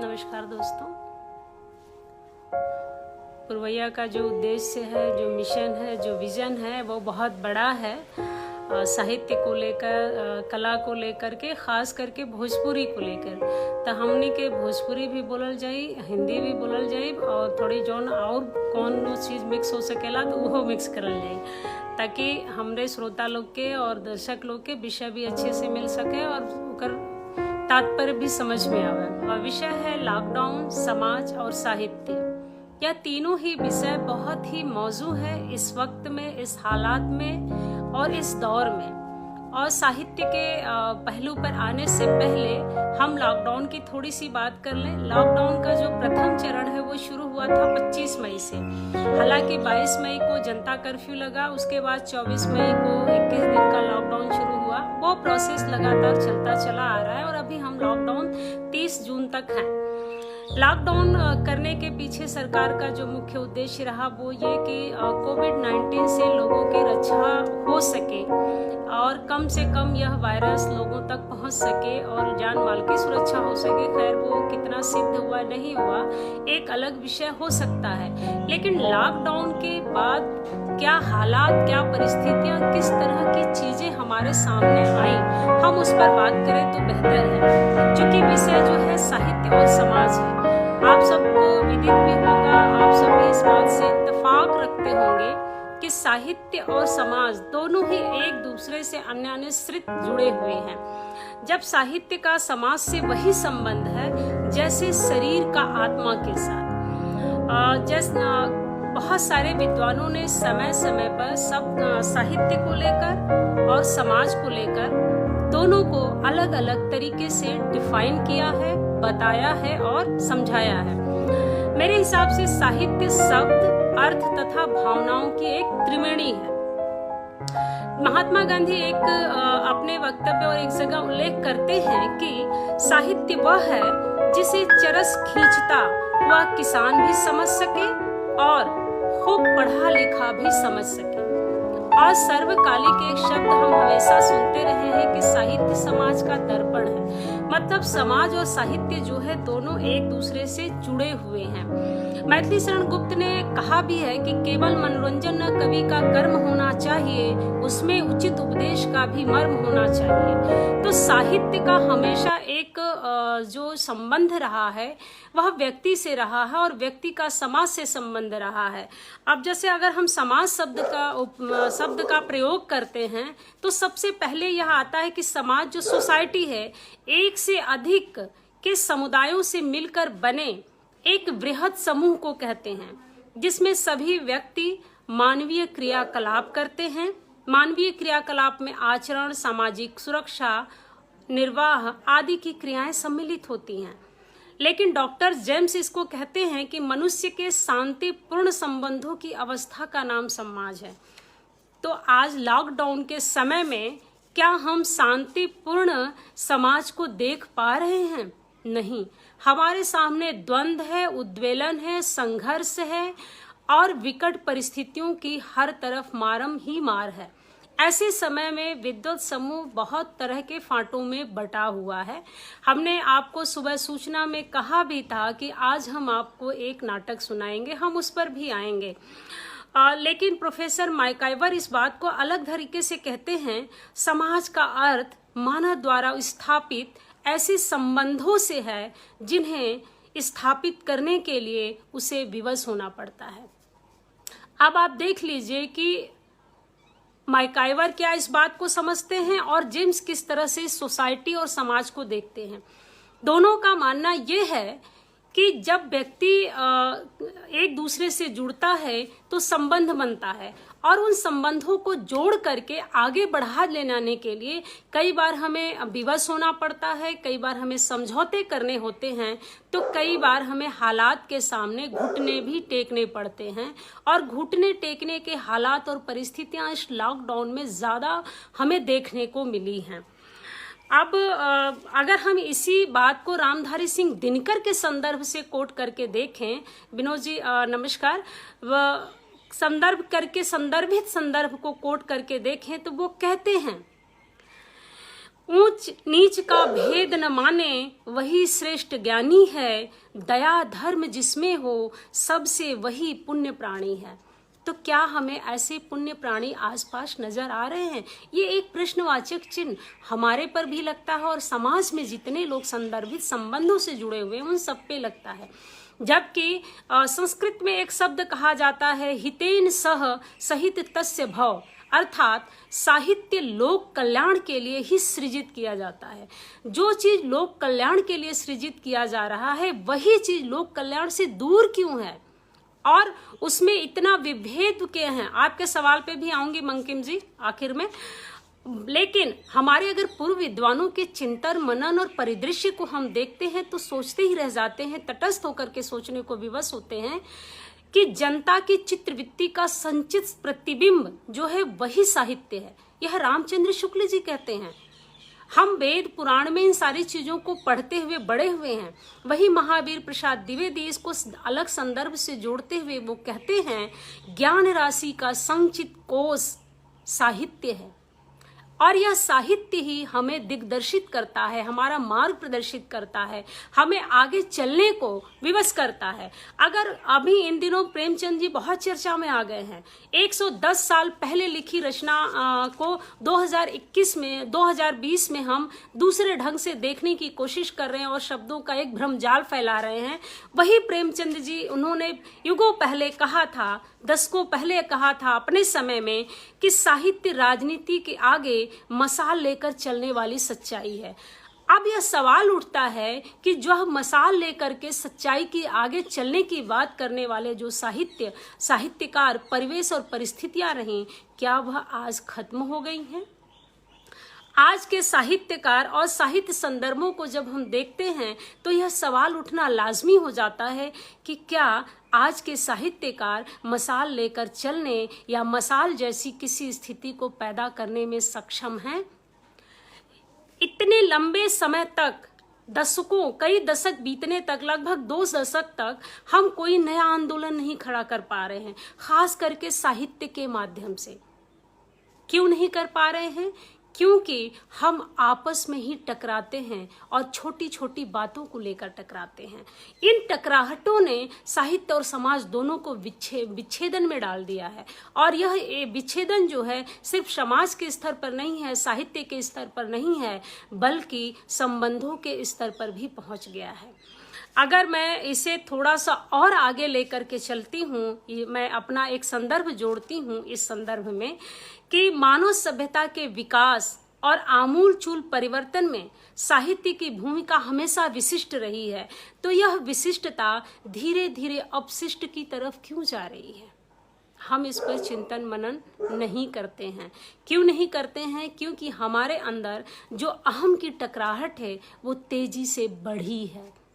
नमस्कार दोस्तों। पुरवैया का जो उद्देश्य है, जो मिशन है, जो विजन है वो बहुत बड़ा है। साहित्य को लेकर, कला को लेकर के, खास करके भोजपुरी को लेकर। तो हमने के भोजपुरी भी बोलल जाई, हिंदी भी बोलल जाई और थोड़ी जौन और कौन चीज़ मिक्स हो सकेला तो वो मिक्स करल जाई, ताकि हमरे श्रोता लोग के और दर्शक लोग के विषय भी अच्छे से मिल सके और ओकर तात्पर्य भी समझ में आवे। और विषय है लॉकडाउन, समाज और साहित्य। यह तीनों ही विषय बहुत ही मौजू है इस वक्त में, इस हालात में और इस दौर में। और साहित्य के पहलू पर आने से पहले हम लॉकडाउन की थोड़ी सी बात कर लें। लॉकडाउन का जो प्रथम चरण है वो शुरू हुआ था 25 मई से। हालांकि 22 मई को जनता कर्फ्यू लगा, उसके बाद 24 मई को 21 दिन का लॉकडाउन शुरू हुआ। वो प्रोसेस लगातार चलता चला आ रहा है और अभी हम लॉकडाउन 30 जून तक हैं। लॉकडाउन करने के पीछे सरकार का जो मुख्य उद्देश्य रहा वो ये कि कोविड-19 से लोगों की रक्षा हो सके और कम से कम यह वायरस लोगों तक पहुंच सके और जान माल की सुरक्षा हो सके। खैर वो कितना सिद्ध हुआ नहीं हुआ एक अलग विषय हो सकता है, लेकिन लॉकडाउन के बाद क्या हालात, क्या परिस्थितियां, किस तरह की चीजें हमारे सामने आई, हम उस पर बात करें तो बेहतर है। चूंकि विषय जो है साहित्य और समाज है, आप सबको विदित भी होगा, आप सभी इस बात से इत्तेफाक रखते होंगे कि साहित्य और समाज दोनों ही एक दूसरे से अन्योन्यश्रित जुड़े हुए हैं। जब साहित्य का समाज से वही संबंध है जैसे शरीर का आत्मा के साथ। बहुत सारे विद्वानों ने समय समय पर सब साहित्य को लेकर और समाज को लेकर दोनों को अलग अलग तरीके से डिफाइन किया है, बताया है और समझाया है। मेरे हिसाब से साहित्य शब्द, अर्थ तथा भावनाओं की एक त्रिवेणी है। महात्मा गांधी एक अपने वक्तव्य और एक जगह उल्लेख करते हैं कि साहित्य वह है जिसे चरस खींचता हुआ किसान भी समझ सके और खूब पढ़ा लिखा भी समझ सके। और सर्वकालिक एक शब्द हम हमेशा सुनते रहे हैं कि साहित्य समाज का दर्पण है। मतलब समाज और साहित्य जो है दोनों एक दूसरे से जुड़े हुए हैं। मैथिली शरण गुप्त ने कहा भी है कि केवल मनोरंजन न कवि का कर्म होना चाहिए, उसमें उचित उपदेश का भी मर्म होना चाहिए। तो साहित्य का हमेशा एक जो संबंध रहा है वह व्यक्ति से रहा है और व्यक्ति का समाज से संबंध रहा है। अब जैसे अगर हम समाज शब्द का प्रयोग करते हैं तो सबसे पहले यह आता है कि समाज जो सोसाइटी है, एक से अधिक के समुदायों से मिलकर बने एक बृहद समूह को कहते हैं, जिसमें सभी व्यक्ति मानवीय क्रियाकलाप करते हैं। मानवीय क्रियाकलाप में आचरण, सामाजिक सुरक्षा, निर्वाह आदि की क्रियाएं सम्मिलित होती हैं। लेकिन डॉक्टर जेम्स इसको कहते हैं कि मनुष्य के शांतिपूर्ण संबंधों की अवस्था का नाम समाज है। तो आज लॉकडाउन के समय में क्या हम शांतिपूर्ण समाज को देख पा रहे हैं? नहीं, हमारे सामने द्वंद्व है, उद्वेलन है, संघर्ष है और विकट परिस्थितियों की हर तरफ मारम ही मार है। ऐसे समय में विद्वत समूह बहुत तरह के फांटों में बटा हुआ है। हमने आपको सुबह सूचना में कहा भी था कि आज हम आपको एक नाटक सुनाएंगे, हम उस पर भी आएंगे। लेकिन प्रोफेसर मैकाइवर इस बात को अलग तरीके से कहते हैं। समाज का अर्थ मानव द्वारा स्थापित ऐसे संबंधों से है जिन्हें स्थापित करने के लिए उसे विवश होना पड़ता है। अब आप देख लीजिए कि मैकाइवर क्या इस बात को समझते हैं और जेम्स किस तरह से सोसाइटी और समाज को देखते हैं। दोनों का मानना यह है कि जब व्यक्ति एक दूसरे से जुड़ता है तो संबंध बनता है और उन संबंधों को जोड़ करके आगे बढ़ा लेने के लिए कई बार हमें विवश होना पड़ता है, कई बार हमें समझौते करने होते हैं, तो कई बार हमें हालात के सामने घुटने भी टेकने पड़ते हैं। और घुटने टेकने के हालात और परिस्थितियां इस लॉकडाउन में ज़्यादा हमें देखने को मिली हैं। अब अगर हम इसी बात को रामधारी सिंह दिनकर के संदर्भ से कोट करके देखें, विनोद जी नमस्कार, वह संदर्भ करके संदर्भित संदर्भ को कोट करके देखें तो वो कहते हैं ऊंच नीच का भेद न माने वही श्रेष्ठ ज्ञानी है, दया धर्म जिसमें हो सबसे वही पुण्य प्राणी है। तो क्या हमें ऐसे पुण्य प्राणी आसपास नजर आ रहे हैं? ये एक प्रश्नवाचक चिन्ह हमारे पर भी लगता है और समाज में जितने लोग संदर्भित संबंधों से जुड़े हुए हैं उन सब पे लगता है। जबकि संस्कृत में एक शब्द कहा जाता है हितेन सह सहित तस्य भव, अर्थात साहित्य लोक कल्याण के लिए ही सृजित किया जाता है। जो चीज लोक कल्याण के लिए सृजित किया जा रहा है वही चीज लोक कल्याण से दूर क्यों है और उसमें इतना विभेद क्या है? आपके सवाल पे भी आऊंगी मंकिम जी आखिर में। लेकिन हमारे अगर पूर्व विद्वानों के चिंतन मनन और परिदृश्य को हम देखते हैं तो सोचते ही रह जाते हैं, तटस्थ होकर के सोचने को विवश होते हैं कि जनता की चित्रवृत्ति का संचित प्रतिबिंब जो है वही साहित्य है। यह रामचंद्र शुक्ल जी कहते हैं। हम वेद पुराण में इन सारी चीजों को पढ़ते हुए बड़े हुए हैं। वही महावीर प्रसाद द्विवेदी इसको अलग संदर्भ से जोड़ते हुए वो कहते हैं ज्ञान राशि का संचित कोश साहित्य है और यह साहित्य ही हमें दिग्दर्शित करता है, हमारा मार्ग प्रदर्शित करता है, हमें आगे चलने को विवश करता है। अगर अभी इन दिनों प्रेमचंद जी बहुत चर्चा में आ गए हैं, 110 साल पहले लिखी रचना को 2020 में हम दूसरे ढंग से देखने की कोशिश कर रहे हैं और शब्दों का एक भ्रमजाल फैला रहे हैं। वही प्रेमचंद जी उन्होंने युगों पहले कहा था, दशकों पहले कहा था अपने समय में कि साहित्य राजनीति के आगे मसाल लेकर चलने वाली सच्चाई है। अब यह सवाल उठता है कि जो मसाल लेकर के सच्चाई की आगे चलने की बात करने वाले जो साहित्यकार परिवेश और परिस्थितियां रहीं, क्या वह आज खत्म हो गई हैं? आज के साहित्यकार और साहित्य संदर्भों को जब हम देखते हैं तो यह सवाल उठना लाजमी हो जाता है कि क्या आज के साहित्यकार मसाल लेकर चलने या मसाल जैसी किसी स्थिति को पैदा करने में सक्षम हैं? इतने लंबे समय तक, दशकों, कई दशक बीतने तक, लगभग 2 दशक तक हम कोई नया आंदोलन नहीं खड़ा कर पा रहे हैं, खास करके साहित्य के माध्यम से। क्यों नहीं कर पा रहे हैं? क्योंकि हम आपस में ही टकराते हैं और छोटी छोटी बातों को लेकर टकराते हैं। इन टकराहटों ने साहित्य और समाज दोनों को विच्छेदन में डाल दिया है और यह विच्छेदन जो है सिर्फ समाज के स्तर पर नहीं है, साहित्य के स्तर पर नहीं है, बल्कि संबंधों के स्तर पर भी पहुंच गया है। अगर मैं इसे थोड़ा सा और आगे लेकर के चलती हूँ, मैं अपना एक संदर्भ जोड़ती हूँ इस संदर्भ में कि मानव सभ्यता के विकास और आमूल चूल परिवर्तन में साहित्य की भूमिका हमेशा विशिष्ट रही है, तो यह विशिष्टता धीरे धीरे अपशिष्ट की तरफ क्यों जा रही है? हम इस पर चिंतन मनन नहीं करते हैं। क्यों नहीं करते हैं? क्योंकि हमारे अंदर जो अहम की टकराहट है वो तेजी से बढ़ी है।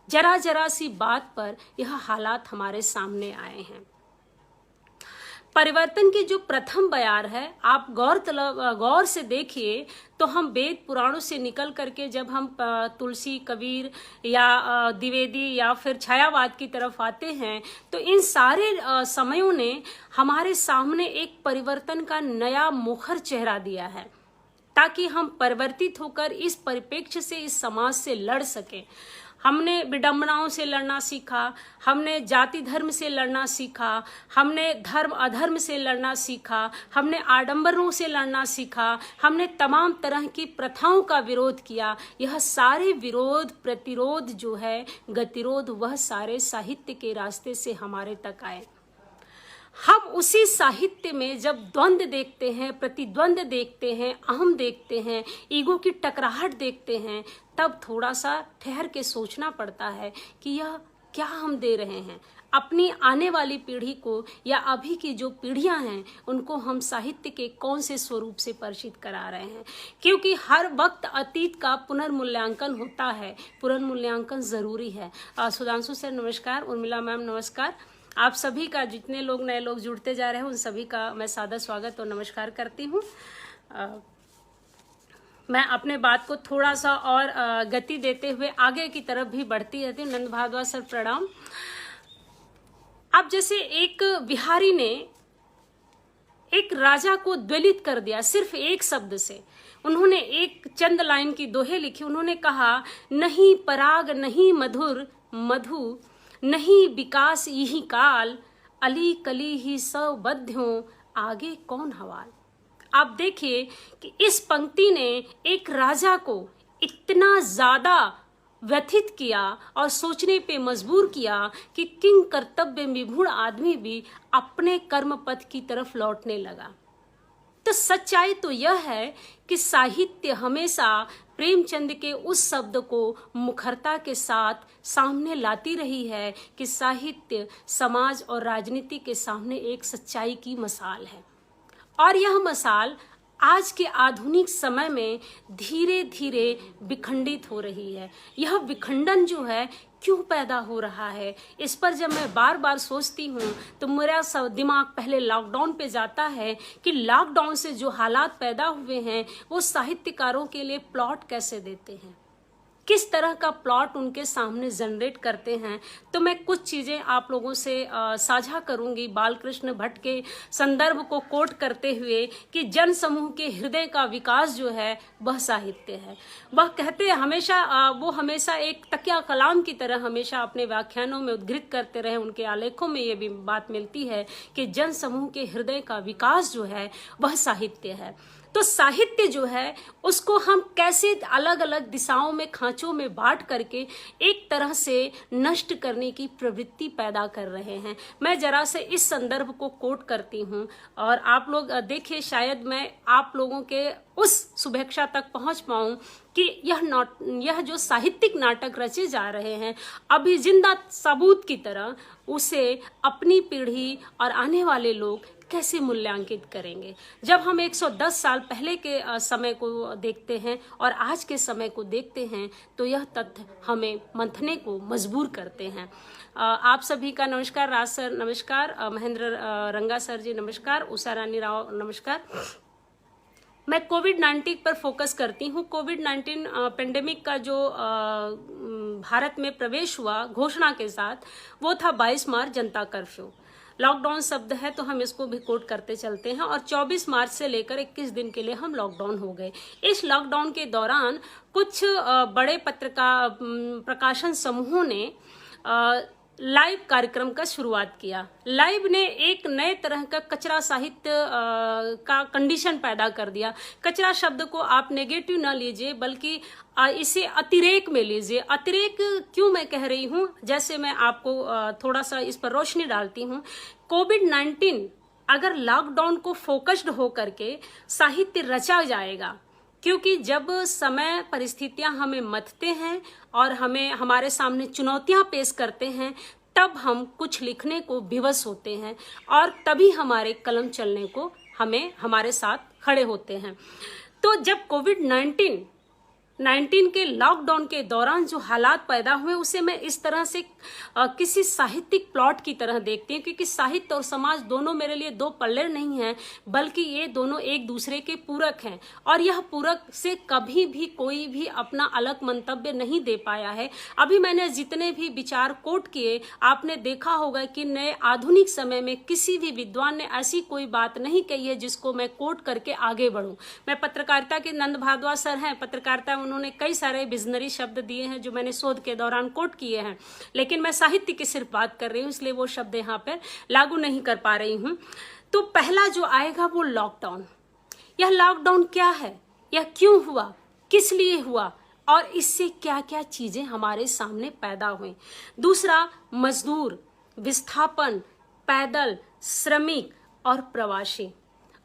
जरा जरा सी बात पर यह हालात हमारे सामने आए हैं। परिवर्तन की जो प्रथम बयार है, आप गौर से देखिए तो हम वेद पुराणों से निकल करके जब हम तुलसी, कबीर या द्विवेदी या फिर छायावाद की तरफ आते हैं तो इन सारे समयों ने हमारे सामने एक परिवर्तन का नया मुखर चेहरा दिया है ताकि हम परिवर्तित होकर इस परिप्रेक्ष्य से, इस समाज से लड़ सकें। हमने विडंबनाओं से लड़ना सीखा, हमने जाति धर्म से लड़ना सीखा, हमने धर्म अधर्म से लड़ना सीखा, हमने आडंबरों से लड़ना सीखा, हमने तमाम तरह की प्रथाओं का विरोध किया। यह सारे विरोध, प्रतिरोध जो है, गतिरोध, वह सारे साहित्य के रास्ते से हमारे तक आए। हम उसी साहित्य में जब द्वंद्व देखते हैं, प्रतिद्वंद्व देखते हैं, अहम देखते हैं, ईगो की टकराहट देखते हैं, तब थोड़ा सा ठहर के सोचना पड़ता है कि यह क्या हम दे रहे हैं अपनी आने वाली पीढ़ी को, या अभी की जो पीढ़ियां हैं उनको हम साहित्य के कौन से स्वरूप से परिचित करा रहे हैं। क्योंकि हर वक्त अतीत का पुनर्मूल्यांकन होता है, पुनर्मूल्यांकन जरूरी है। सुधांशु सर नमस्कार, उर्मिला मैम नमस्कार। आप सभी का, जितने लोग नए लोग जुड़ते जा रहे हैं उन सभी का मैं सादर स्वागत और नमस्कार करती हूँ। मैं अपने बात को थोड़ा सा और गति देते हुए आगे की तरफ भी बढ़ती रहती हूँ। नंद भारद्वाज सर प्रणाम। अब जैसे एक बिहारी ने एक राजा को द्वलित कर दिया सिर्फ एक शब्द से, उन्होंने एक चंद लाइन की दोहे लिखी। उन्होंने कहा, नहीं पराग नहीं मधुर मधु, नहीं विकास यही काल, अली कली ही सब बद्ध्यों, आगे कौन हवाल। आप देखिए कि इस पंक्ति ने एक राजा को इतना ज्यादा व्यथित किया और सोचने पे मजबूर किया कि किंग कर्तव्य विमूढ़ आदमी भी अपने कर्म पथ की तरफ लौटने लगा। तो सच्चाई तो यह है कि साहित्य हमेशा प्रेमचंद के उस शब्द को मुखरता के साथ सामने लाती रही है कि साहित्य समाज और राजनीति के सामने एक सच्चाई की मसाल है। और यह मसाल आज के आधुनिक समय में धीरे धीरे विखंडित हो रही है। यह विखंडन जो है क्यों पैदा हो रहा है, इस पर जब मैं बार बार सोचती हूँ तो मेरा दिमाग पहले लॉकडाउन पे जाता है कि लॉकडाउन से जो हालात पैदा हुए हैं वो साहित्यकारों के लिए प्लॉट कैसे देते हैं, किस तरह का प्लॉट उनके सामने जनरेट करते हैं। तो मैं कुछ चीज़ें आप लोगों से साझा करूंगी बालकृष्ण भट्ट के संदर्भ को कोट करते हुए कि जन समूह के हृदय का विकास जो है वह साहित्य है। वह कहते हैं हमेशा, वो हमेशा एक तकिया कलाम की तरह हमेशा अपने व्याख्यानों में उद्धृत करते रहे। उनके आलेखों में ये भी बात मिलती है कि जन समूह के हृदय का विकास जो है वह साहित्य है। तो साहित्य जो है उसको हम कैसे अलग अलग दिशाओं में खांचों में बांट करके एक तरह से नष्ट करने की प्रवृत्ति पैदा कर रहे हैं। मैं जरा से इस संदर्भ को कोट करती हूँ और आप लोग देखिए, शायद मैं आप लोगों के उस शुभेच्छा तक पहुंच पाऊं कि यह जो साहित्यिक नाटक रचे जा रहे हैं अभी जिंदा सबूत की तरह, उसे अपनी पीढ़ी और आने वाले लोग कैसे मूल्यांकित करेंगे। जब हम 110 साल पहले के समय को देखते हैं और आज के समय को देखते हैं तो यह तथ्य हमें मंथने को मजबूर करते हैं। आप सभी का नमस्कार। राज सर नमस्कार, महेंद्र रंगा सर जी नमस्कार, उषा रानी राव नमस्कार। मैं कोविड-19 पर फोकस करती हूँ। कोविड-19 पेंडेमिक का जो भारत में प्रवेश हुआ घोषणा के साथ, वो था 22 मार्च जनता कर्फ्यू। लॉकडाउन शब्द है तो हम इसको भी कोट करते चलते हैं और 24 मार्च से लेकर 21 दिन के लिए हम लॉकडाउन हो गए। इस लॉकडाउन के दौरान कुछ बड़े प्रकाशन समूहों ने लाइव कार्यक्रम का शुरुआत किया। लाइव ने एक नए तरह का कचरा साहित्य का कंडीशन पैदा कर दिया। कचरा शब्द को आप नेगेटिव ना लीजिए बल्कि इसे अतिरेक में लीजिए। अतिरेक क्यों मैं कह रही हूँ, जैसे मैं आपको थोड़ा सा इस पर रोशनी डालती हूँ। कोविड-19 अगर लॉकडाउन को फोकस्ड हो करके साहित्य रचा जाएगा, क्योंकि जब समय परिस्थितियां हमें मथते हैं और हमें हमारे सामने चुनौतियां पेश करते हैं, तब हम कुछ लिखने को विवश होते हैं और तभी हमारे कलम चलने को हमारे साथ खड़े होते हैं। तो जब कोविड-19 के लॉकडाउन के दौरान जो हालात पैदा हुए उसे मैं इस तरह से किसी साहित्यिक प्लॉट की तरह देखती हूँ, क्योंकि साहित्य और समाज दोनों मेरे लिए दो पल्ले नहीं हैं, बल्कि ये दोनों एक दूसरे के पूरक हैं और यह पूरक से कभी भी कोई भी अपना अलग मंतव्य नहीं दे पाया है। अभी मैंने जितने भी विचार कोट किए, आपने देखा होगा कि नए आधुनिक समय में किसी भी विद्वान ने ऐसी कोई बात नहीं कही है जिसको मैं कोट करके आगे बढ़ूं। मैं पत्रकारिता के नंद भारद्वाज सर हैं, पत्रकारिता उन्होंने कई सारे विजनरी शब्द दिए हैं जो मैंने शोध के दौरान कोट किए हैं, लेकिन मैं साहित्य की सिर्फ बात कर रही हूँ, इसलिए वो शब्द यहाँ पर लागू नहीं कर पा रही हूँ। तो पहला जो आएगा वो लॉकडाउन। यह लॉकडाउन क्या है, यह क्यों हुआ, किस लिए हुआ और इससे क्या क्या चीजें हमारे सामने पैदा हुई। दूसरा, मजदूर, विस्थापन, पैदल, श्रमिक और प्रवासी।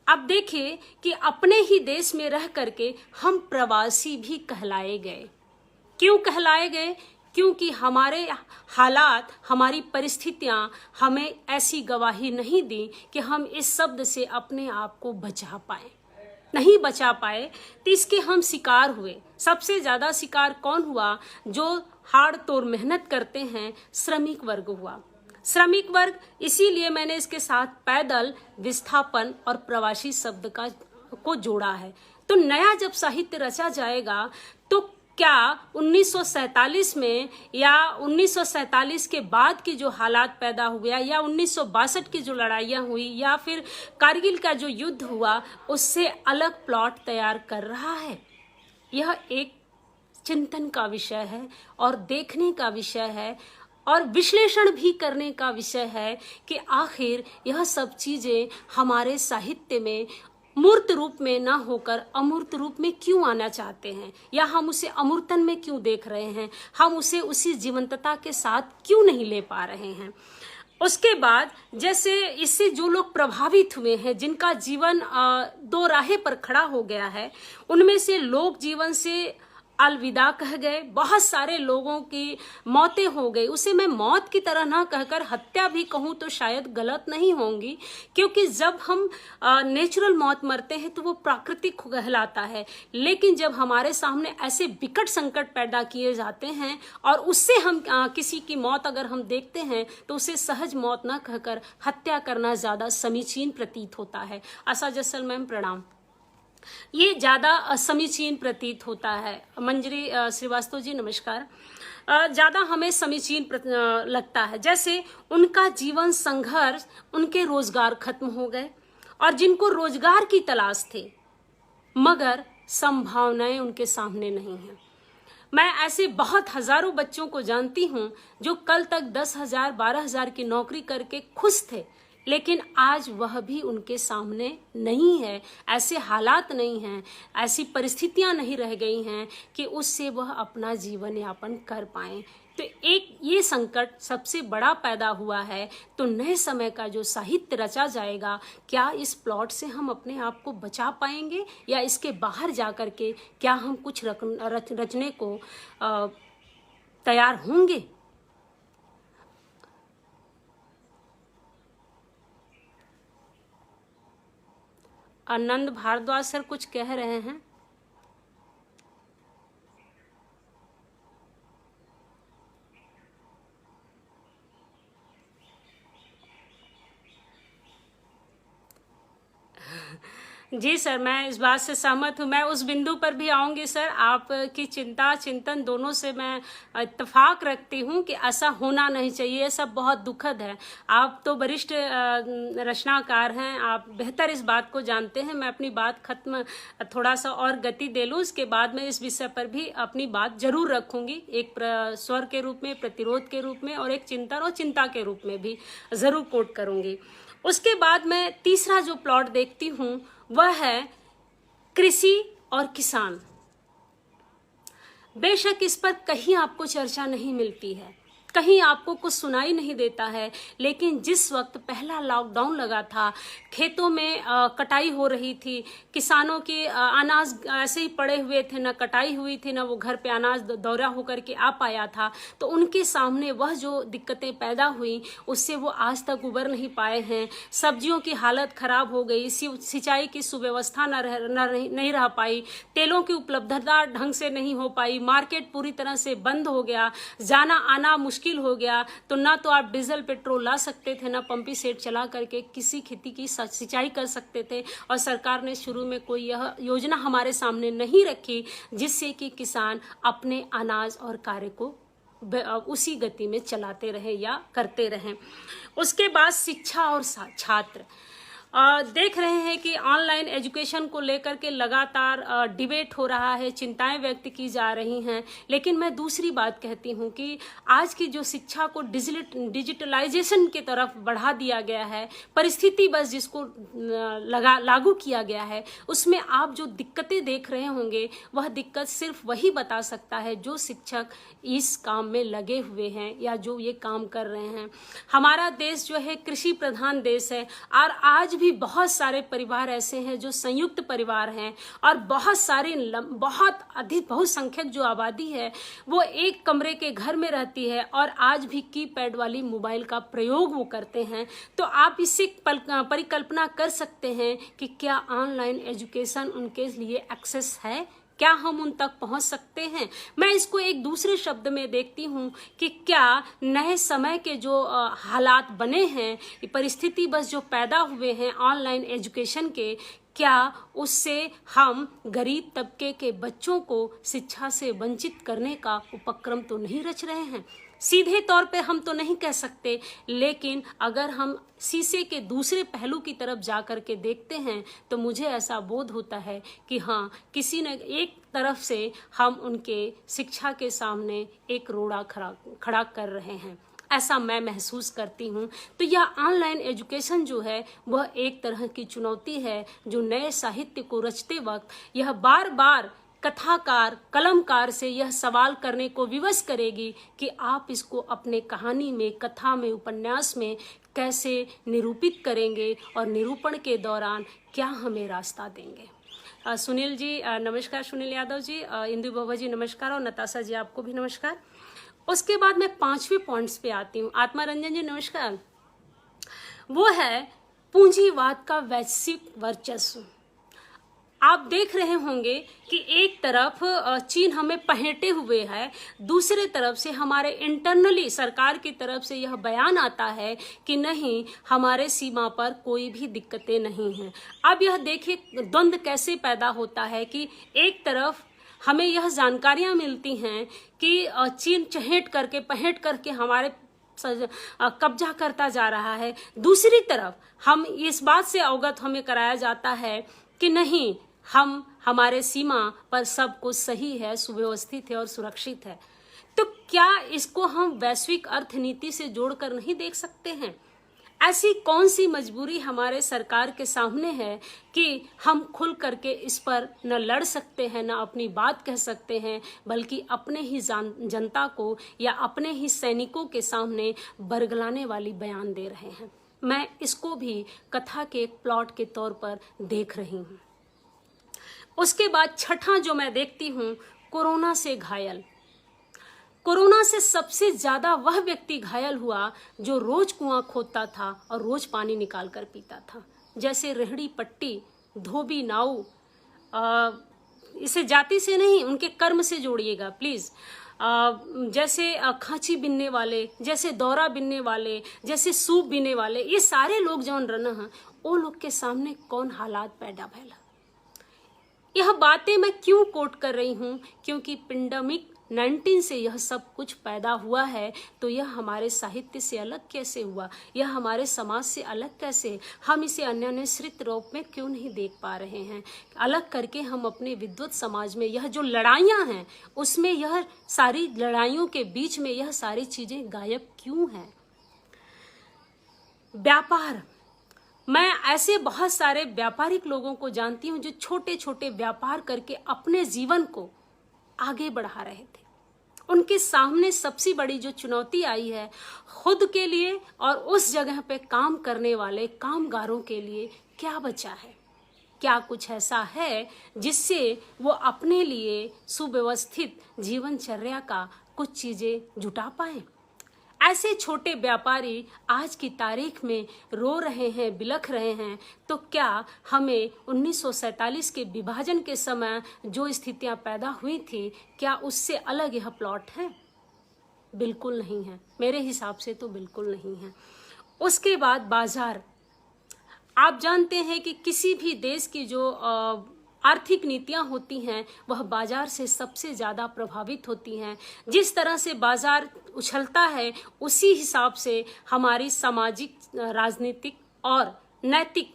अब देखिए कि अपने ही देश में रह करके हम प्रवासी भी कहलाए गए। क्यों कहलाए गए? क्योंकि हमारे हालात, हमारी परिस्थितियां हमें ऐसी गवाही नहीं दी कि हम इस शब्द से अपने आप को बचा पाए। नहीं बचा पाए तो इसके हम शिकार हुए। सबसे ज्यादा शिकार कौन हुआ? जो हाड़ तोड़ मेहनत करते हैं, श्रमिक वर्ग हुआ। श्रमिक वर्ग, इसीलिए मैंने इसके साथ पैदल, विस्थापन और प्रवासी शब्द को जोड़ा है। तो नया जब साहित्य रचा जाएगा तो क्या 1947 में या 1947 के बाद की जो हालात पैदा हुए या 1962 की जो लड़ाइयाँ हुई या फिर कारगिल का जो युद्ध हुआ उससे अलग प्लॉट तैयार कर रहा है? यह एक चिंतन का विषय है और देखने का विषय है और विश्लेषण भी करने का विषय है कि आखिर यह सब चीजें हमारे साहित्य में मूर्त रूप में ना होकर अमूर्त रूप में क्यों आना चाहते हैं, या हम उसे अमूर्तन में क्यों देख रहे हैं, हम उसे उसी जीवंतता के साथ क्यों नहीं ले पा रहे हैं। उसके बाद जैसे इससे जो लोग प्रभावित हुए हैं, जिनका जीवन दो राहें पर खड़ा हो गया है, उनमें से लोग जीवन से अलविदा कह गए, बहुत सारे लोगों की मौतें हो गई। उसे मैं मौत की तरह ना कहकर हत्या भी कहूँ तो शायद गलत नहीं होंगी, क्योंकि जब हम नेचुरल मौत मरते हैं तो वो प्राकृतिक कहलाता है, लेकिन जब हमारे सामने ऐसे विकट संकट पैदा किए जाते हैं और उससे हम किसी की मौत अगर हम देखते हैं तो उसे सहज मौत ना कहकर हत्या करना ज्यादा समीचीन प्रतीत होता है। आशा जसल मैम प्रणाम। ये ज्यादा समीचीन प्रतीत होता है। मंजरी श्रीवास्तव जी नमस्कार। ज्यादा हमें समीचीन लगता है। जैसे उनका जीवन संघर्ष, उनके रोजगार खत्म हो गए और जिनको रोजगार की तलाश थी मगर संभावनाएं उनके सामने नहीं है। मैं ऐसे बहुत हजारों बच्चों को जानती हूं जो कल तक 10,000 12,000 की नौकरी करके खुश थे, लेकिन आज वह भी उनके सामने नहीं है। ऐसे हालात नहीं हैं, ऐसी परिस्थितियां नहीं रह गई हैं कि उससे वह अपना जीवन यापन कर पाएं। तो एक ये संकट सबसे बड़ा पैदा हुआ है। तो नए समय का जो साहित्य रचा जाएगा, क्या इस प्लॉट से हम अपने आप को बचा पाएंगे या इसके बाहर जाकर के क्या हम कुछ रचने को तैयार होंगे? आनंद भारद्वाज सर कुछ कह रहे हैं। जी सर, मैं इस बात से सहमत हूँ। मैं उस बिंदु पर भी आऊंगी सर। आपकी चिंता चिंतन दोनों से मैं इत्तेफाक रखती हूँ कि ऐसा होना नहीं चाहिए। ये सब बहुत दुखद है। आप तो वरिष्ठ रचनाकार हैं, आप बेहतर इस बात को जानते हैं। मैं अपनी बात खत्म थोड़ा सा और गति दे लूँ, इसके बाद मैं इस विषय पर भी अपनी बात जरूर रखूंगी, एक स्वर के रूप में, प्रतिरोध के रूप में और एक चिंतन और चिंता के रूप में भी जरूर कोट करूंगी। उसके बाद मैं तीसरा जो प्लॉट देखती हूँ वह है कृषि और किसान। बेशक इस पर कहीं आपको चर्चा नहीं मिलती है, कहीं आपको कुछ सुनाई नहीं देता है, लेकिन जिस वक्त पहला लॉकडाउन लगा था, खेतों में कटाई हो रही थी, किसानों के अनाज ऐसे ही पड़े हुए थे, न कटाई हुई थी, न वो घर पे अनाज दौरा होकर के आ पाया था, तो उनके सामने वह जो दिक्कतें पैदा हुई उससे वो आज तक उबर नहीं पाए हैं। सब्जियों की हालत खराब हो गई, सिंचाई की सुव्यवस्था नहीं रह पाई, तेलों की उपलब्धता ढंग से नहीं हो पाई, मार्केट पूरी तरह से बंद हो गया, जाना आना मुश्किल हो गया। तो ना तो आप डीजल पेट्रोल ला सकते थे, ना पंपी सेट चला करके किसी खेती की सिंचाई कर सकते थे, और सरकार ने शुरू में कोई यह योजना हमारे सामने नहीं रखी जिससे कि किसान अपने अनाज और कार्य को उसी गति में चलाते रहे या करते रहें। उसके बाद शिक्षा और छात्र देख रहे हैं कि ऑनलाइन एजुकेशन को लेकर के लगातार डिबेट हो रहा है, चिंताएं व्यक्त की जा रही हैं, लेकिन मैं दूसरी बात कहती हूं कि आज की जो शिक्षा को डिजिटलाइजेशन की तरफ बढ़ा दिया गया है, परिस्थिति बस जिसको लागू किया गया है, उसमें आप जो दिक्कतें देख रहे होंगे वह दिक्कत सिर्फ वही बता सकता है जो शिक्षक इस काम में लगे हुए हैं या जो ये काम कर रहे हैं। हमारा देश जो है कृषि प्रधान देश है, और आज भी बहुत सारे परिवार ऐसे हैं जो संयुक्त परिवार हैं, और बहुत अधिक बहुसंख्यक जो आबादी है वो एक कमरे के घर में रहती है और आज भी कीपैड वाली मोबाइल का प्रयोग वो करते हैं। तो आप इससे परिकल्पना कर सकते हैं कि क्या ऑनलाइन एजुकेशन उनके लिए एक्सेस है, क्या हम उन तक पहुंच सकते हैं। मैं इसको एक दूसरे शब्द में देखती हूं कि क्या नए समय के जो हालात बने हैं, परिस्थिति बस जो पैदा हुए हैं ऑनलाइन एजुकेशन के, क्या उससे हम गरीब तबके के बच्चों को शिक्षा से वंचित करने का उपक्रम तो नहीं रच रहे हैं? सीधे तौर पे हम तो नहीं कह सकते, लेकिन अगर हम शीशे के दूसरे पहलू की तरफ जा कर के देखते हैं तो मुझे ऐसा बोध होता है कि हाँ, किसी न एक तरफ से हम उनके शिक्षा के सामने एक रोड़ा खड़ा कर रहे हैं, ऐसा मैं महसूस करती हूँ। तो यह ऑनलाइन एजुकेशन जो है वह एक तरह की चुनौती है जो नए साहित्य को रचते वक्त यह बार बार कथाकार कलमकार से यह सवाल करने को विवश करेगी कि आप इसको अपने कहानी में, कथा में, उपन्यास में कैसे निरूपित करेंगे और निरूपण के दौरान क्या हमें रास्ता देंगे। सुनील जी नमस्कार, सुनील यादव जी, इंदु बाबा जी नमस्कार, और नताशा जी आपको भी नमस्कार। उसके बाद मैं 5वें पॉइंट्स पे आती हूँ। आत्मा रंजन जी नमस्कार। वो है पूंजीवाद का वैश्विक वर्चस्व। आप देख रहे होंगे कि एक तरफ चीन हमें पहेटे हुए है, दूसरे तरफ से हमारे इंटरनली सरकार की तरफ से यह बयान आता है कि नहीं, हमारे सीमा पर कोई भी दिक्कतें नहीं हैं। अब यह देखिए द्वंद्व कैसे पैदा होता है कि एक तरफ हमें यह जानकारियां मिलती हैं कि चीन पहेट करके हमारे कब्जा करता जा रहा है, दूसरी तरफ हम इस बात से अवगत हमें कराया जाता है कि नहीं, हमारे सीमा पर सब कुछ सही है, सुव्यवस्थित है और सुरक्षित है। तो क्या इसको हम वैश्विक अर्थनीति से जोड़कर नहीं देख सकते हैं? ऐसी कौन सी मजबूरी हमारे सरकार के सामने है कि हम खुल करके इस पर न लड़ सकते हैं, न अपनी बात कह सकते हैं, बल्कि अपने ही जनता को या अपने ही सैनिकों के सामने बरगलाने वाली बयान दे रहे हैं। मैं इसको भी कथा के एक प्लॉट के तौर पर देख रही हूँ। उसके बाद छठा जो मैं देखती हूँ, कोरोना से घायल। कोरोना से सबसे ज्यादा वह व्यक्ति घायल हुआ जो रोज कुआं खोदता था और रोज पानी निकाल कर पीता था। जैसे रेहड़ी पट्टी, धोबी नाऊ, इसे जाति से नहीं उनके कर्म से जोड़िएगा प्लीज। जैसे खांची बिनने वाले, जैसे दौरा बिनने वाले, जैसे सूप बिनने वाले, ये सारे लोग जौन रहना है, वो लोग के सामने कौन हालात पैदा भैला। यह बातें मैं क्यों कोट कर रही हूँ? क्योंकि पेंडेमिक 19 से यह सब कुछ पैदा हुआ है। तो यह हमारे साहित्य से अलग कैसे हुआ, यह हमारे समाज से अलग कैसे, हम इसे अन्यान्यश्रित रूप में क्यों नहीं देख पा रहे हैं? अलग करके हम अपने विद्वत समाज में यह जो लड़ाइयाँ हैं उसमें यह सारी लड़ाइयों के बीच में यह सारी चीजें गायब क्यों हैं? व्यापार, मैं ऐसे बहुत सारे व्यापारिक लोगों को जानती हूँ जो छोटे छोटे व्यापार करके अपने जीवन को आगे बढ़ा रहे थे। उनके सामने सबसे बड़ी जो चुनौती आई है, खुद के लिए और उस जगह पे काम करने वाले कामगारों के लिए क्या बचा है? क्या कुछ ऐसा है जिससे वो अपने लिए सुव्यवस्थित जीवनचर्या का कुछ चीजें जुटा पाए? ऐसे छोटे व्यापारी आज की तारीख में रो रहे हैं, बिलख रहे हैं। तो क्या हमें 1947 के विभाजन के समय जो स्थितियां पैदा हुई थी, क्या उससे अलग यह प्लॉट है? बिल्कुल नहीं है, मेरे हिसाब से तो बिल्कुल नहीं है। उसके बाद बाजार, आप जानते हैं कि किसी भी देश की जो आर्थिक नीतियां होती हैं वह बाजार से सबसे ज़्यादा प्रभावित होती हैं। जिस तरह से बाजार उछलता है उसी हिसाब से हमारी सामाजिक, राजनीतिक और नैतिक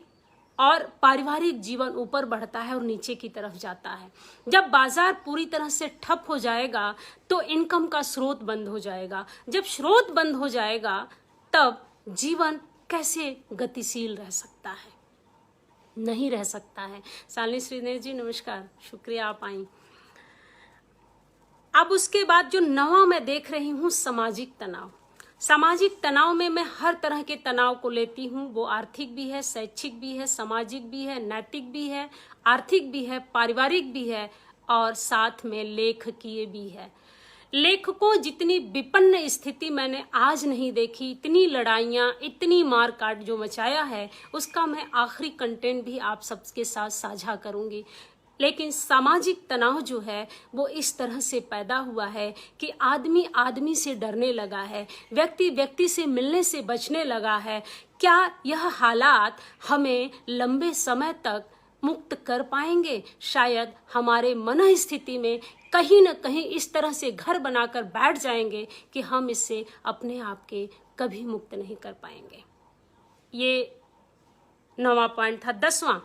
और पारिवारिक जीवन ऊपर बढ़ता है और नीचे की तरफ जाता है। जब बाजार पूरी तरह से ठप हो जाएगा तो इनकम का स्रोत बंद हो जाएगा। जब स्रोत बंद हो जाएगा तब जीवन कैसे गतिशील रह सकता है? नहीं रह सकता है। शालिनी श्रीधर जी नमस्कार, शुक्रिया आप आई। अब उसके बाद जो नवा मैं देख रही हूँ, सामाजिक तनाव। सामाजिक तनाव में मैं हर तरह के तनाव को लेती हूँ। वो आर्थिक भी है, शैक्षिक भी है, सामाजिक भी है, नैतिक भी है, आर्थिक भी है, पारिवारिक भी है और साथ में लेखकीय भी है। लेखकों जितनी विपन्न स्थिति मैंने आज नहीं देखी, इतनी लड़ाइयाँ, इतनी मार काट जो मचाया है, उसका मैं आखिरी कंटेंट भी आप सबके साथ साझा करूंगी। लेकिन सामाजिक तनाव जो है वो इस तरह से पैदा हुआ है कि आदमी आदमी से डरने लगा है, व्यक्ति व्यक्ति से मिलने से बचने लगा है। क्या यह हालात हमें लंबे समय तक मुक्त कर पाएंगे। शायद हमारे मन स्थिति में कहीं न कहीं इस तरह से घर बनाकर बैठ जाएंगे कि हम इससे अपने आप के कभी मुक्त नहीं कर पाएंगे। ये 9वां पॉइंट था। 10वां,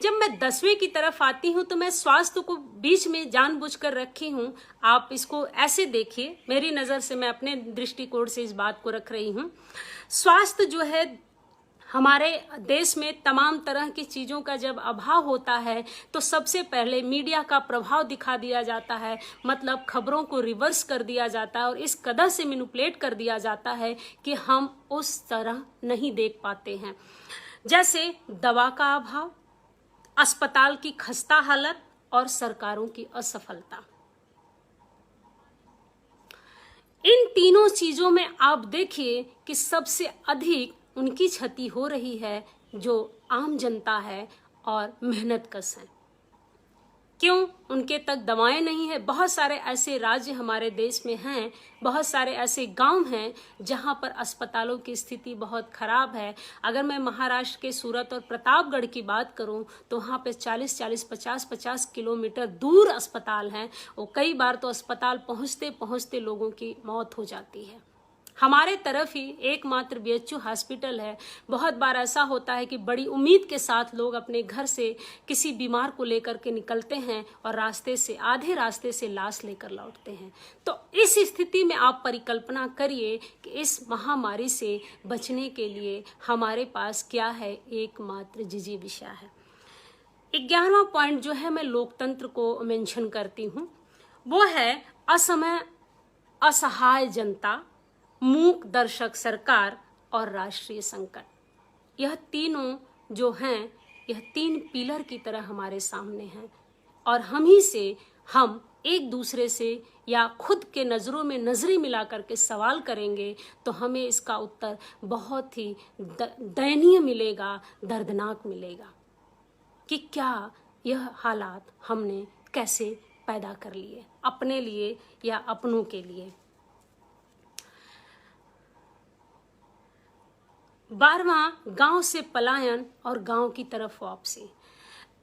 जब मैं 10वें की तरफ आती हूं तो मैं स्वास्थ्य को बीच में जानबूझकर रखी हूं। आप इसको ऐसे देखिए, मेरी नजर से मैं अपने दृष्टिकोण से इस बात को रख रही हूं। स्वास्थ्य जो है, हमारे देश में तमाम तरह की चीजों का जब अभाव होता है तो सबसे पहले मीडिया का प्रभाव दिखा दिया जाता है, मतलब खबरों को रिवर्स कर दिया जाता है और इस कदर से मैनिपुलेट कर दिया जाता है कि हम उस तरह नहीं देख पाते हैं। जैसे दवा का अभाव, अस्पताल की खस्ता हालत और सरकारों की असफलता। इन तीनों चीजों में आप देखिए कि सबसे अधिक उनकी क्षति हो रही है जो आम जनता है और मेहनतकश है। क्यों? उनके तक दवाएं नहीं है। बहुत सारे ऐसे राज्य हमारे देश में हैं, बहुत सारे ऐसे गांव हैं जहां पर अस्पतालों की स्थिति बहुत खराब है। अगर मैं महाराष्ट्र के सूरत और प्रतापगढ़ की बात करूं तो वहां पे 40-40, 50-50 किलोमीटर दूर अस्पताल हैं और कई बार तो अस्पताल पहुंचते पहुंचते लोगों की मौत हो जाती है। हमारे तरफ ही एकमात्र बीएचयू हॉस्पिटल है। बहुत बार ऐसा होता है कि बड़ी उम्मीद के साथ लोग अपने घर से किसी बीमार को लेकर के निकलते हैं और आधे रास्ते से लाश लेकर लौटते हैं। तो इस स्थिति में आप परिकल्पना करिए कि इस महामारी से बचने के लिए हमारे पास क्या है, एकमात्र जिजीविषा है। 11वां पॉइंट जो है, मैं लोकतंत्र को मेंशन करती हूँ, वो है असमय असहाय जनता, मूक दर्शक सरकार और राष्ट्रीय संकट। यह तीनों जो हैं, यह 3 पिलर की तरह हमारे सामने हैं और हम एक दूसरे से या खुद के नजरों में नजरें मिला करके सवाल करेंगे तो हमें इसका उत्तर बहुत ही दयनीय मिलेगा, दर्दनाक मिलेगा कि क्या यह हालात हमने कैसे पैदा कर लिए, अपने लिए या अपनों के लिए। 12वां, गांव से पलायन और गांव की तरफ वापसी।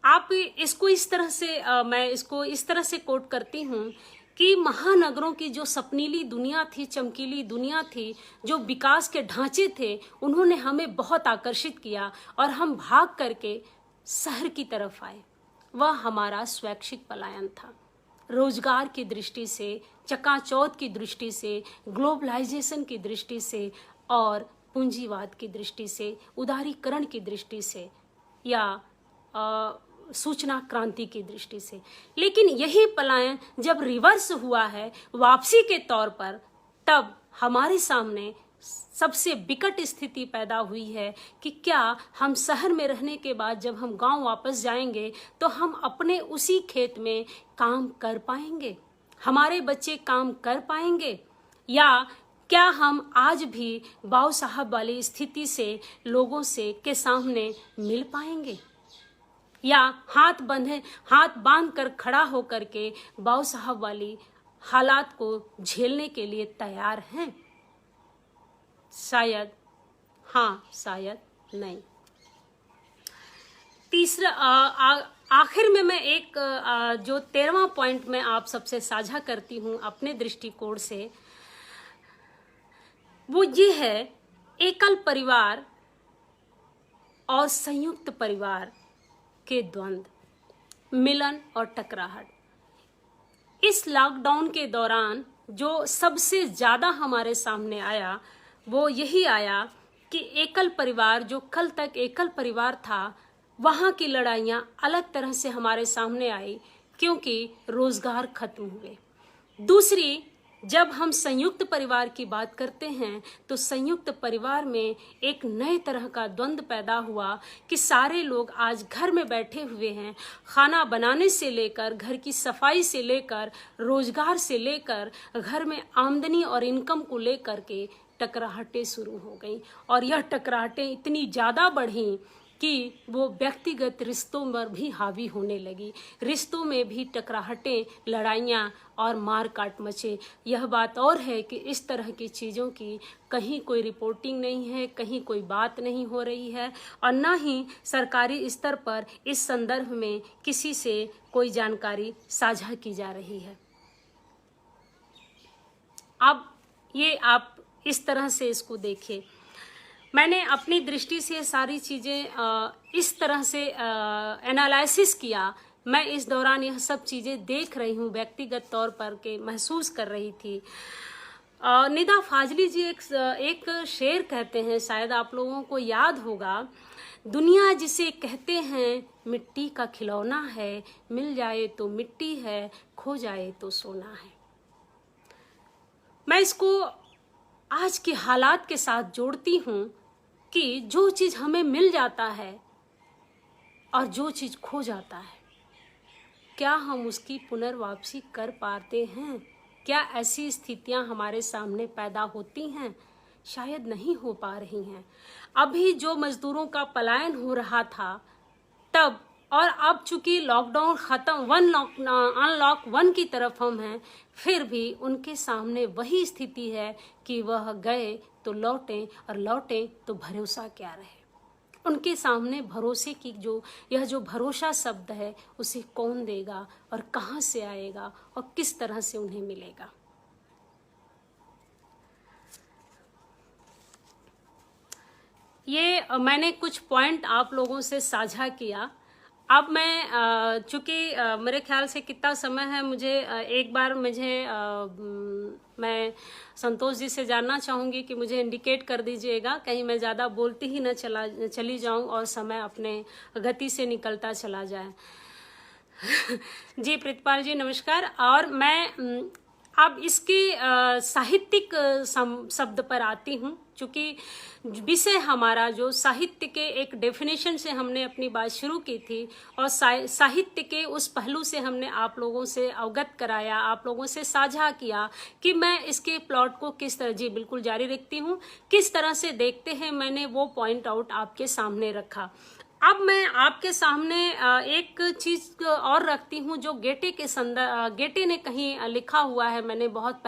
आप इसको इस तरह से मैं इसको इस तरह से कोट करती हूँ कि महानगरों की जो सपनीली दुनिया थी, चमकीली दुनिया थी, जो विकास के ढांचे थे, उन्होंने हमें बहुत आकर्षित किया और हम भाग करके शहर की तरफ आए। वह हमारा स्वैच्छिक पलायन था। रोजगार की दृष्टि से, चकाचौंध की दृष्टि से, ग्लोबलाइजेशन की दृष्टि से और पूंजीवाद की दृष्टि से, उदारीकरण की दृष्टि से या सूचना क्रांति की दृष्टि से। लेकिन यही पलायन जब रिवर्स हुआ है वापसी के तौर पर, तब हमारे सामने सबसे विकट स्थिति पैदा हुई है कि क्या हम शहर में रहने के बाद जब हम गांव वापस जाएंगे तो हम अपने उसी खेत में काम कर पाएंगे, हमारे बच्चे काम कर पाएंगे, या क्या हम आज भी बाऊ साहब वाली स्थिति से लोगों से के सामने मिल पाएंगे, या हाथ बांध कर खड़ा होकर के बाऊ साहब वाली हालात को झेलने के लिए तैयार हैं? शायद हाँ, शायद नहीं। तीसरा आखिर में मैं एक जो 13वां पॉइंट में आप सबसे साझा करती हूँ अपने दृष्टिकोण से, वो ये है एकल परिवार और संयुक्त परिवार के द्वंद्व, मिलन और टकराहट। इस लॉकडाउन के दौरान जो सबसे ज्यादा हमारे सामने आया वो यही आया कि एकल परिवार, जो कल तक एकल परिवार था, वहां की लड़ाइयां अलग तरह से हमारे सामने आई क्योंकि रोजगार खत्म हुए। दूसरी, जब हम संयुक्त परिवार की बात करते हैं तो संयुक्त परिवार में एक नए तरह का द्वंद्व पैदा हुआ कि सारे लोग आज घर में बैठे हुए हैं। खाना बनाने से लेकर, घर की सफाई से लेकर, रोजगार से लेकर, घर में आमदनी और इनकम को लेकर के टकराहटें शुरू हो गई और यह टकराहटें इतनी ज्यादा बढ़ी कि वो व्यक्तिगत रिश्तों पर भी हावी होने लगी। रिश्तों में भी टकराहटें, लड़ाइयाँ और मार काट मचे। यह बात और है कि इस तरह की चीज़ों की कहीं कोई रिपोर्टिंग नहीं है, कहीं कोई बात नहीं हो रही है और न ही सरकारी स्तर पर इस संदर्भ में किसी से कोई जानकारी साझा की जा रही है। अब ये आप इस तरह से इसको देखिए। मैंने अपनी दृष्टि से सारी चीज़ें इस तरह से एनालिसिस किया। मैं इस दौरान यह सब चीज़ें देख रही हूँ, व्यक्तिगत तौर पर के महसूस कर रही थी। निदा फाजली जी एक शेर कहते हैं, शायद आप लोगों को याद होगा, दुनिया जिसे कहते हैं मिट्टी का खिलौना है, मिल जाए तो मिट्टी है, खो जाए तो सोना है। मैं इसको आज के हालात के साथ जोड़ती हूँ कि जो चीज़ हमें मिल जाता है और जो चीज़ खो जाता है, क्या हम उसकी पुनर्वापसी कर पाते हैं? क्या ऐसी स्थितियां हमारे सामने पैदा होती हैं? शायद नहीं हो पा रही हैं। अभी जो मजदूरों का पलायन हो रहा था तब, और अब चूंकि लॉकडाउन ख़त्म, अनलॉक 1 की तरफ हम हैं, फिर भी उनके सामने वही स्थिति है कि वह गए तो लौटें और लौटें तो भरोसा क्या रहे। उनके सामने भरोसे की यह जो भरोसा शब्द है उसे कौन देगा और कहाँ से आएगा और किस तरह से उन्हें मिलेगा। ये मैंने कुछ पॉइंट आप लोगों से साझा किया। अब मैं चूँकि मेरे ख्याल से कितना समय है, एक बार मैं संतोष जी से जानना चाहूँगी कि मुझे इंडिकेट कर दीजिएगा, कहीं मैं ज़्यादा बोलती ही न चली जाऊँ और समय अपने गति से निकलता चला जाए। जी प्रीतपाल जी नमस्कार। और मैं अब इसके साहित्यिक शब्द पर आती हूँ, क्योंकि विषय हमारा जो साहित्य के एक डेफिनेशन से हमने अपनी बात शुरू की थी और साहित्य के उस पहलू से हमने आप लोगों से अवगत कराया, आप लोगों से साझा किया कि मैं इसके प्लॉट को किस तरह, जी बिल्कुल जारी रखती हूँ, किस तरह से देखते हैं, मैंने वो पॉइंट आउट आपके सामने रखा। अब मैं आपके सामने एक चीज और रखती हूँ जो गेटे ने कहीं लिखा हुआ है। मैंने बहुत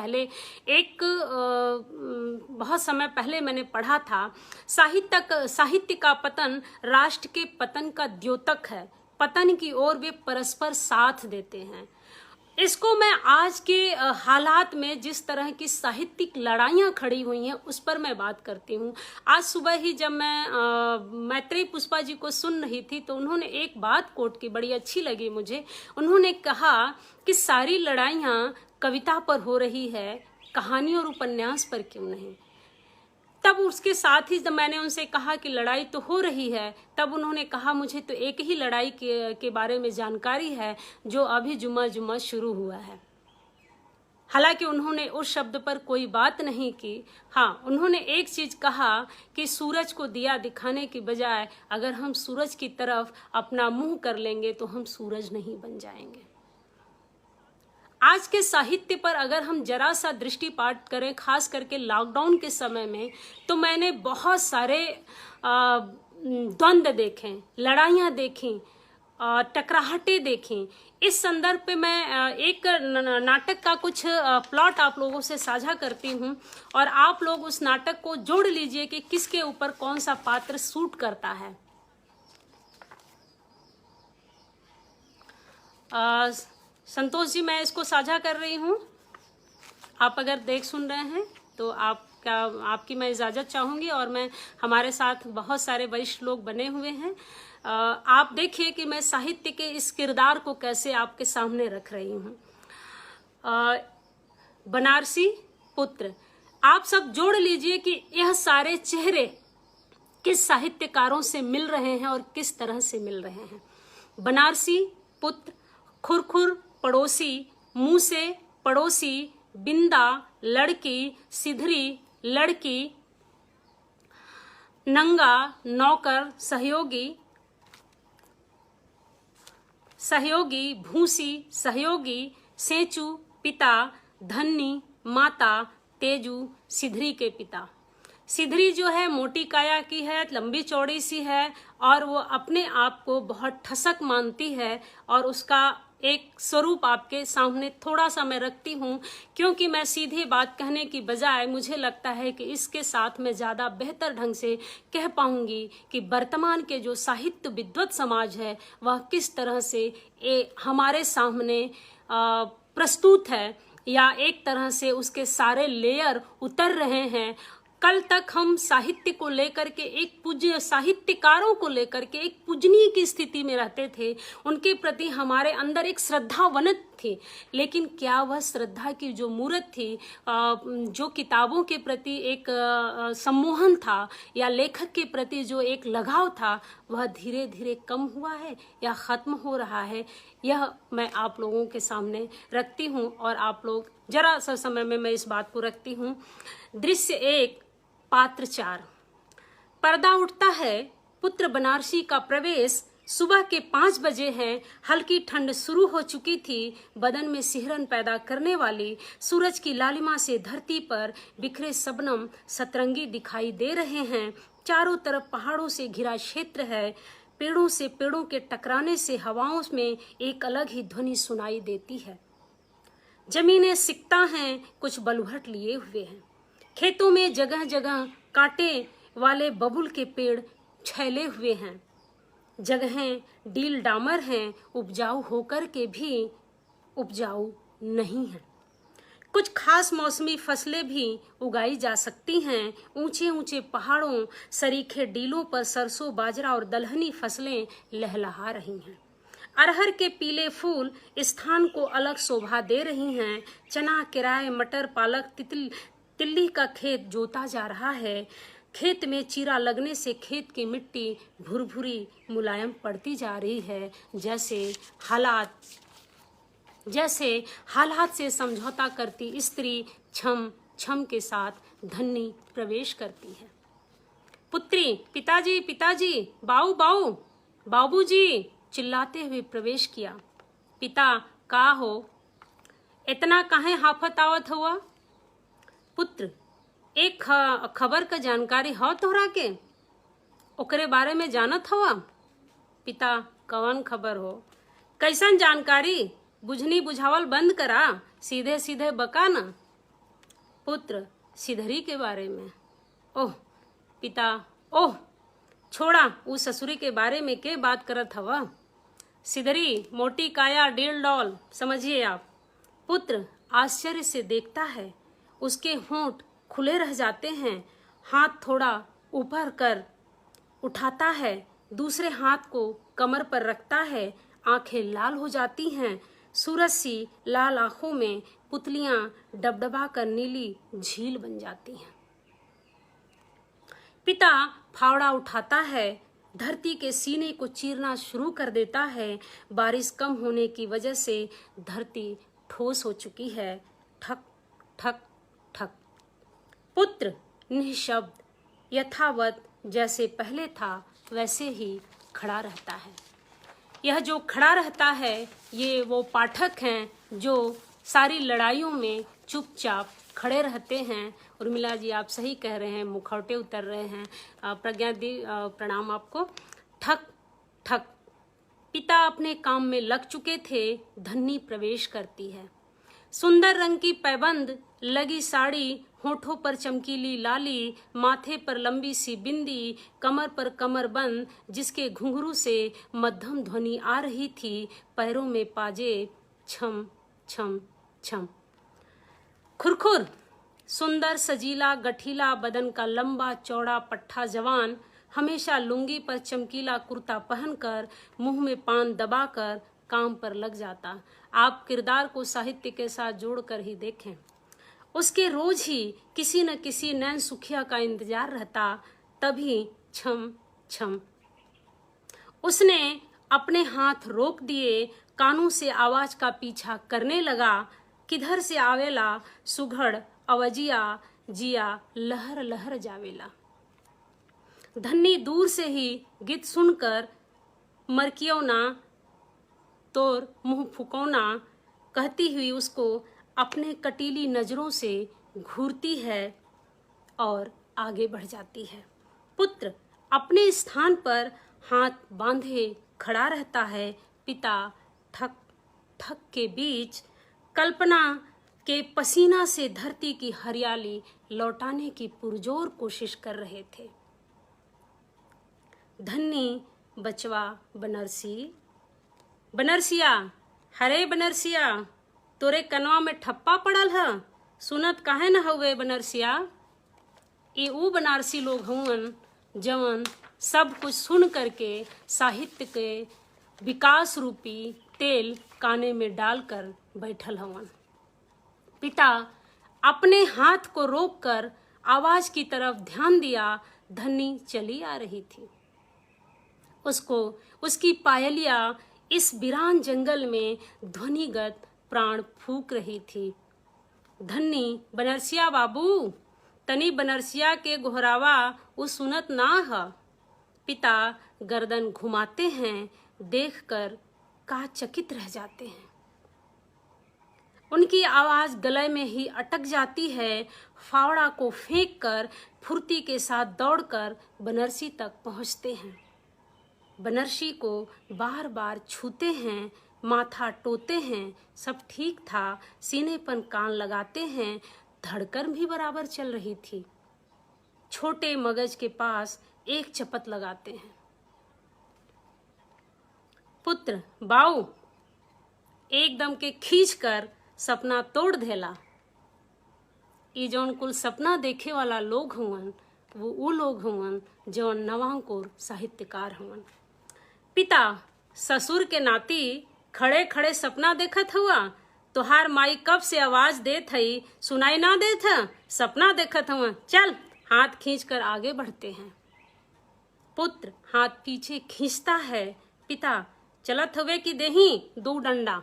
समय पहले मैंने पढ़ा था, साहित्य का पतन राष्ट्र के पतन का द्योतक है, पतन की ओर वे परस्पर साथ देते हैं। इसको मैं आज के हालात में जिस तरह की साहित्यिक लड़ाइयाँ खड़ी हुई हैं उस पर मैं बात करती हूँ। आज सुबह ही जब मैं मैत्रेयी पुष्पा जी को सुन रही थी तो उन्होंने एक बात कोट की, बड़ी अच्छी लगी मुझे। उन्होंने कहा कि सारी लड़ाइयाँ कविता पर हो रही है, कहानी और उपन्यास पर क्यों नहीं। तब उसके साथ ही जब मैंने उनसे कहा कि लड़ाई तो हो रही है, तब उन्होंने कहा मुझे तो एक ही लड़ाई के बारे में जानकारी है जो अभी जुम्मा शुरू हुआ है। हालांकि उन्होंने उस शब्द पर कोई बात नहीं की। हाँ, उन्होंने एक चीज कहा कि सूरज को दिया दिखाने की बजाय अगर हम सूरज की तरफ अपना मुंह कर लेंगे तो हम सूरज नहीं बन जाएंगे। आज के साहित्य पर अगर हम जरा सा दृष्टिपात करें, खास करके लॉकडाउन के समय में, तो मैंने बहुत सारे द्वंद्व देखे, लड़ाइयाँ देखी, टकराहटें देखी। इस संदर्भ पे मैं एक नाटक का कुछ प्लॉट आप लोगों से साझा करती हूँ और आप लोग उस नाटक को जोड़ लीजिए कि किसके ऊपर कौन सा पात्र सूट करता है। संतोष जी मैं इसको साझा कर रही हूँ, आप अगर देख सुन रहे हैं तो आपकी मैं इजाज़त चाहूँगी। और मैं हमारे साथ बहुत सारे वरिष्ठ लोग बने हुए हैं, आप देखिए कि मैं साहित्य के इस किरदार को कैसे आपके सामने रख रही हूँ। बनारसी पुत्र, आप सब जोड़ लीजिए कि यह सारे चेहरे किस साहित्यकारों से मिल रहे हैं और किस तरह से मिल रहे हैं। बनारसी पुत्र, खुरखुर पड़ोसी, मुंह से पड़ोसी, बिंदा लड़की, सिधरी लड़की, नंगा नौकर, सहयोगी भूसी सहयोगी, सेंचू पिता, धन्नी माता, तेजू सिधरी के पिता। सिधरी जो है मोटी काया की है, लंबी चौड़ी सी है और वो अपने आप को बहुत ठसक मानती है और उसका एक स्वरूप आपके सामने थोड़ा सा मैं रखती हूँ, क्योंकि मैं सीधी बात कहने की बजाय मुझे लगता है कि इसके साथ मैं ज़्यादा बेहतर ढंग से कह पाऊँगी कि वर्तमान के जो साहित्य विद्वत समाज है वह किस तरह से हमारे सामने प्रस्तुत है या एक तरह से उसके सारे लेयर उतर रहे हैं। कल तक हम साहित्य को लेकर के एक पूज्य साहित्यकारों को लेकर के एक पूजनीय की स्थिति में रहते थे, उनके प्रति हमारे अंदर एक श्रद्धा वनत थी, लेकिन क्या वह श्रद्धा की जो मूर्त थी, जो किताबों के प्रति एक सम्मोहन था या लेखक के प्रति जो एक लगाव था, वह धीरे धीरे कम हुआ है या ख़त्म हो रहा है, यह मैं आप लोगों के सामने रखती हूँ और आप लोग जरा सा समय में मैं इस बात को रखती हूँ। दृश्य 1, पात्र 4। पर्दा उठता है, पुत्र बनारसी का प्रवेश सुबह के 5 बजे है। हल्की ठंड शुरू हो चुकी थी। बदन में सिहरन पैदा करने वाली सूरज की लालिमा से धरती पर बिखरे शबनम सतरंगी दिखाई दे रहे हैं। चारों तरफ पहाड़ों से घिरा क्षेत्र है। पेड़ों से पेड़ों के टकराने से हवाओं में एक अलग ही ध्वनि सुनाई देती है। जमीनें सिकता हैं, कुछ बलुहट लिए हुए हैं। खेतों में जगह जगह कांटे वाले बबुल के पेड़ छैले हुए हैं। जगहें डील डामर हैं, उपजाऊ होकर के भी उपजाऊ नहीं हैं। कुछ खास मौसमी फसलें भी उगाई जा सकती हैं। ऊंचे ऊंचे पहाड़ों सरीखे डीलों पर सरसों, बाजरा और दलहनी फसलें लहलहा रही हैं। अरहर के पीले फूल स्थान को अलग शोभा दे रही हैं। चना, किराए, मटर, पालक, तिल्ली का खेत जोता जा रहा है। खेत में चीरा लगने से खेत की मिट्टी भुरभुरी मुलायम पड़ती जा रही है। जैसे हालात से समझौता करती स्त्री छम छम के साथ धन्नी प्रवेश करती है। पुत्री पिताजी पिताजी, बाऊ बाऊ, बाबूजी चिल्लाते हुए प्रवेश किया। पिता का हो, इतना काहे हाफत आवत हुआ? पुत्र, एक खबर का जानकारी हो तोहरा के, ओकरे बारे में जानत हवा? पिता, कौन खबर हो? कैसन जानकारी? बुझनी बुझावल बंद करा, सीधे सीधे बका ना। पुत्र, सिधरी के बारे में। ओह पिता, ओह छोड़ा, उस ससुरी के बारे में के बात करत हवा? सिधरी मोटी काया डील डॉल, समझिए आप। पुत्र आश्चर्य से देखता है। उसके होंठ खुले रह जाते हैं। हाथ थोड़ा ऊपर कर उठाता है, दूसरे हाथ को कमर पर रखता है। आंखें लाल हो जाती हैं। सूरज सी लाल आंखों में पुतलियां डबडबा कर नीली झील बन जाती हैं। पिता फावड़ा उठाता है, धरती के सीने को चीरना शुरू कर देता है। बारिश कम होने की वजह से धरती ठोस हो चुकी है। ठक ठक ठक। पुत्र निःशब्द, यथावत जैसे पहले था वैसे ही खड़ा रहता है। यह जो खड़ा रहता है ये वो पाठक हैं जो सारी लड़ाइयों में चुपचाप खड़े रहते हैं। उर्मिला जी आप सही कह रहे हैं, मुखौटे उतर रहे हैं। प्रज्ञा दी प्रणाम आपको। ठक ठक। पिता अपने काम में लग चुके थे। धन्नी प्रवेश करती है। सुंदर रंग की पैबंद लगी साड़ी, होठों पर चमकीली लाली, माथे पर लंबी सी बिंदी, कमर पर कमरबंद जिसके घुंघरू से मध्यम ध्वनि आ रही थी, पैरों में पाजे छम छम छम। खुरखुर। सुंदर सजीला गठीला बदन का लंबा चौड़ा पट्ठा जवान हमेशा लुंगी पर चमकीला कुर्ता पहनकर मुंह में पान दबाकर काम पर लग जाता। आप किरदार को साहित्य के साथ जोड़कर ही देखें। उसके रोज ही किसी न किसी नैन सुखिया का इंतजार रहता, तभी छम छम। उसने अपने हाथ रोक दिए, कानों से आवाज का पीछा करने लगा। किधर से आवेला सुघड़ अवजिया, जिया लहर लहर जावेला। धन्नी दूर से ही गीत सुनकर मरकियोना तोर मुंह फुकौना कहती हुई उसको अपने कटीली नजरों से घूरती है और आगे बढ़ जाती है। पुत्र अपने स्थान पर हाथ बांधे खड़ा रहता है। पिता ठक ठक के बीच कल्पना के पसीना से धरती की हरियाली लौटाने की पुरजोर कोशिश कर रहे थे। धन्नी बचवा बनरसिया, हरे बनरसिया, तोरे कनवा में ठप्पा पड़ल है, सुनत काहे न हवे बनरसिया। ये ऊ बनारसी लोग हुवन जवन सब कुछ सुन करके साहित्य के विकास रूपी तेल काने में डालकर बैठल हवन। पिता अपने हाथ को रोककर आवाज की तरफ ध्यान दिया। धन्नी चली आ रही थी। उसको उसकी पायलिया इस वीरान जंगल में ध्वनिगत प्राण फूंक रही थी। धन्नी बनरसिया बाबू, तनी बनरसिया के गोहरावा वो सुनत ना है। पिता गर्दन घुमाते हैं, देखकर का चकित रह जाते हैं। उनकी आवाज गले में ही अटक जाती है। फावड़ा को फेंककर फुर्ती के साथ दौड़कर बनरसी तक पहुंचते हैं। बनरसी को बार बार छूते हैं, माथा टोते हैं। सब ठीक था। सीने पर कान लगाते हैं। धड़कन भी बराबर चल रही थी। छोटे मगज के पास एक चपत लगाते हैं। पुत्र बाऊ एकदम के खींच कर सपना तोड़ देला। ये जौन कुल सपना देखे वाला लोग हुवन वो लोग हुवन जौन नवांकुर साहित्यकार हुवन। पिता ससुर के नाती खड़े खड़े सपना देखत हुआ। तोहार माई कब से आवाज देत हई, सुनाई ना देत है, सपना देखत हुआ। चल, हाथ खींचकर आगे बढ़ते हैं। पुत्र हाथ पीछे खींचता है। पिता चलत हुए कि देही दो डंडा।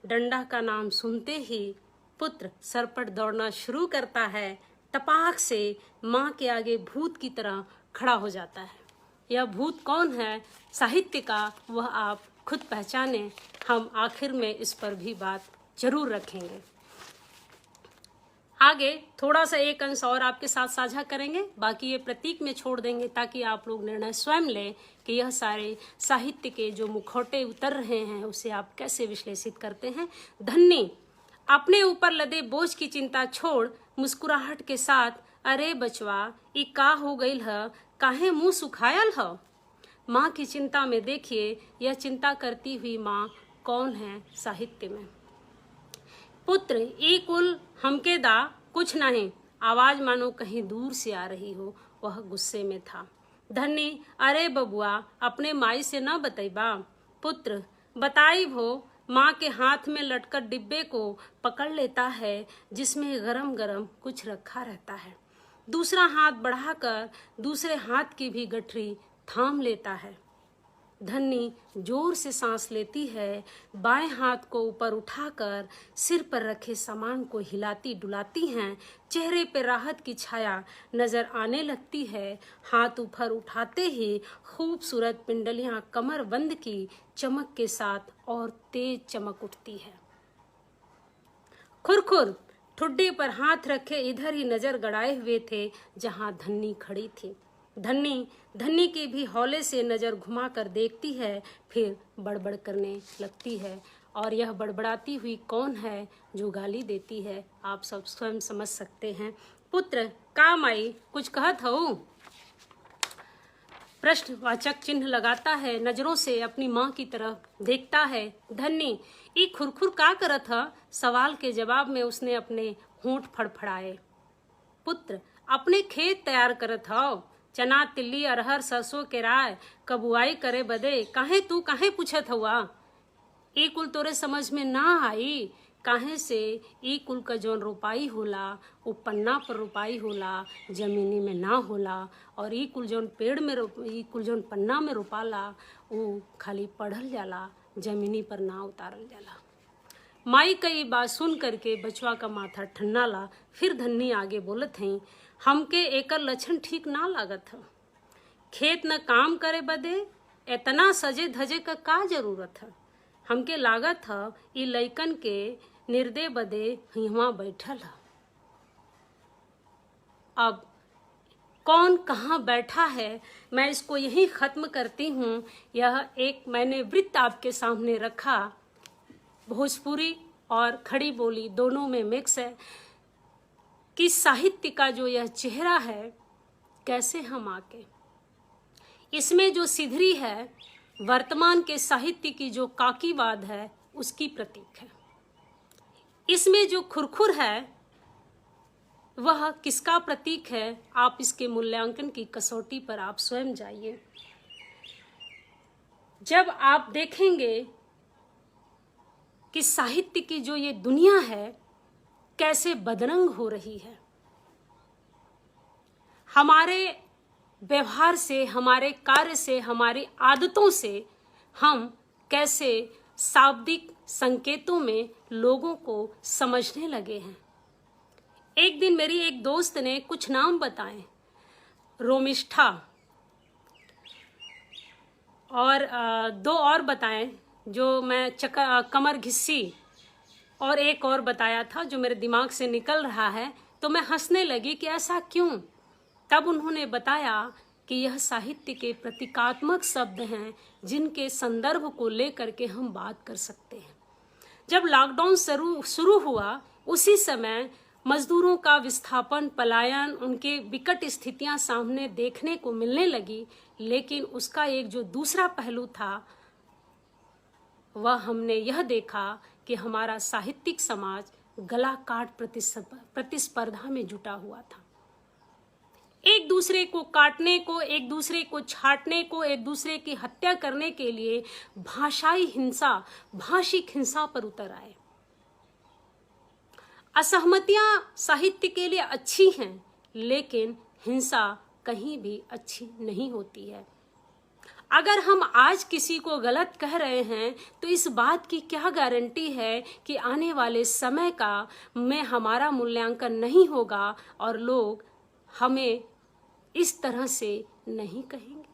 डंडा का नाम सुनते ही पुत्र सरपट दौड़ना शुरू करता है। टपाक से माँ के आगे भूत की तरह खड़ा हो जाता है। यह भूत कौन है साहित्य का, वह आप खुद पहचाने। हम आखिर में इस पर भी बात जरूर रखेंगे। आगे थोड़ा सा एक अंश और आपके साथ साझा करेंगे, बाकी ये प्रतीक में छोड़ देंगे ताकि आप लोग निर्णय स्वयं लें कि यह सारे साहित्य के जो मुखौटे उतर रहे हैं उसे आप कैसे विश्लेषित करते हैं। धन्नी अपने ऊपर लदे बोझ की चिंता छोड़ मुस्कुराहट के साथ, अरे बचवा ई का हो गईल है, काहे मुंह सुखायल है। माँ की चिंता में देखिए यह चिंता करती हुई माँ कौन है साहित्य में। पुत्र ई कुल हमके दा कुछ नहीं। आवाज मानो कहीं दूर से आ रही हो। वह गुस्से में था। धन्नी अरे बबुआ अपने माई से न बतैबा। पुत्र बताई भो। माँ के हाथ में लटकर डिब्बे को पकड़ लेता है जिसमें गरम गरम कुछ रखा रहता है। दूसरा हाथ बढ़ाकर दूसरे हाथ की भी गठरी थाम लेता है। धन्नी जोर से सांस लेती है। बाएं हाथ को ऊपर उठाकर सिर पर रखे सामान को हिलाती डुलाती हैं। चेहरे पर राहत की छाया नजर आने लगती है। हाथ ऊपर उठाते ही खूबसूरत पिंडलियां कमर बंद की चमक के साथ और तेज चमक उठती है। खुरखुर ठुड्डी पर हाथ रखे इधर ही नजर गड़ाए हुए थे जहां धन्नी खड़ी थी। धन्नी की भी हौले से नजर घुमाकर देखती है, फिर बड़बड़ करने लगती है। और यह बड़बड़ाती हुई कौन है जो गाली देती है, आप सब स्वयं समझ सकते हैं। पुत्र का माई कुछ कहत हो? प्रश्नवाचक चिन्ह लगाता है। नजरों से अपनी माँ की तरफ देखता है। धन्नी ई खुरखुर का करत है? सवाल के जवाब में उसने अपने होंठ फड़फड़ाए। पुत्र अपने खेत तैयार करत हो। चना तिल्ली अरहर सरसों के राय कबुआई करे बदे। काहे तू काहे पूछत हुआ? ई कुल तोरे समझ में ना आई। काहे से ई कुल का जौन रोपाई होला वो पन्ना पर रोपाई होला, जमीनी में ना होला। और ई कुल जौन पेड़ में ई कुल जौन पन्ना में रोपाला वो खाली पढ़ल जाला, जमीनी पर ना उतारल जाला। माई कई बात सुन करके बचवा का माथा ठन्नाला। फिर धन्नी आगे बोलत हई, हमके एकर लक्षण ठीक ना लागत है। खेत न काम करे बदे इतना सजे धजे का जरूरत है। हमके लागत है ई लइकन के निर्दे बदे हिवा बैठल है। अब कौन कहाँ बैठा है, मैं इसको यहीं ख़त्म करती हूँ। यह एक मैंने वृत्त आपके सामने रखा, भोजपुरी और खड़ी बोली दोनों में मिक्स है, कि साहित्य का जो यह चेहरा है कैसे हम आके इसमें जो सिधरी है, वर्तमान के साहित्य की जो काकीवाद है उसकी प्रतीक है। इसमें जो खुरखुर है वह किसका प्रतीक है, आप इसके मूल्यांकन की कसौटी पर आप स्वयं जाइए। जब आप देखेंगे कि साहित्य की जो ये दुनिया है कैसे बदरंग हो रही है, हमारे व्यवहार से, हमारे कार्य से, हमारी आदतों से हम कैसे शाब्दिक संकेतों में लोगों को समझने लगे हैं। एक दिन मेरी एक दोस्त ने कुछ नाम बताए, रोमिष्ठा और दो और बताए जो मैं कमर घिस्सी, और एक और बताया था जो मेरे दिमाग से निकल रहा है, तो मैं हंसने लगी कि ऐसा क्यों। तब उन्होंने बताया कि यह साहित्य के प्रतीकात्मक शब्द हैं जिनके संदर्भ को लेकर के हम बात कर सकते हैं। जब लॉकडाउन शुरू हुआ उसी समय मजदूरों का विस्थापन, पलायन, उनके विकट स्थितियां सामने देखने को मिलने लगी, लेकिन उसका एक जो दूसरा पहलू था वह हमने यह देखा कि हमारा साहित्यिक समाज गला काट प्रतिस्पर्धा में जुटा हुआ था। एक दूसरे को काटने को, एक दूसरे को छाटने को, एक दूसरे की हत्या करने के लिए भाषाई हिंसा, भाषिक हिंसा पर उतर आए। असहमतियां साहित्य के लिए अच्छी हैं, लेकिन हिंसा कहीं भी अच्छी नहीं होती है। अगर हम आज किसी को गलत कह रहे हैं तो इस बात की क्या गारंटी है कि आने वाले समय में हमारा मूल्यांकन नहीं होगा और लोग हमें इस तरह से नहीं कहेंगे।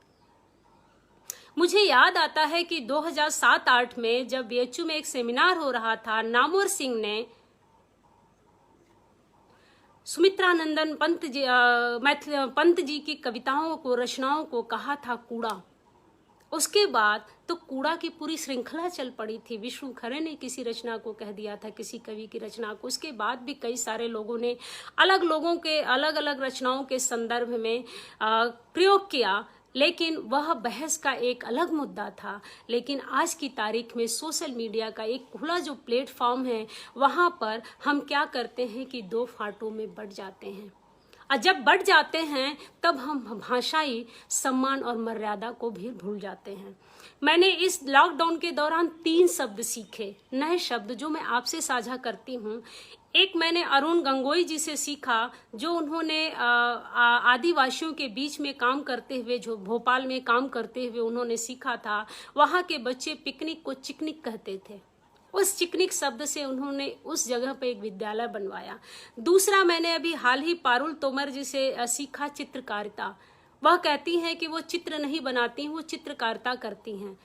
मुझे याद आता है कि 2007-08 में जब बीएचयू में एक सेमिनार हो रहा था, नामवर सिंह ने सुमित्रानंदन पंत जी की कविताओं को, रचनाओं को कहा था कूड़ा। उसके बाद तो कूड़ा की पूरी श्रृंखला चल पड़ी थी। विष्णु खरे ने किसी रचना को कह दिया था, किसी कवि की रचना को। उसके बाद भी कई सारे लोगों ने अलग लोगों के अलग अलग रचनाओं के संदर्भ में प्रयोग किया, लेकिन वह बहस का एक अलग मुद्दा था। लेकिन आज की तारीख में सोशल मीडिया का एक खुला जो प्लेटफॉर्म है, वहाँ पर हम क्या करते हैं कि दो फाटों में बंट जाते हैं, और जब बढ़ जाते हैं तब हम भाषाई सम्मान और मर्यादा को भी भूल जाते हैं। मैंने इस लॉकडाउन के दौरान 3 शब्द सीखे, नए शब्द, जो मैं आपसे साझा करती हूँ। एक मैंने अरुण गंगोई जी से सीखा, जो उन्होंने आदिवासियों के बीच में काम करते हुए, जो भोपाल में काम करते हुए उन्होंने सीखा था। वहाँ के बच्चे पिकनिक को चिकनिक कहते थे। उस चिकनिक शब्द से उन्होंने उस जगह पे एक विद्यालय बनवाया। दूसरा मैंने अभी हाल ही पारुल तोमर जी से सीखा, चित्रकारिता। वह कहती हैं कि वो चित्र नहीं बनाती हैं, वो चित्रकारिता करती हैं।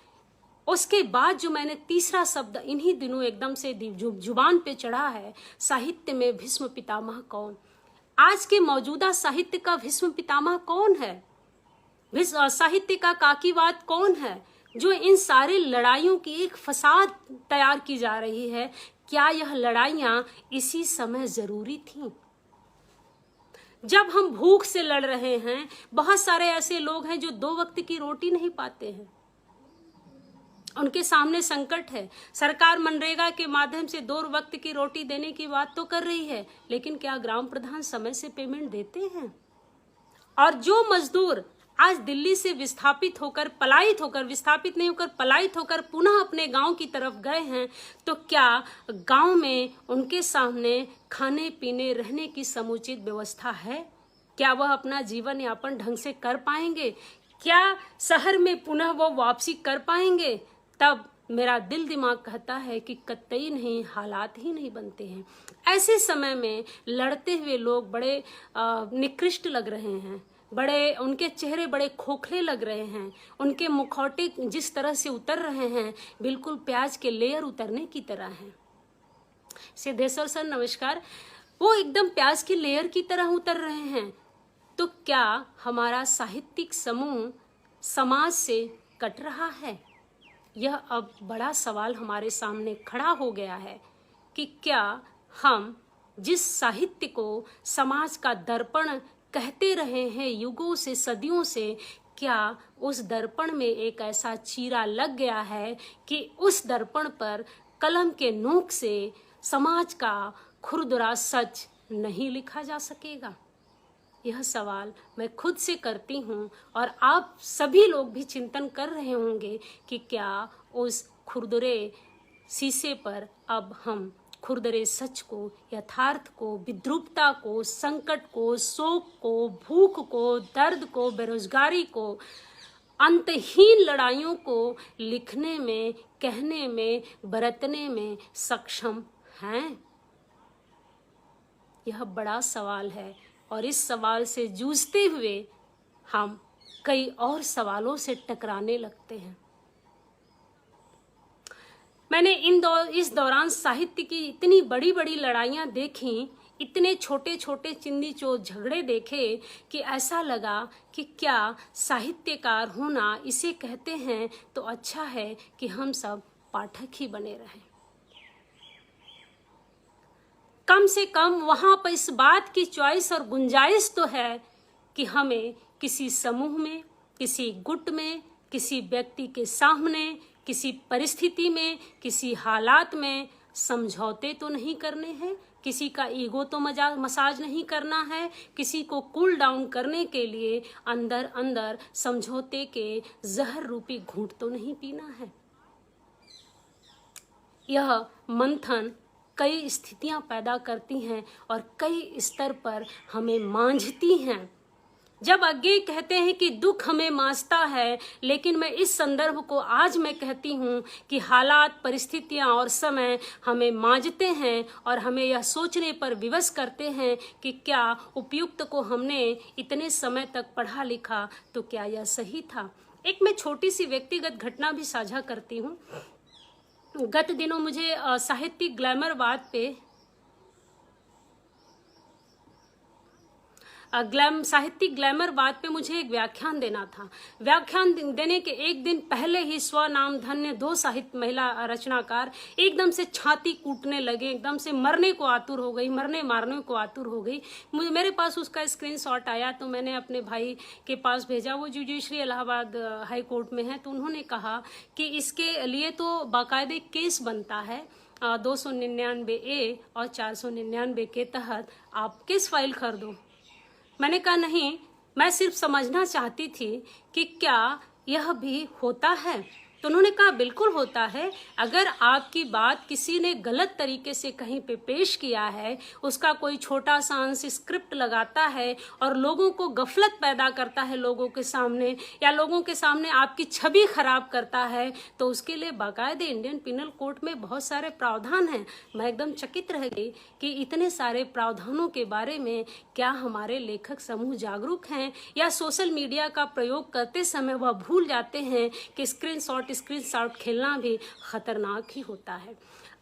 उसके बाद जो मैंने तीसरा शब्द इन्हीं दिनों एकदम से जुबान पे चढ़ा है, साहित्य में भीष्म पितामह कौन। आज के मौजूदा साहित्य का भीष्म पितामह कौन है? साहित्य का काकीवाद कौन है? जो इन सारे लड़ाइयों की एक फसाद तैयार की जा रही है, क्या यह लड़ाइयां इसी समय जरूरी थीं? जब हम भूख से लड़ रहे हैं, बहुत सारे ऐसे लोग हैं जो 2 वक्त की रोटी नहीं पाते हैं, उनके सामने संकट है। सरकार मनरेगा के माध्यम से 2 वक्त की रोटी देने की बात तो कर रही है, लेकिन क्या ग्राम प्रधान समय से पेमेंट देते हैं? और जो मजदूर आज दिल्ली से विस्थापित होकर, विस्थापित नहीं होकर पलायित होकर पुनः अपने गांव की तरफ गए हैं, तो क्या गांव में उनके सामने खाने पीने रहने की समुचित व्यवस्था है? क्या वह अपना जीवन यापन ढंग से कर पाएंगे? क्या शहर में पुनः वो वापसी कर पाएंगे? तब मेरा दिल दिमाग कहता है कि कतई नहीं, हालात ही नहीं बनते हैं। ऐसे समय में लड़ते हुए लोग बड़े निकृष्ट लग रहे हैं, उनके चेहरे बड़े खोखले लग रहे हैं, उनके मुखौटे जिस तरह से उतर रहे हैं, बिल्कुल प्याज के लेयर उतरने की तरह हैं। सिद्धेश्वर सर नमस्कार। वो एकदम प्याज की लेयर की तरह उतर रहे हैं। तो क्या हमारा साहित्यिक समूह समाज से कट रहा है? यह अब बड़ा सवाल हमारे सामने खड़ा हो गया है कि क्या हम जिस साहित्य को समाज का दर्पण कहते रहे हैं युगों से, सदियों से, क्या उस दर्पण में एक ऐसा चीरा लग गया है कि उस दर्पण पर कलम के नोक से समाज का खुरदुरा सच नहीं लिखा जा सकेगा? यह सवाल मैं खुद से करती हूँ और आप सभी लोग भी चिंतन कर रहे होंगे कि क्या उस खुरदुरे शीशे पर अब हम खुरदरे सच को, यथार्थ को, विद्रूपता को, संकट को, शोक को, भूख को, दर्द को, बेरोजगारी को, अंतहीन लड़ाइयों को लिखने में, कहने में, बरतने में सक्षम हैं? यह बड़ा सवाल है और इस सवाल से जूझते हुए हम कई और सवालों से टकराने लगते हैं। मैंने इस दौरान साहित्य की इतनी बड़ी बड़ी लड़ाइयाँ देखी, इतने छोटे छोटे चिंदी चोर झगड़े देखे कि ऐसा लगा कि क्या साहित्यकार होना इसे कहते हैं तो अच्छा है कि हम सब पाठक ही बने रहें। कम से कम वहाँ पर इस बात की चॉइस और गुंजाइश तो है कि हमें किसी समूह में, किसी गुट में, किसी व्यक्ति के सामने, किसी परिस्थिति में, किसी हालात में समझौते तो नहीं करने हैं, किसी का ईगो तो मसाज नहीं करना है, किसी को कूल डाउन करने के लिए अंदर अंदर समझौते के जहर रूपी घूंट तो नहीं पीना है। यह मंथन कई स्थितियां पैदा करती हैं और कई स्तर पर हमें मांझती हैं। जब आगे कहते हैं कि दुख हमें मांझता है, लेकिन मैं इस संदर्भ को आज मैं कहती हूँ कि हालात, परिस्थितियाँ और समय हमें मांझते हैं और हमें यह सोचने पर विवश करते हैं कि क्या उपयुक्त को हमने इतने समय तक पढ़ा लिखा तो क्या यह सही था। एक मैं छोटी सी व्यक्तिगत घटना भी साझा करती हूँ। गत दिनों मुझे साहित्यिक ग्लैमरवाद पे साहित्यिक ग्लैमरवाद पे मुझे एक व्याख्यान देना था। व्याख्यान देने के एक दिन पहले ही स्वनाम धन्य 2 साहित्य महिला रचनाकार एकदम से छाती कूटने लगे, एकदम से मरने को आतुर हो गई, मरने मारने को आतुर हो गई। मेरे पास उसका स्क्रीनशॉट आया तो मैंने अपने भाई के पास भेजा, वो जुडिशरी इलाहाबाद हाई कोर्ट में है। तो उन्होंने कहा कि इसके लिए तो बाकायदे केस बनता है 299A और 499 के तहत आप केस फाइल कर दो। मैंने कहा नहीं, मैं सिर्फ समझना चाहती थी कि क्या यह भी होता है। तो उन्होंने कहा बिल्कुल होता है। अगर आपकी बात किसी ने गलत तरीके से कहीं पे पेश किया है, उसका कोई छोटा सा अंश स्क्रिप्ट लगाता है और लोगों को गफलत पैदा करता है लोगों के सामने, या लोगों के सामने आपकी छवि खराब करता है, तो उसके लिए बाकायदे इंडियन पिनल कोड में बहुत सारे प्रावधान हैं। मैं एकदम चकित रह गई कि इतने सारे प्रावधानों के बारे में क्या हमारे लेखक समूह जागरूक हैं, या सोशल मीडिया का प्रयोग करते समय वह भूल जाते हैं कि स्क्रीनशॉट खेलना भी खतरनाक ही होता है।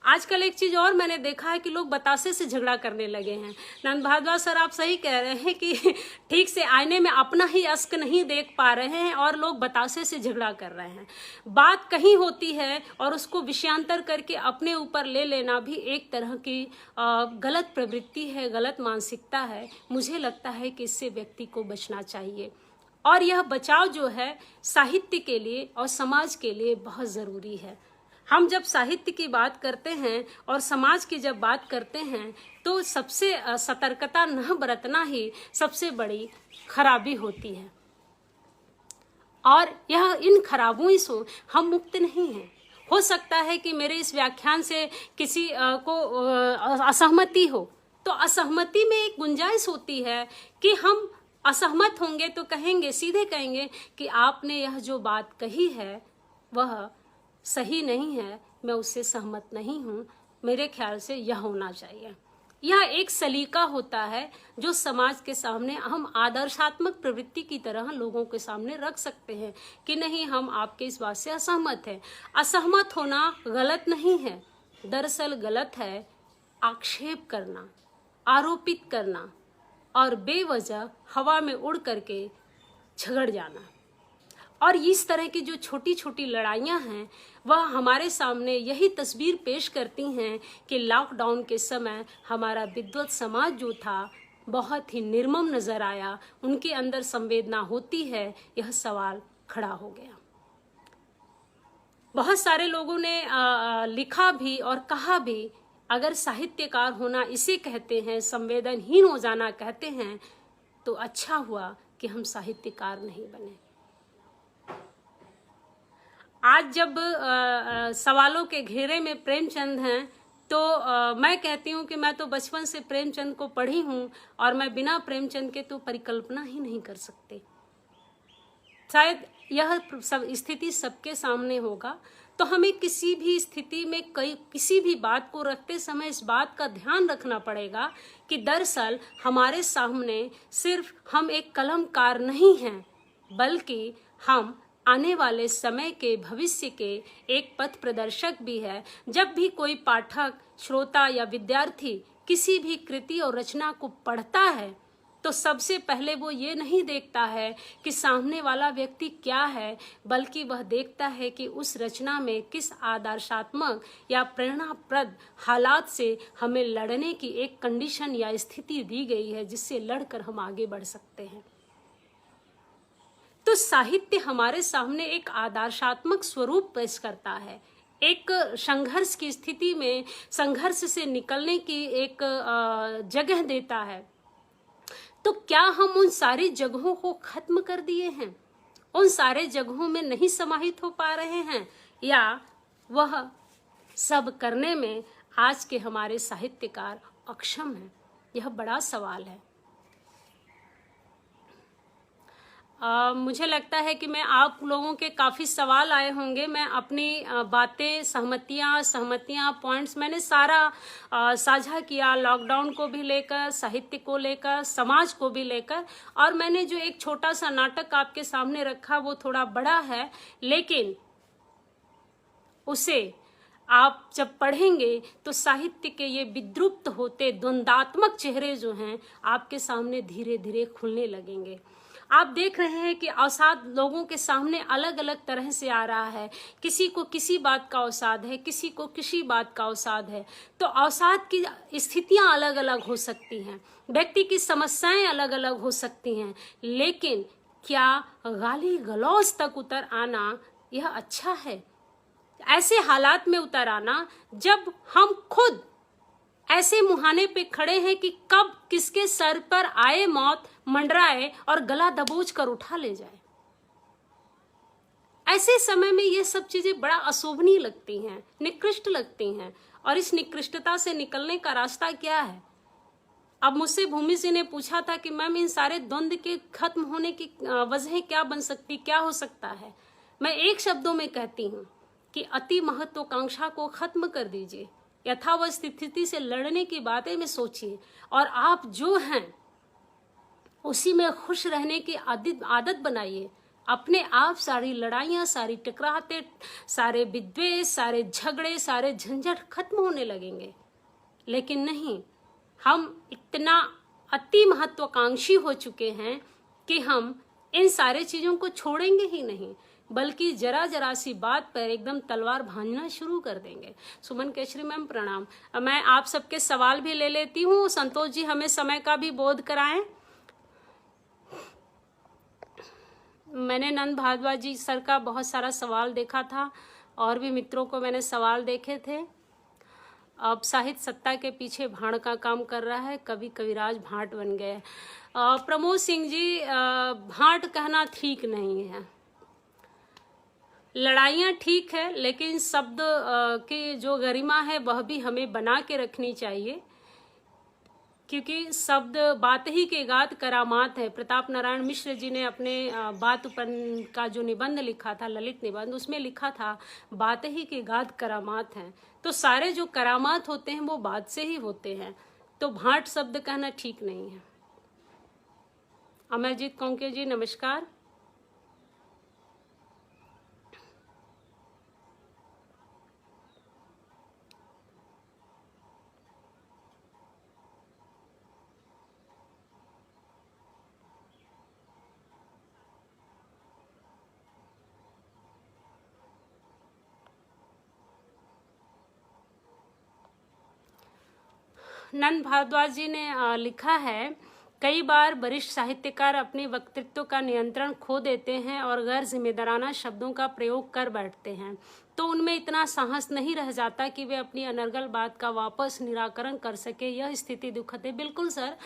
आजकल एक चीज और मैंने देखा है कि लोग बतासे से झगड़ा करने लगे हैं। नंद भारद्वाज सर, आप सही कह रहे हैं कि ठीक से आईने में अपना ही अश्क नहीं देख पा रहे हैं और लोग बतासे से झगड़ा कर रहे हैं। बात कहीं होती है और उसको विषयांतर करके अपने ऊपर ले लेना भी एक तरह की गलत प्रवृत्ति है, गलत मानसिकता है। मुझे लगता है कि इससे व्यक्ति को बचना चाहिए और यह बचाव जो है साहित्य के लिए और समाज के लिए बहुत ज़रूरी है। हम जब साहित्य की बात करते हैं और समाज की जब बात करते हैं तो सबसे सतर्कता न बरतना ही सबसे बड़ी खराबी होती है और यह इन खराबों से हम मुक्त नहीं हैं। हो सकता है कि मेरे इस व्याख्यान से किसी को असहमति हो, तो असहमति में एक गुंजाइश होती है कि हम असहमत होंगे तो कहेंगे, सीधे कहेंगे कि आपने यह जो बात कही है वह सही नहीं है, मैं उससे सहमत नहीं हूँ, मेरे ख्याल से यह होना चाहिए। यह एक सलीका होता है जो समाज के सामने हम आदर्शात्मक प्रवृत्ति की तरह लोगों के सामने रख सकते हैं कि नहीं, हम आपके इस बात से असहमत हैं। असहमत होना गलत नहीं है, दरअसल गलत है आक्षेप करना, आरोपित करना, और बेवजह हवा में उड़ करके झगड़ जाना। और इस तरह की जो छोटी छोटी लड़ाइयाँ हैं वह हमारे सामने यही तस्वीर पेश करती हैं कि लॉकडाउन के समय हमारा विद्वत समाज जो था बहुत ही निर्मम नजर आया, उनके अंदर संवेदना होती है, यह सवाल खड़ा हो गया। बहुत सारे लोगों ने लिखा भी और कहा भी, अगर साहित्यकार होना इसे कहते हैं, संवेदनहीन हो जाना कहते हैं, तो अच्छा हुआ कि हम साहित्यकार नहीं बने। आज जब सवालों के घेरे में प्रेमचंद हैं तो मैं कहती हूँ कि मैं तो बचपन से प्रेमचंद को पढ़ी हूँ और मैं बिना प्रेमचंद के तो परिकल्पना ही नहीं कर सकती। शायद यह सब स्थिति सबके सामने होगा, तो हमें किसी भी स्थिति में किसी भी बात को रखते समय इस बात का ध्यान रखना पड़ेगा कि दरअसल हमारे सामने सिर्फ हम एक कलमकार नहीं हैं, बल्कि हम आने वाले समय के भविष्य के एक पथ प्रदर्शक भी है। जब भी कोई पाठक, श्रोता या विद्यार्थी किसी भी कृति और रचना को पढ़ता है तो सबसे पहले वो ये नहीं देखता है कि सामने वाला व्यक्ति क्या है, बल्कि वह देखता है कि उस रचना में किस आदर्शात्मक या प्रेरणाप्रद हालात से हमें लड़ने की एक कंडीशन या स्थिति दी गई है जिससे लड़कर हम आगे बढ़ सकते हैं। तो साहित्य हमारे सामने एक आदर्शात्मक स्वरूप पेश करता है, एक संघर्ष की स्थिति में संघर्ष से निकलने की एक जगह देता है। तो क्या हम उन सारी जगहों को खत्म कर दिए हैं, उन सारे जगहों में नहीं समाहित हो पा रहे हैं, या वह सब करने में आज के हमारे साहित्यकार अक्षम हैं? यह बड़ा सवाल है। मुझे लगता है कि मैं आप लोगों के काफ़ी सवाल आए होंगे। मैं अपनी बातें, सहमतियाँ, पॉइंट्स मैंने सारा साझा किया, लॉकडाउन को भी लेकर, साहित्य को लेकर, समाज को भी लेकर। और मैंने जो एक छोटा सा नाटक आपके सामने रखा वो थोड़ा बड़ा है, लेकिन उसे आप जब पढ़ेंगे तो साहित्य के ये विद्रुप्त होते द्वंदात्मक चेहरे जो हैं आपके सामने धीरे धीरे खुलने लगेंगे। आप देख रहे हैं कि अवसाद लोगों के सामने अलग अलग तरह से आ रहा है। किसी को किसी बात का अवसाद है, किसी को किसी बात का अवसाद है। तो अवसाद की स्थितियां अलग अलग हो सकती हैं, व्यक्ति की समस्याएं अलग अलग हो सकती हैं, लेकिन क्या गाली गलौज तक उतर आना यह अच्छा है? ऐसे हालात में उतर आना जब हम खुद ऐसे मुहाने पे खड़े हैं कि कब किसके सर पर आए मौत मंडराए और गला दबोच कर उठा ले जाए। ऐसे समय में ये सब चीजें बड़ा अशोभनीय लगती हैं, निकृष्ट लगती हैं। और इस निकृष्टता से निकलने का रास्ता क्या है? अब मुझसे भूमि जी ने पूछा था कि मैम इन सारे द्वंद्व के खत्म होने की वजह क्या बन सकती, क्या हो सकता है? मैं एक शब्दों में कहती हूँ कि अति महत्वाकांक्षा को खत्म कर दीजिए, यथावत स्थिति से लड़ने की बातें में सोचिए, और आप जो हैं उसी में खुश रहने की आदत बनाइए। अपने आप सारी लड़ाइयाँ, सारी टकराते, सारे विद्वेष, सारे झगड़े, सारे झंझट खत्म होने लगेंगे। लेकिन नहीं, हम इतना अति महत्वाकांक्षी हो चुके हैं कि हम इन सारे चीज़ों को छोड़ेंगे ही नहीं, बल्कि जरा जरा सी बात पर एकदम तलवार भांजना शुरू कर देंगे। सुमन केशरी मैम प्रणाम। मैं आप सबके सवाल भी ले लेती हूँ। संतोष जी हमें समय का भी बोध कराएं। मैंने नंद भारद्वाज जी सर का बहुत सारा सवाल देखा था, और भी मित्रों को मैंने सवाल देखे थे। अब साहित्य सत्ता के पीछे भाड़ का काम कर रहा है, कभी कविराज भाट बन गए। प्रमोद सिंह जी, भाट कहना ठीक नहीं है। लड़ाइयाँ ठीक है, लेकिन शब्द की जो गरिमा है वह भी हमें बना के रखनी चाहिए, क्योंकि शब्द बात ही के गात करामात है। प्रताप नारायण मिश्र जी ने अपने बात उपन का जो निबंध लिखा था, ललित निबंध, उसमें लिखा था बात ही के गात करामात हैं। तो सारे जो करामात होते हैं वो बात से ही होते हैं। तो भाट शब्द कहना ठीक नहीं है। अमरजीत कौंके जी नमस्कार। नंद भारद्वाज जी ने लिखा है, कई बार वरिष्ठ साहित्यकार अपने वक्तृत्व का नियंत्रण खो देते हैं और गैर जिम्मेदाराना शब्दों का प्रयोग कर बैठते हैं, तो उनमें इतना साहस नहीं रह जाता कि वे अपनी अनर्गल बात का वापस निराकरण कर सके। यह स्थिति दुखद है। बिल्कुल सर,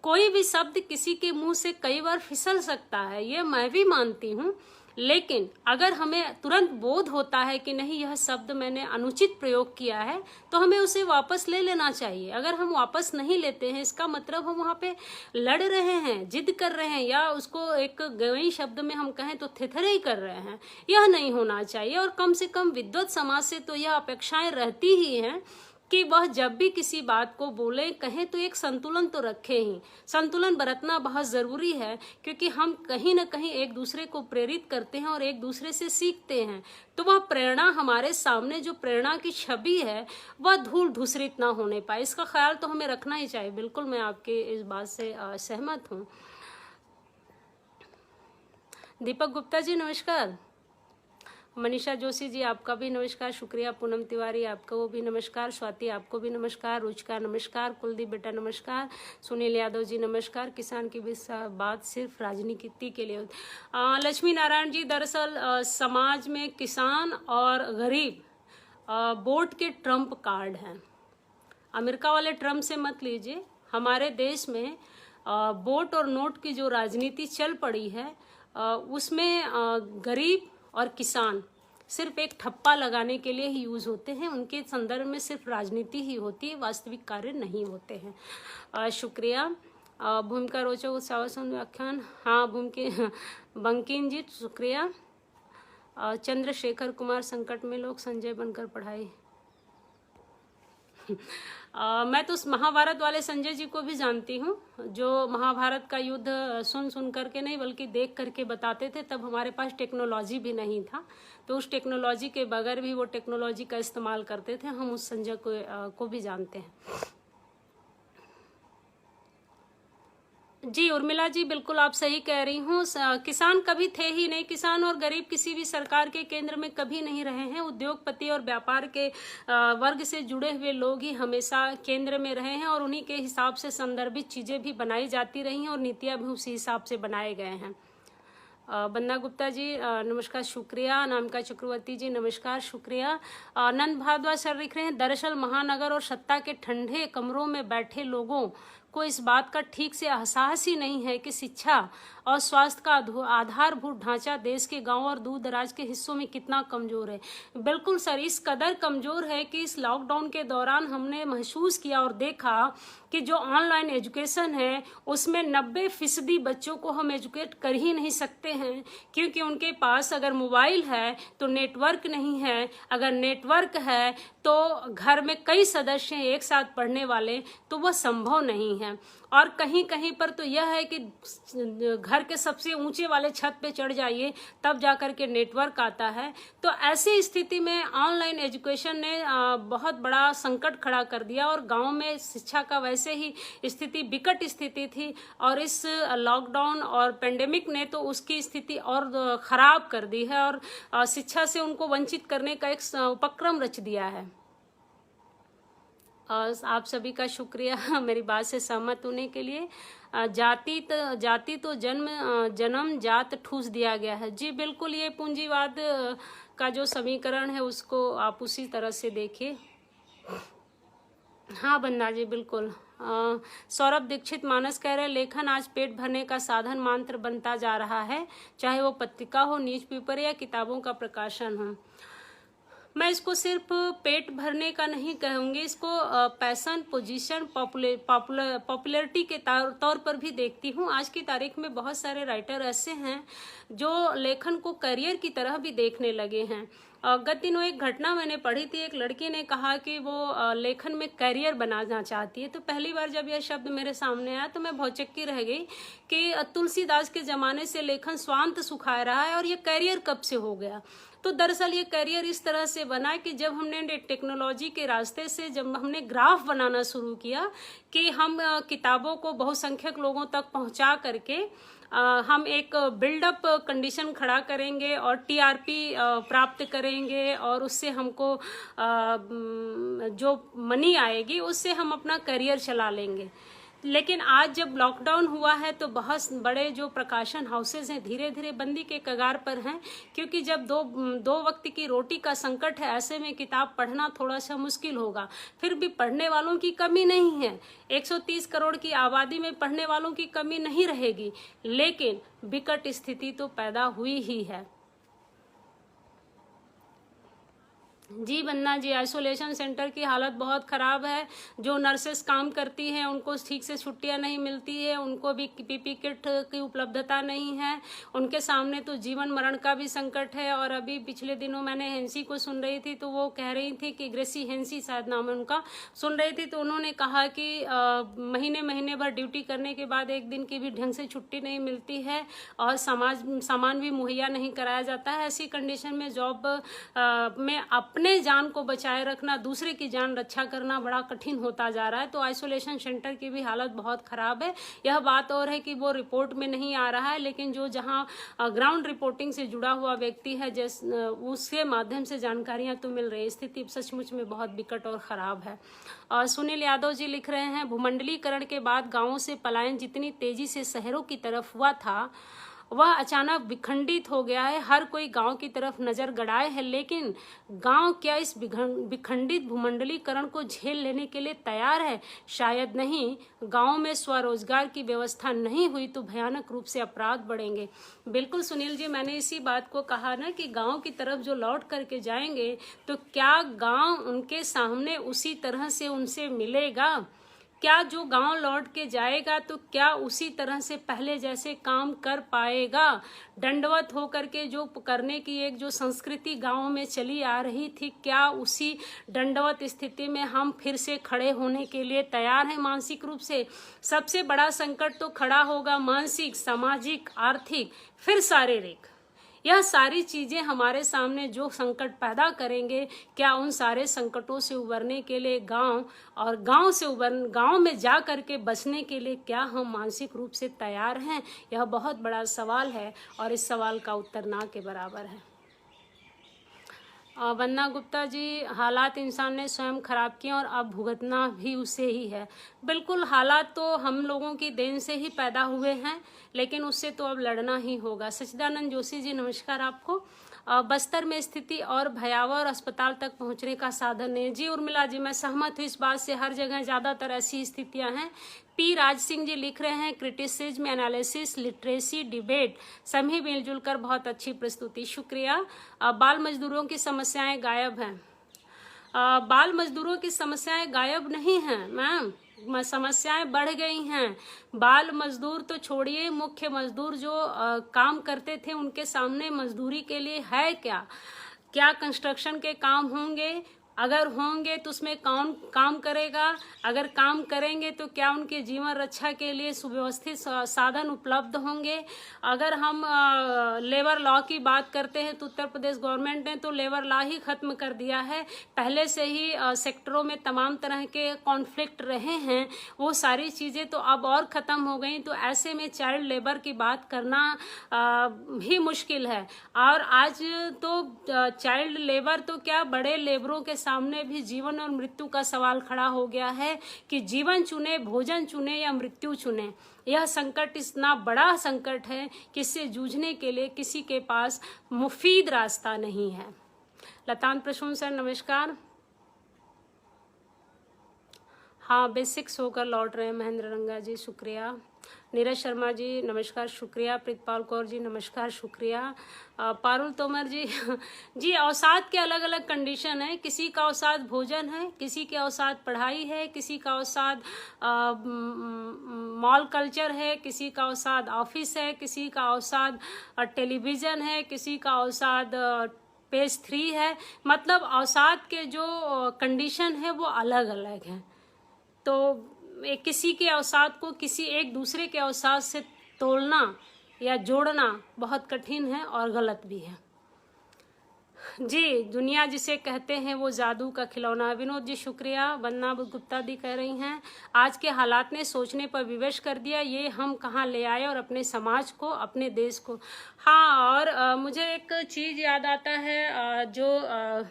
कोई भी शब्द किसी के मुंह से कई बार फिसल सकता है, ये मैं भी मानती हूँ, लेकिन अगर हमें तुरंत बोध होता है कि नहीं यह शब्द मैंने अनुचित प्रयोग किया है, तो हमें उसे वापस ले लेना चाहिए। अगर हम वापस नहीं लेते हैं, इसका मतलब हम वहाँ पे लड़ रहे हैं, जिद कर रहे हैं, या उसको एक गवई शब्द में हम कहें तो थिथरे ही कर रहे हैं। यह नहीं होना चाहिए। और कम से कम विद्वत समाज से तो यह अपेक्षाएं रहती ही हैं कि वह जब भी किसी बात को बोले कहें तो एक संतुलन तो रखे ही। संतुलन बरतना बहुत ज़रूरी है, क्योंकि हम कहीं ना कहीं एक दूसरे को प्रेरित करते हैं और एक दूसरे से सीखते हैं। तो वह प्रेरणा, हमारे सामने जो प्रेरणा की छवि है, वह धूल धूसरित ना होने पाए, इसका ख्याल तो हमें रखना ही चाहिए। बिल्कुल मैं आपके इस बात से सहमत हूँ। दीपक गुप्ता जी नमस्कार। मनीषा जोशी जी आपका भी नमस्कार, शुक्रिया। पूनम तिवारी आपका वो भी नमस्कार, स्वाति आपको भी नमस्कार, रुचिका नमस्कार, कुलदीप बेटा नमस्कार, सुनील यादव जी नमस्कार। किसान की भी बात सिर्फ राजनीति के लिए। लक्ष्मी नारायण जी, दरअसल समाज में किसान और गरीब वोट के ट्रम्प कार्ड हैं। अमेरिका वाले ट्रम्प से मत लीजिए। हमारे देश में वोट और नोट की जो राजनीति चल पड़ी है, उसमें गरीब और किसान सिर्फ एक ठप्पा लगाने के लिए ही यूज होते हैं। उनके संदर्भ में सिर्फ राजनीति ही होती है, वास्तविक कार्य नहीं होते हैं। शुक्रिया। भूमिका रोचक उत्साहसन व्याख्यान, हाँ बंकिम जी शुक्रिया। चंद्रशेखर कुमार, संकट में लोग संजय बनकर पढ़ाई। मैं तो महाभारत वाले संजय जी को भी जानती हूँ, जो महाभारत का युद्ध सुन करके नहीं बल्कि देख करके बताते थे। तब हमारे पास टेक्नोलॉजी भी नहीं था, तो उस टेक्नोलॉजी के बगैर भी वो टेक्नोलॉजी का इस्तेमाल करते थे। हम उस संजय को भी जानते हैं। जी उर्मिला जी, बिल्कुल आप सही कह रही हूँ। किसान कभी थे ही नहीं। किसान और गरीब किसी भी सरकार के केंद्र में कभी नहीं रहे हैं। उद्योगपति और व्यापार के वर्ग से जुड़े हुए लोग ही हमेशा केंद्र में रहे हैं, और उन्हीं के हिसाब से संदर्भित चीज़ें भी बनाई जाती रही हैं और नीतियाँ भी उसी हिसाब से बनाए गए हैं। बन्ना गुप्ता जी नमस्कार, शुक्रिया। अनामिका चक्रवर्ती जी नमस्कार, शुक्रिया। नंद भारद्वाज सर लिख रहे हैं, दरअसल महानगर और सत्ता के ठंडे कमरों में बैठे लोगों को इस बात का ठीक से एहसास ही नहीं है कि शिक्षा और स्वास्थ्य का आधारभूत ढांचा देश के गांव और दूर दराज के हिस्सों में कितना कमजोर है। बिल्कुल सर, इस कदर कमजोर है कि इस लॉकडाउन के दौरान हमने महसूस किया और देखा कि जो ऑनलाइन एजुकेशन है उसमें 90% बच्चों को हम एजुकेट कर ही नहीं सकते हैं, क्योंकि उनके पास अगर मोबाइल है तो नेटवर्क नहीं है, अगर नेटवर्क है तो घर में कई सदस्य हैं एक साथ पढ़ने वाले, तो वह संभव नहीं है। और कहीं कहीं पर तो यह है कि घर के सबसे ऊंचे वाले छत पे चढ़ जाइए तब जाकर के नेटवर्क आता है। तो ऐसी स्थिति में ऑनलाइन एजुकेशन ने बहुत बड़ा संकट खड़ा कर दिया, और गांव में शिक्षा का वैसे ही स्थिति विकट स्थिति थी, और इस लॉकडाउन और पेंडेमिक ने तो उसकी स्थिति और खराब कर दी है, और शिक्षा से उनको वंचित करने का एक उपक्रम रच दिया है। आप सभी का शुक्रिया मेरी बात से सहमत होने के लिए। जाति तो जन्म जात ठूस दिया गया है। जी बिल्कुल, ये पूंजीवाद का जो समीकरण है उसको आप उसी तरह से देखिए। हाँ बंदा जी बिल्कुल। सौरभ दीक्षित मानस कह रहे, लेखन आज पेट भरने का साधन मात्र बनता जा रहा है, चाहे वो पत्रिका हो, न्यूज़पेपर या किताबों का प्रकाशन हो। मैं इसको सिर्फ पेट भरने का नहीं कहूँगी, इसको पैशन, पोजीशन, पॉपुलैरिटी के तौर पर भी देखती हूँ। आज की तारीख में बहुत सारे राइटर ऐसे हैं जो लेखन को करियर की तरह भी देखने लगे हैं। गत दिनों एक घटना मैंने पढ़ी थी, एक लड़की ने कहा कि वो लेखन में करियर बनाना चाहती है। तो पहली बार जब यह शब्द मेरे सामने आया तो मैं भौचक्की रह गई कि तुलसीदास के ज़माने से लेखन स्वांत सुखाए रहा है और ये करियर कब से हो गया। तो दरअसल ये करियर इस तरह से बना कि जब हमने टेक्नोलॉजी के रास्ते से जब हमने ग्राफ बनाना शुरू किया कि हम किताबों को बहुसंख्यक लोगों तक पहुंचा करके हम एक बिल्डअप कंडीशन खड़ा करेंगे और टीआरपी प्राप्त करेंगे और उससे हमको जो मनी आएगी उससे हम अपना करियर चला लेंगे। लेकिन आज जब लॉकडाउन हुआ है तो बहुत बड़े जो प्रकाशन हाउसेज हैं धीरे धीरे बंदी के कगार पर हैं, क्योंकि जब दो वक्त की रोटी का संकट है, ऐसे में किताब पढ़ना थोड़ा सा मुश्किल होगा। फिर भी पढ़ने वालों की कमी नहीं है, 130 करोड़ की आबादी में पढ़ने वालों की कमी नहीं रहेगी, लेकिन विकट स्थिति तो पैदा हुई ही है। जी बन्ना जी, आइसोलेशन सेंटर की हालत बहुत ख़राब है। जो नर्सेस काम करती हैं उनको ठीक से छुट्टियां नहीं मिलती है, उनको भी पीपी किट की उपलब्धता नहीं है, उनके सामने तो जीवन मरण का भी संकट है। और अभी पिछले दिनों मैंने हेंसी को सुन रही थी तो वो कह रही थी कि ग्रेसी हेंसी शायद नाम है उनका, सुन रही थी तो उन्होंने कहा कि महीने भर ड्यूटी करने के बाद एक दिन की भी ढंग से छुट्टी नहीं मिलती है और सामान भी मुहैया नहीं कराया जाता है। ऐसी कंडीशन में जॉब में अपने जान को बचाए रखना, दूसरे की जान रक्षा करना बड़ा कठिन होता जा रहा है। तो आइसोलेशन सेंटर की भी हालत बहुत खराब है। यह बात और है कि वो रिपोर्ट में नहीं आ रहा है, लेकिन जो जहां ग्राउंड रिपोर्टिंग से जुड़ा हुआ व्यक्ति है उसके माध्यम से जानकारियां तो मिल रही है। स्थिति सचमुच में बहुत विकट और खराब है। और सुनील यादव जी लिख रहे हैं, भूमंडलीकरण के बाद गांवों से पलायन जितनी तेजी से शहरों की तरफ हुआ था वह अचानक विखंडित हो गया है। हर कोई गांव की तरफ नजर गड़ाए है, लेकिन गांव क्या इस विखंडित भूमंडलीकरण को झेल लेने के लिए तैयार है? शायद नहीं। गांव में स्वरोजगार की व्यवस्था नहीं हुई तो भयानक रूप से अपराध बढ़ेंगे। बिल्कुल सुनील जी, मैंने इसी बात को कहा ना कि गांव की तरफ जो लौट करके जाएंगे तो क्या गांव उनके सामने उसी तरह से उनसे मिलेगा? क्या जो गांव लौट के जाएगा तो क्या उसी तरह से पहले जैसे काम कर पाएगा? दंडवत होकर के जो करने की एक जो संस्कृति गांव में चली आ रही थी, क्या उसी दंडवत स्थिति में हम फिर से खड़े होने के लिए तैयार हैं मानसिक रूप से? सबसे बड़ा संकट तो खड़ा होगा मानसिक, सामाजिक, आर्थिक, फिर शारीरिक। यह सारी चीजें हमारे सामने जो संकट पैदा करेंगे, क्या उन सारे संकटों से उबरने के लिए गांव में जा करके बचने के लिए क्या हम मानसिक रूप से तैयार हैं? यह बहुत बड़ा सवाल है और इस सवाल का उत्तर ना के बराबर है। वंदना गुप्ता जी, हालात इंसान ने स्वयं खराब किए और अब भुगतना भी उसे ही है। बिल्कुल, हालात तो हम लोगों की देन से ही पैदा हुए हैं, लेकिन उससे तो अब लड़ना ही होगा। सच्चिदानंद जोशी जी, नमस्कार आपको। बस्तर में स्थिति और भयावह और अस्पताल तक पहुंचने का साधन नहीं। जी उर्मिला जी, मैं सहमत हूँ इस बात से, हर जगह ज़्यादातर ऐसी स्थितियां हैं। पी राज सिंह जी लिख रहे हैं, क्रिटिसिज्म, एनालिसिस, लिटरेसी, डिबेट सभी मिलजुल कर बहुत अच्छी प्रस्तुति, शुक्रिया। बाल मजदूरों की समस्याएं गायब हैं। बाल मजदूरों की समस्याएं गायब नहीं हैं मैम, समस्याएं बढ़ गई हैं। बाल मजदूर तो छोड़िए, मुख्य मजदूर जो काम करते थे उनके सामने मजदूरी के लिए है क्या कंस्ट्रक्शन के काम होंगे? अगर होंगे तो उसमें कौन काम करेगा? अगर काम करेंगे तो क्या उनके जीवन रक्षा के लिए सुव्यवस्थित साधन उपलब्ध होंगे? अगर हम लेबर लॉ की बात करते हैं तो उत्तर प्रदेश गवर्नमेंट ने तो लेबर लॉ ही खत्म कर दिया है। पहले से ही सेक्टरों में तमाम तरह के कॉन्फ्लिक्ट रहे हैं, वो सारी चीज़ें तो अब और ख़त्म हो गई। तो ऐसे में चाइल्ड लेबर की बात करना भी मुश्किल है। और आज तो चाइल्ड लेबर तो क्या, बड़े लेबरों के सामने भी जीवन और मृत्यु का सवाल खड़ा हो गया है कि जीवन चुने, भोजन चुने या मृत्यु चुने। यह संकट इतना बड़ा संकट है कि इससे जूझने के लिए किसी के पास मुफीद रास्ता नहीं है। लतान प्रसून सर, नमस्कार। हाँ, बेसिक्स होकर लौट रहे हैं महेंद्र रंगा जी, शुक्रिया। नीरज शर्मा जी, नमस्कार, शुक्रिया। प्रीतपाल कौर जी, नमस्कार, शुक्रिया। पारुल तोमर जी, जी अवसाद के अलग अलग कंडीशन है। किसी का अवसाद भोजन है, किसी के अवसाद पढ़ाई है, किसी का अवसाद मॉल कल्चर है, किसी का अवसाद ऑफिस है, किसी का अवसाद टेलीविज़न है, किसी का अवसाद पेज 3 है। मतलब अवसाद के जो कंडीशन है वो अलग अलग हैं। तो किसी के अवसाद को किसी एक दूसरे के अवसाद से तोलना या जोड़ना बहुत कठिन है और गलत भी है। जी, दुनिया जिसे कहते हैं वो जादू का खिलौना। विनोद जी शुक्रिया। वंदना गुप्ता दी कह रही हैं, आज के हालात ने सोचने पर विवश कर दिया, ये हम कहाँ ले आए और अपने समाज को, अपने देश को। हाँ, और मुझे एक चीज़ याद आता है,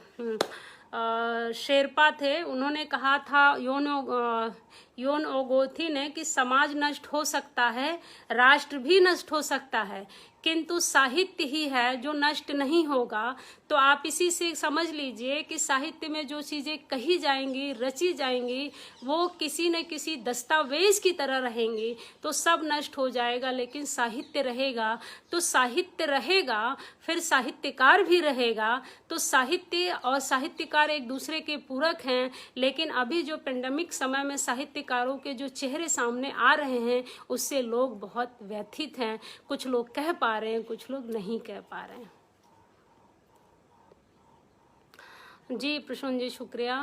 शेरपा थे, उन्होंने कहा था योन ओगोथी ने कि समाज नष्ट हो सकता है, राष्ट्र भी नष्ट हो सकता है, किंतु साहित्य ही है जो नष्ट नहीं होगा। तो आप इसी से समझ लीजिए कि साहित्य में जो चीज़ें कही जाएंगी, रची जाएंगी, वो किसी न किसी दस्तावेज की तरह रहेंगी। तो सब नष्ट हो जाएगा, लेकिन साहित्य रहेगा। तो साहित्य रहेगा, फिर साहित्यकार भी रहेगा। तो साहित्य और साहित्यकार एक दूसरे के पूरक हैं। लेकिन अभी जो पेंडेमिक समय में साहित्यकारों के जो चेहरे सामने आ रहे हैं, उससे लोग बहुत व्यथित हैं। कुछ लोग कह पा रहे हैं, कुछ लोग नहीं कह पा रहे हैं। जी प्रसून जी शुक्रिया।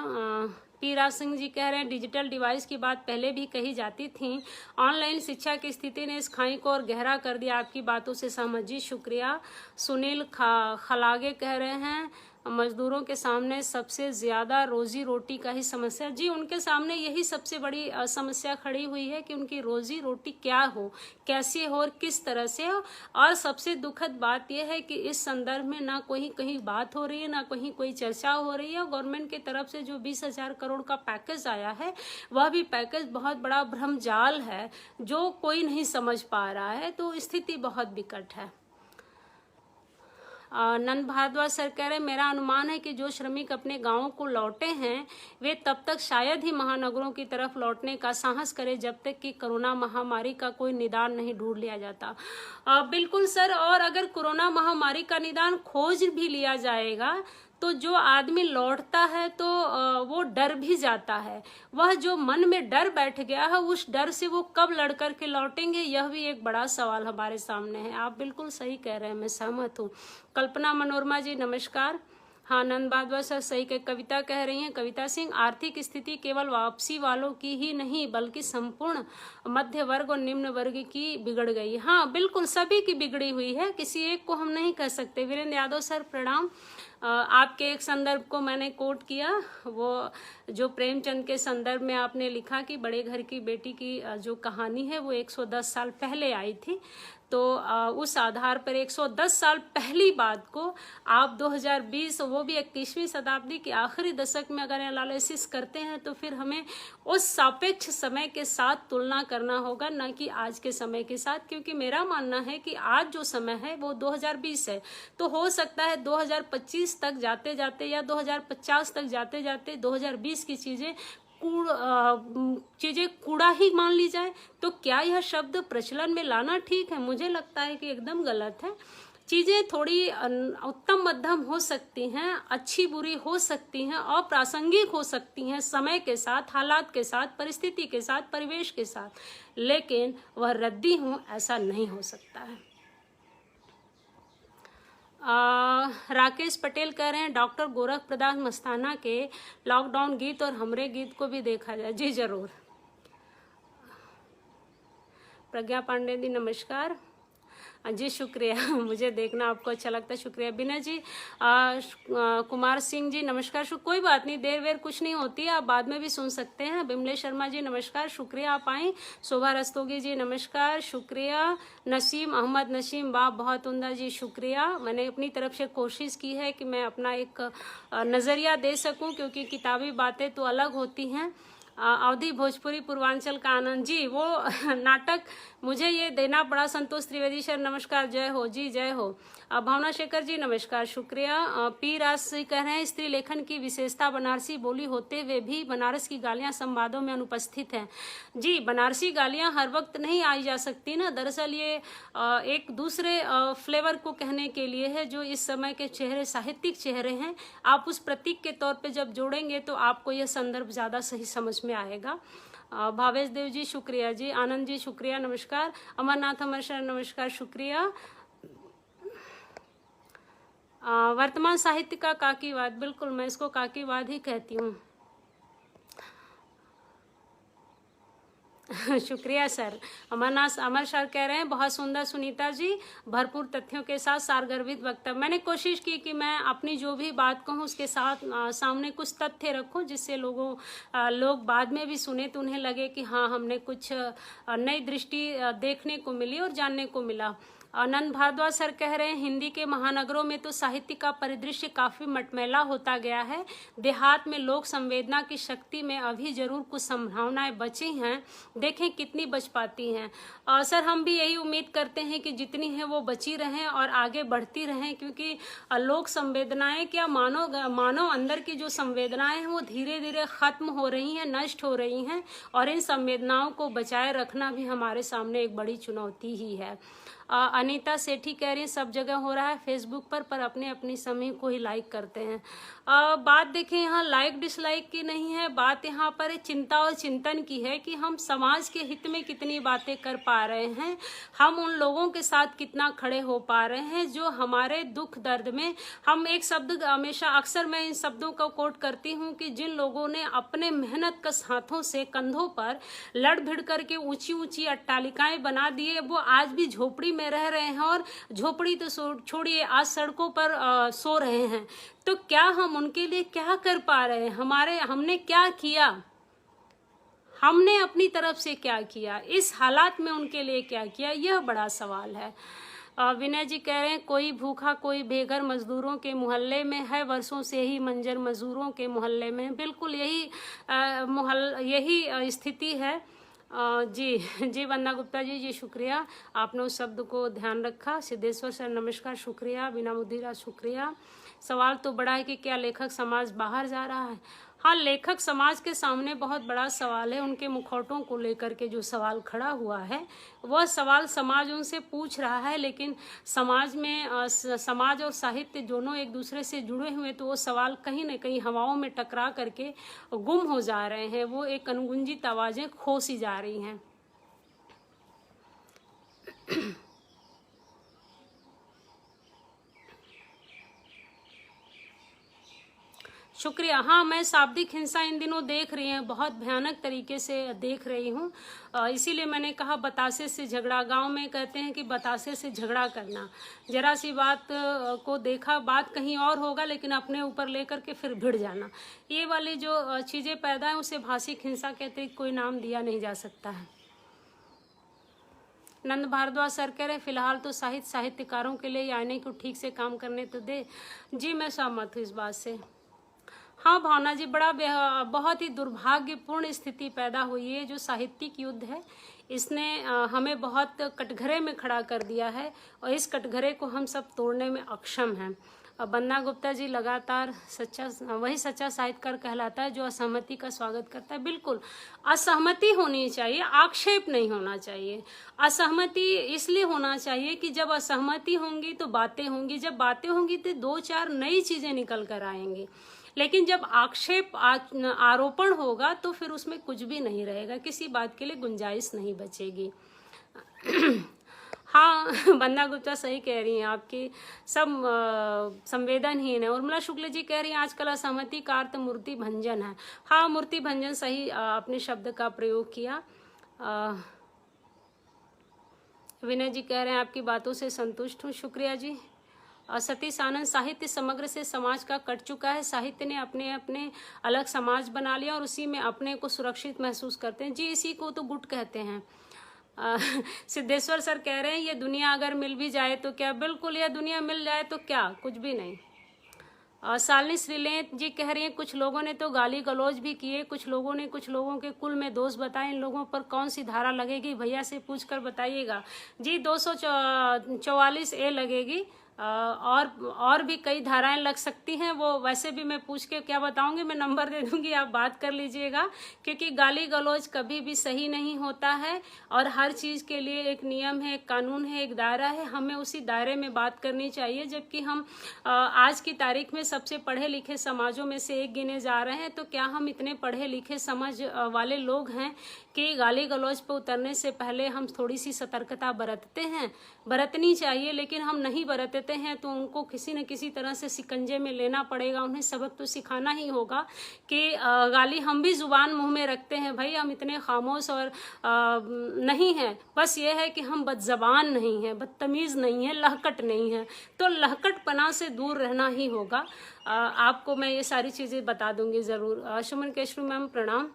पीराज सिंह जी कह रहे हैं, डिजिटल डिवाइस की बात पहले भी कही जाती थी, ऑनलाइन शिक्षा की स्थिति ने इस खाई को और गहरा कर दिया। आपकी बातों से सहमत। जी शुक्रिया। सुनील खलागे कह रहे हैं, मजदूरों के सामने सबसे ज़्यादा रोजी रोटी का ही समस्या। जी, उनके सामने यही सबसे बड़ी समस्या खड़ी हुई है कि उनकी रोजी रोटी क्या हो, कैसे हो और किस तरह से हो। और सबसे दुखद बात यह है कि इस संदर्भ में ना कहीं बात हो रही है, ना कहीं कोई चर्चा हो रही है। गवर्नमेंट की तरफ से जो 20,000 करोड़ का पैकेज आया है, वह भी पैकेज बहुत बड़ा भ्रमजाल है जो कोई नहीं समझ पा रहा है। तो स्थिति बहुत विकट है। नंद भारद्वाज सर कह रहे हैं, मेरा अनुमान है कि जो श्रमिक अपने गांवों को लौटे हैं, वे तब तक शायद ही महानगरों की तरफ लौटने का साहस करें जब तक कि कोरोना महामारी का कोई निदान नहीं ढूंढ लिया जाता। बिल्कुल सर। और अगर कोरोना महामारी का निदान खोज भी लिया जाएगा, तो जो आदमी लौटता है तो वो डर भी जाता है। वह जो मन में डर बैठ गया है, उस डर से वो कब लड़ कर के लौटेंगे, यह भी एक बड़ा सवाल हमारे सामने है। आप बिल्कुल सही कह रहे हैं, मैं सहमत हूँ। कल्पना मनोरमा जी नमस्कार। हाँ, नंद बहादुर सर सही कह। कविता कह रही हैं, कविता सिंह, आर्थिक स्थिति केवल वापसी वालों की ही नहीं बल्कि संपूर्ण मध्य वर्ग और निम्न वर्ग की बिगड़ गई। हाँ बिल्कुल, सभी की बिगड़ी हुई है, किसी एक को हम नहीं कह सकते। वीरेंद्र यादव सर प्रणाम। आपके एक संदर्भ को मैंने कोट किया, वो जो प्रेमचंद के संदर्भ में आपने लिखा कि बड़े घर की बेटी की जो कहानी है वो 110 साल पहले आई थी। तो उस आधार पर 110 साल पहली बात को आप 2020, वो भी 21वीं शताब्दी के आखिरी दशक में अगर एनालिसिस करते हैं, तो फिर हमें उस सापेक्ष समय के साथ तुलना करना होगा, न कि आज के समय के साथ। क्योंकि मेरा मानना है कि आज जो समय है वो 2020 है। तो हो सकता है 2025 तक जाते जाते या 2050 तक जाते जाते 2020 की चीज़ें कूड़ा ही मान ली जाए। तो क्या यह शब्द प्रचलन में लाना ठीक है? मुझे लगता है कि एकदम गलत है। चीज़ें थोड़ी उत्तम मध्यम हो सकती हैं, अच्छी बुरी हो सकती हैं, अप्रासंगिक हो सकती हैं समय के साथ, हालात के साथ, परिस्थिति के साथ, परिवेश के साथ, लेकिन वह रद्दी हो ऐसा नहीं हो सकता है। राकेश पटेल कह रहे हैं, डॉक्टर गोरख प्रसाद मस्ताना के लॉकडाउन गीत और हमरे गीत को भी देखा जाए। जी जरूर। प्रज्ञा पांडे जी नमस्कार। जी शुक्रिया, मुझे देखना आपको अच्छा लगता है, शुक्रिया। विनय जी, कुमार सिंह जी नमस्कार। कोई बात नहीं, देर वेर कुछ नहीं होती, आप बाद में भी सुन सकते हैं। बिमलेश शर्मा जी नमस्कार, शुक्रिया आप आई। शोभा रस्तोगी जी नमस्कार, शुक्रिया। नसीम अहमद नसीम वाह बहुत उम्दा जी शुक्रिया। मैंने अपनी तरफ से कोशिश की है कि मैं अपना एक नज़रिया दे सकूं, क्योंकि किताबी बातें तो अलग होती हैं। अवधि भोजपुरी पूर्वांचल का आनंद जी, वो नाटक मुझे ये देना पड़ा। संतोष त्रिवेदी सर नमस्कार, जय हो जी, जय हो। भावना शेखर जी नमस्कार, शुक्रिया। पी राज कह रहे हैं, स्त्री लेखन की विशेषता बनारसी बोली होते हुए भी बनारस की गालियां संवादों में अनुपस्थित हैं। जी, बनारसी गालियां हर वक्त नहीं आई जा सकती ना। दरअसल ये एक दूसरे फ्लेवर को कहने के लिए है, जो इस समय के चेहरे साहित्यिक चेहरे हैं। आप उस प्रतीक के तौर पे जब जोड़ेंगे तो आपको यह संदर्भ ज़्यादा सही समझ में आएगा। भावेश देव जी शुक्रिया जी। आनंद जी शुक्रिया नमस्कार। अमरनाथ अमर शरण नमस्कार, शुक्रिया। वर्तमान साहित्य का काकीवाद, बिल्कुल मैं इसको काकीवाद ही कहती हूँ। शुक्रिया सर। अमर सर कह रहे हैं बहुत सुंदर सुनीता जी, भरपूर तथ्यों के साथ सारगर्भित वक्तव्य। मैंने कोशिश की कि मैं अपनी जो भी बात कहूँ उसके साथ सामने कुछ तथ्य रखूँ, जिससे लोग बाद में भी सुने तो उन्हें लगे कि हाँ, हमने कुछ नई दृष्टि देखने को मिली और जानने को मिला। आनंद भारद्वाज सर कह रहे हैं हिंदी के महानगरों में तो साहित्य का परिदृश्य काफी मटमैला होता गया है। देहात में लोक संवेदना की शक्ति में अभी जरूर कुछ संभावनाएं बची हैं, देखें कितनी बच पाती हैं। सर हम भी यही उम्मीद करते हैं कि जितनी है वो बची रहें और आगे बढ़ती रहें, क्योंकि लोक संवेदनाएं क्या, मानव अंदर की जो संवेदनाएं हैं वो धीरे धीरे खत्म हो रही हैं, नष्ट हो रही हैं, और इन संवेदनाओं को बचाए रखना भी हमारे सामने एक बड़ी चुनौती ही है। अनीता सेठी कह रही है सब जगह हो रहा है फेसबुक पर अपने अपनी समय को ही लाइक करते हैं। बात देखें यहाँ लाइक डिसलाइक की नहीं है, बात यहाँ पर चिंता और चिंतन की है कि हम समाज के हित में कितनी बातें कर पा रहे हैं, हम उन लोगों के साथ कितना खड़े हो पा रहे हैं जो हमारे दुख दर्द में, हम एक शब्द हमेशा अक्सर मैं इन शब्दों को कोट करती हूँ कि जिन लोगों ने अपने मेहनत कश हाथों से कंधों पर लड़ भिड़ करके ऊंची ऊंची अट्टालिकाएं बना दिए, वो आज भी झोपड़ी में रह रहे हैं, और झोपड़ी तो छोड़िए आज सड़कों पर सो रहे हैं। तो क्या हम उनके लिए क्या कर पा रहे हैं? हमने क्या किया, हमने अपनी तरफ से क्या किया, इस हालात में उनके लिए क्या किया, यह बड़ा सवाल है। विनय जी कह रहे हैं कोई भूखा कोई बेघर मजदूरों के मोहल्ले में है, वर्षों से ही मंजर मजदूरों के मोहल्ले में। बिल्कुल यही स्थिति है। जी वंदना गुप्ता जी शुक्रिया, आपने उस शब्द को ध्यान रखा। सिद्धेश्वर सर नमस्कार, शुक्रिया। बिना मुद्दीरा शुक्रिया। सवाल तो बड़ा है कि क्या लेखक समाज बाहर जा रहा है? हाँ, लेखक समाज के सामने बहुत बड़ा सवाल है। उनके मुखौटों को लेकर के जो सवाल खड़ा हुआ है वह सवाल समाज उनसे पूछ रहा है, लेकिन समाज में समाज और साहित्य दोनों एक दूसरे से जुड़े हुए, तो वो सवाल कहीं न कहीं हवाओं में टकरा करके गुम हो जा रहे हैं, वो एक अनगुंजित आवाजें खो सी जा रही हैं। शुक्रिया। हाँ, मैं शाब्दिक हिंसा इन दिनों देख रही हूँ, बहुत भयानक तरीके से देख रही हूँ, इसीलिए मैंने कहा बतासे से झगड़ा। गांव में कहते हैं कि बतासे से झगड़ा करना, जरा सी बात को देखा, बात कहीं और होगा लेकिन अपने ऊपर लेकर के फिर भिड़ जाना, ये वाली जो चीज़ें पैदा हैं उसे भाषिक हिंसा कहते हैं, कोई नाम दिया नहीं जा सकता है। नंद भारद्वाज सर कह रहे फिलहाल तो साहित्यकारों के लिए आईने को ठीक से काम करने तो दे। जी मैं सहमत हूँ इस बात से। हाँ भावना जी, बहुत ही दुर्भाग्यपूर्ण स्थिति पैदा हुई है। जो साहित्यिक युद्ध है इसने हमें बहुत कटघरे में खड़ा कर दिया है, और इस कटघरे को हम सब तोड़ने में अक्षम हैं। वंदना गुप्ता जी लगातार वही सच्चा साहित्यकार कहलाता है जो असहमति का स्वागत करता है। बिल्कुल असहमति होनी चाहिए, आक्षेप नहीं होना चाहिए। असहमति इसलिए होना चाहिए कि जब असहमति होंगी तो बातें होंगी, जब बातें होंगी तो 2-4 नई चीजें निकल कर आएंगी, लेकिन जब आक्षेप आरोपण होगा तो फिर उसमें कुछ भी नहीं रहेगा, किसी बात के लिए गुंजाइश नहीं बचेगी। हाँ वंदना गुप्ता सही कह रही हैं, आपकी सब संवेदनहीन है। उर्मिला शुक्ल जी कह रही हैं आजकल असहमति का अर्थ मूर्ति भंजन है। हाँ, मूर्ति भंजन सही अपने शब्द का प्रयोग किया। विनय जी कह रहे हैं आपकी बातों से संतुष्ट हूँ, शुक्रिया जी। सतीश आनंद, साहित्य समग्र से समाज का कट चुका है, साहित्य ने अपने अपने अलग समाज बना लिया और उसी में अपने को सुरक्षित महसूस करते हैं। जी इसी को तो गुट कहते हैं। सिद्धेश्वर सर कह रहे हैं ये दुनिया अगर मिल भी जाए तो क्या? बिल्कुल, यह दुनिया मिल जाए तो क्या, कुछ भी नहीं। शालिनी श्रीलेंत जी कह रही हैं कुछ लोगों ने तो गाली गलौज भी किए, कुछ लोगों ने कुछ लोगों के कुल में दोष बताए, इन लोगों पर कौन सी धारा लगेगी? भैया से पूछ कर बताइएगा। जी 244A लगेगी, और भी कई धाराएं लग सकती हैं, वो वैसे भी मैं पूछ के क्या बताऊंगी, मैं नंबर दे दूंगी, आप बात कर लीजिएगा। क्योंकि गाली गलौज कभी भी सही नहीं होता है, और हर चीज़ के लिए एक नियम है, एक कानून है, एक दायरा है, हमें उसी दायरे में बात करनी चाहिए। जबकि हम आज की तारीख में सबसे पढ़े लिखे समाजों में से एक गिने जा रहे हैं, तो क्या हम इतने पढ़े लिखे समझ वाले लोग हैं कि गाली गलौज पर उतरने से पहले हम थोड़ी सी सतर्कता बरतते हैं? बरतनी चाहिए, लेकिन हम नहीं बरतते देते हैं तो उनको किसी न किसी तरह से शिकंजे में लेना पड़ेगा, उन्हें सबक तो सिखाना ही होगा कि गाली हम भी जुबान मुंह में रखते हैं भाई, हम इतने खामोश और नहीं हैं, बस ये है कि हम बदजबान नहीं हैं, बदतमीज़ नहीं हैं, लहकट नहीं हैं। तो लहकटपना से दूर रहना ही होगा। आपको मैं ये सारी चीज़ें बता दूंगी ज़रूर। सुमन केशरी मैम प्रणाम।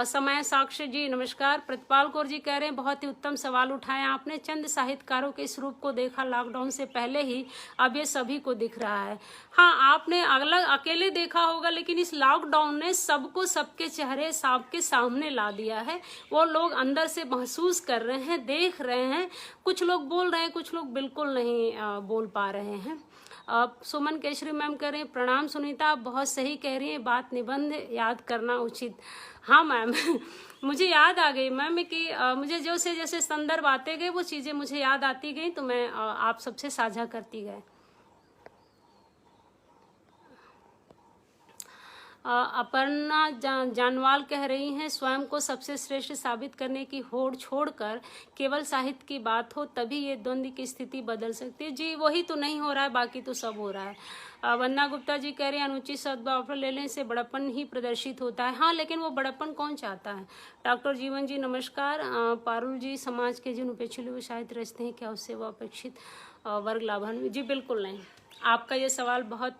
समय साक्ष्य जी नमस्कार। प्रतिपाल कौर जी कह रहे हैं बहुत ही उत्तम सवाल उठाए आपने। चंद साहित्यकारों के इस रूप को देखा लॉकडाउन से पहले ही, अब ये सभी को दिख रहा है। हाँ, आपने अलग अकेले देखा होगा, लेकिन इस लॉकडाउन ने सबको सबके चेहरे सबके सामने ला दिया है। वो लोग अंदर से महसूस कर रहे हैं, देख रहे हैं। कुछ लोग बोल रहे हैं, कुछ लोग बिल्कुल नहीं बोल पा रहे हैं। सुमन केशरी मैम कह रहे हैं प्रणाम सुनीता, आप बहुत सही कह रही हैं, बात निबंध याद करना उचित। हाँ मैम मुझे याद आ गई मैम कि मुझे जैसे संदर्भ आते गए वो चीज़ें मुझे याद आती गई, तो मैं आप सबसे साझा करती गए। अपर्णा जानवाल कह रही हैं स्वयं को सबसे श्रेष्ठ साबित करने की होड़ छोड़कर केवल साहित्य की बात हो तभी ये द्वंद्व की स्थिति बदल सकती है। जी वही तो नहीं हो रहा है, बाकी तो सब हो रहा है। वंदना गुप्ता जी कह रहे हैं अनुचित सद्भाव लेने से बड़प्पन ही प्रदर्शित होता है। हाँ, लेकिन वो बड़प्पन कौन चाहता है। डॉक्टर जीवन जी नमस्कार। पारुल जी समाज के जिन उपेक्षित लोग साहित्य रचते हैं क्या उससे वो अपेक्षित वर्ग लाभान्वित? जी बिल्कुल नहीं। आपका ये सवाल बहुत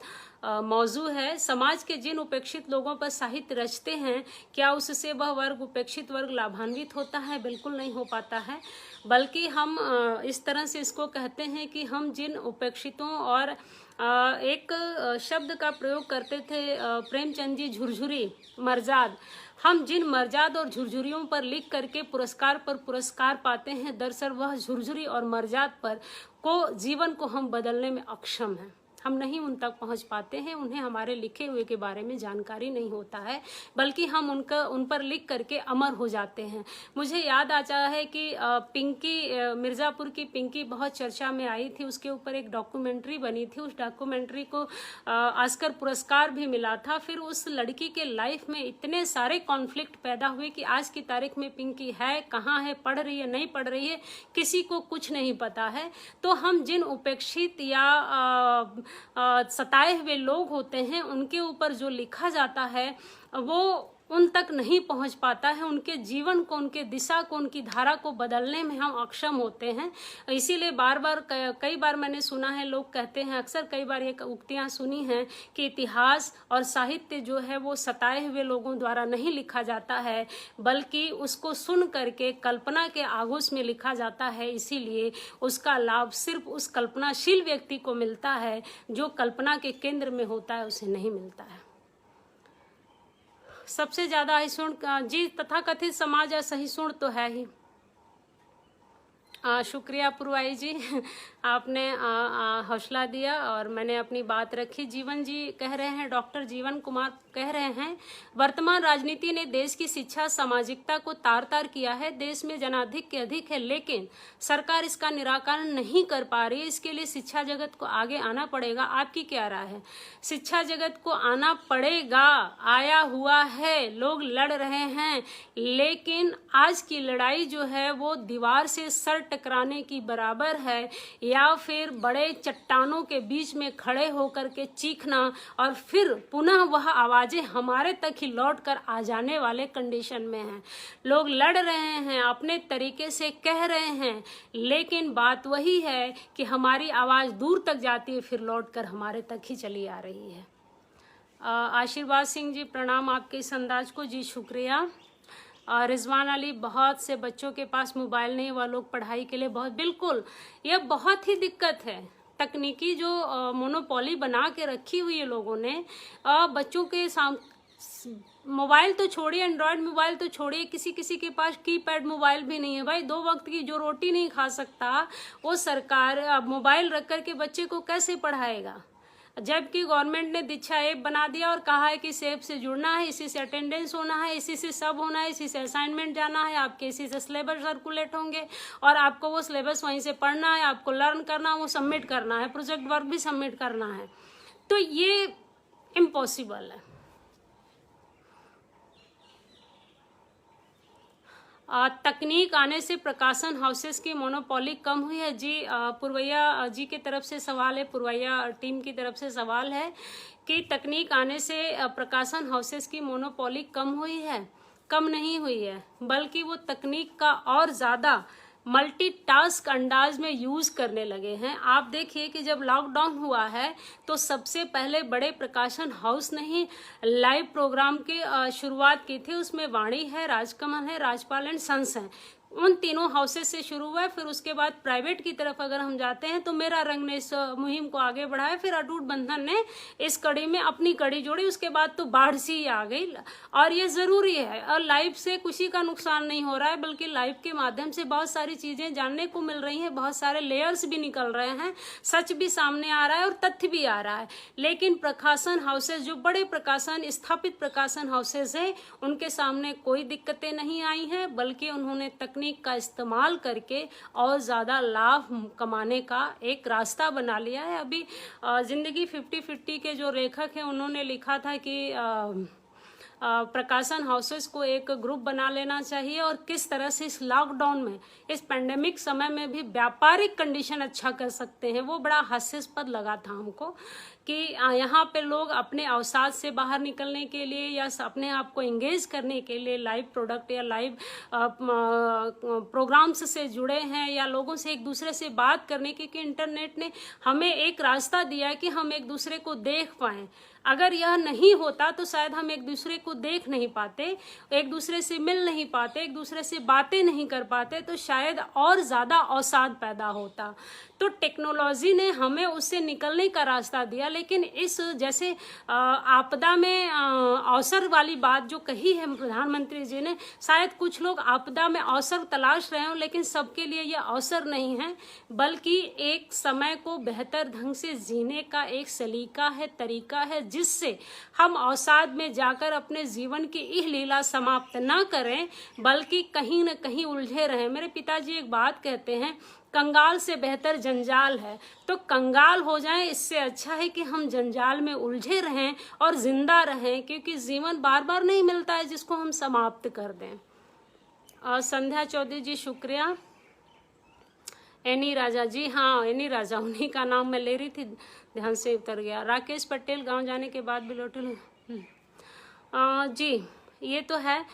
मौजू है। समाज के जिन उपेक्षित लोगों पर साहित्य रचते हैं क्या उससे वह वर्ग उपेक्षित वर्ग लाभान्वित होता है? बिल्कुल नहीं हो पाता है। बल्कि हम इस तरह से इसको कहते हैं कि हम जिन उपेक्षितों और एक शब्द का प्रयोग करते थे प्रेमचंद जी झुरझुरी मर्जाद, हम जिन मर्जाद और झुरझुरियों पर लिख करके पुरस्कार पर पुरस्कार पाते हैं, दरअसल वह झुरझुरी और मर्जाद पर को जीवन को हम बदलने में अक्षम हैं। हम नहीं उन तक पहुंच पाते हैं, उन्हें हमारे लिखे हुए के बारे में जानकारी नहीं होता है, बल्कि हम उन पर लिख करके अमर हो जाते हैं। मुझे याद आता है कि पिंकी मिर्ज़ापुर की पिंकी बहुत चर्चा में आई थी, उसके ऊपर एक डॉक्यूमेंट्री बनी थी। उस डॉक्यूमेंट्री को ऑस्कर पुरस्कार भी मिला था। फिर उस लड़की के लाइफ में इतने सारे कॉन्फ्लिक्ट पैदा हुए कि आज की तारीख में पिंकी है कहाँ है, पढ़ रही है नहीं पढ़ रही है, किसी को कुछ नहीं पता है। तो हम जिन उपेक्षित या सताए हुए लोग होते हैं उनके ऊपर जो लिखा जाता है वो उन तक नहीं पहुंच पाता है। उनके जीवन को, उनके दिशा को, उनकी धारा को बदलने में हम अक्षम होते हैं। इसीलिए कई बार मैंने सुना है, लोग कहते हैं, अक्सर कई बार ये उक्तियां सुनी हैं कि इतिहास और साहित्य जो है वो सताए हुए लोगों द्वारा नहीं लिखा जाता है, बल्कि उसको सुन करके कल्पना के आगोश में लिखा जाता है। इसीलिए उसका लाभ सिर्फ उस कल्पनाशील व्यक्ति को मिलता है, जो कल्पना के केंद्र में होता है उसे नहीं मिलता है। सबसे ज्यादा अहिष्णु जी तथाकथित समाज असहिष्णु तो है ही। शुक्रिया पुरवाई जी, आपने हौसला दिया और मैंने अपनी बात रखी। जीवन जी कह रहे हैं, डॉक्टर जीवन कुमार कह रहे हैं वर्तमान राजनीति ने देश की शिक्षा सामाजिकता को तार तार किया है। देश में जनाधिक्य अधिक है, लेकिन सरकार इसका निराकरण नहीं कर पा रही है। इसके लिए शिक्षा जगत को आगे आना पड़ेगा। आपकी क्या राय है? शिक्षा जगत को आना पड़ेगा, आया हुआ है, लोग लड़ रहे हैं, लेकिन आज की लड़ाई जो है वो दीवार से सर टकराने की बराबर है, या फिर बड़े चट्टानों के बीच में खड़े होकर के चीखना और फिर पुनः वह आवाजें हमारे तक ही लौट कर आ जाने वाले कंडीशन में हैं। लोग लड़ रहे हैं, अपने तरीके से कह रहे हैं, लेकिन बात वही है कि हमारी आवाज दूर तक जाती है, फिर लौट कर हमारे तक ही चली आ रही है। आशीर्वाद सिंह जी प्रणाम आपके इस अंदाज को। जी शुक्रिया। रिजवान अली, बहुत से बच्चों के पास मोबाइल नहीं, वह लोग पढ़ाई के लिए बहुत, बिल्कुल यह बहुत ही दिक्कत है। तकनीकी जो मोनोपोली बना के रखी हुई है लोगों ने, बच्चों के मोबाइल तो छोड़िए, एंड्रॉयड मोबाइल तो छोड़िए, किसी किसी के पास कीपैड मोबाइल भी नहीं है। भाई 2 वक्त की जो रोटी नहीं खा सकता वो सरकार मोबाइल रख कर के बच्चे को कैसे पढ़ाएगा? जबकि गवर्नमेंट ने दीक्षा ऐप बना दिया और कहा है कि इस ऐप से जुड़ना है, इसी से अटेंडेंस होना है, इसी से सब होना है, इसी से असाइनमेंट जाना है, आपके इसी से सिलेबस सर्कुलेट होंगे और आपको वो सिलेबस वहीं से पढ़ना है, आपको लर्न करना, वो सबमिट करना है, प्रोजेक्ट वर्क भी सबमिट करना है। तो ये इम्पॉसिबल है। तकनीक आने से प्रकाशन हाउसेस की मोनोपोली कम हुई है। जी, पुरवैया जी की तरफ से सवाल है, पुरवैया टीम की तरफ से सवाल है कि तकनीक आने से प्रकाशन हाउसेस की मोनोपोली कम हुई है। कम नहीं हुई है, बल्कि वो तकनीक का और ज़्यादा मल्टीटास्क अंदाज में यूज़ करने लगे हैं। आप देखिए कि जब लॉकडाउन हुआ है तो सबसे पहले बड़े प्रकाशन हाउस ने ही लाइव प्रोग्राम की शुरुआत की थी। उसमें वाणी है, राजकमल है, राजपाल एंड सन्स हैं। उन तीनों हाउसेस से शुरू हुआ है। फिर उसके बाद प्राइवेट की तरफ अगर हम जाते हैं तो मेरा रंग ने इस मुहिम को आगे बढ़ाया। फिर अटूट बंधन ने इस कड़ी में अपनी कड़ी जोड़ी। उसके बाद तो बाढ़ सी आ गई। और ये ज़रूरी है। और लाइव से किसी का नुकसान नहीं हो रहा है, बल्कि लाइव के माध्यम से बहुत सारी चीज़ें जानने को मिल रही हैं, बहुत सारे लेयर्स भी निकल रहे हैं, सच भी सामने आ रहा है और तथ्य भी आ रहा है। लेकिन प्रकाशन हाउसेस, जो बड़े प्रकाशन स्थापित प्रकाशन हाउसेस हैं, उनके सामने कोई दिक्कतें नहीं आई हैं, बल्कि उन्होंने तकनीक का इस्तेमाल करके और ज़्यादा लाभ कमाने का एक रास्ता बना लिया है। अभी जिंदगी 50-50 के जो लेखक हैं, उन्होंने लिखा था कि प्रकाशन हाउसेस को एक ग्रुप बना लेना चाहिए और किस तरह से इस लॉकडाउन में, इस पेंडेमिक समय में भी व्यापारिक कंडीशन अच्छा कर सकते हैं। वो बड़ा हास्यास्पद लगा था हमको कि यहाँ पे लोग अपने अवसाद से बाहर निकलने के लिए या अपने आप को एंगेज करने के लिए लाइव प्रोडक्ट या लाइव प्रोग्राम्स से जुड़े हैं, या लोगों से एक दूसरे से बात करने की, कि इंटरनेट ने हमें एक रास्ता दिया कि हम एक दूसरे को देख पाएं। अगर यह नहीं होता तो शायद हम एक दूसरे को देख नहीं पाते, एक दूसरे से मिल नहीं पाते, एक दूसरे से बातें नहीं कर पाते, तो शायद और ज़्यादा अवसाद पैदा होता। तो टेक्नोलॉजी ने हमें उससे निकलने का रास्ता दिया। लेकिन इस जैसे आपदा में अवसर वाली बात जो कही है प्रधानमंत्री जी ने, शायद कुछ लोग आपदा में अवसर तलाश रहे हों, लेकिन सबके लिए यह अवसर नहीं है, बल्कि एक समय को बेहतर ढंग से जीने का एक सलीका है, तरीका है, जिससे हम अवसाद में जाकर अपने जीवन की इह लीला समाप्त न करें, बल्कि कहीं न कहीं उलझे रहें। मेरे पिताजी एक बात कहते हैं, कंगाल से बेहतर जंजाल है। तो कंगाल हो जाएं, इससे अच्छा है कि हम जंजाल में उलझे रहें और जिंदा रहें, क्योंकि जीवन बार बार नहीं मिलता है जिसको हम समाप्त कर दें। और संध्या चौधरी जी शुक्रिया। एनी राजा जी, हाँ एनी राजा, उन्हीं का नाम मैं ले रही थी, ध्यान से उतर गया। राकेश पटेल, गांव जाने के बाद भी लौटे। जी, ये तो है,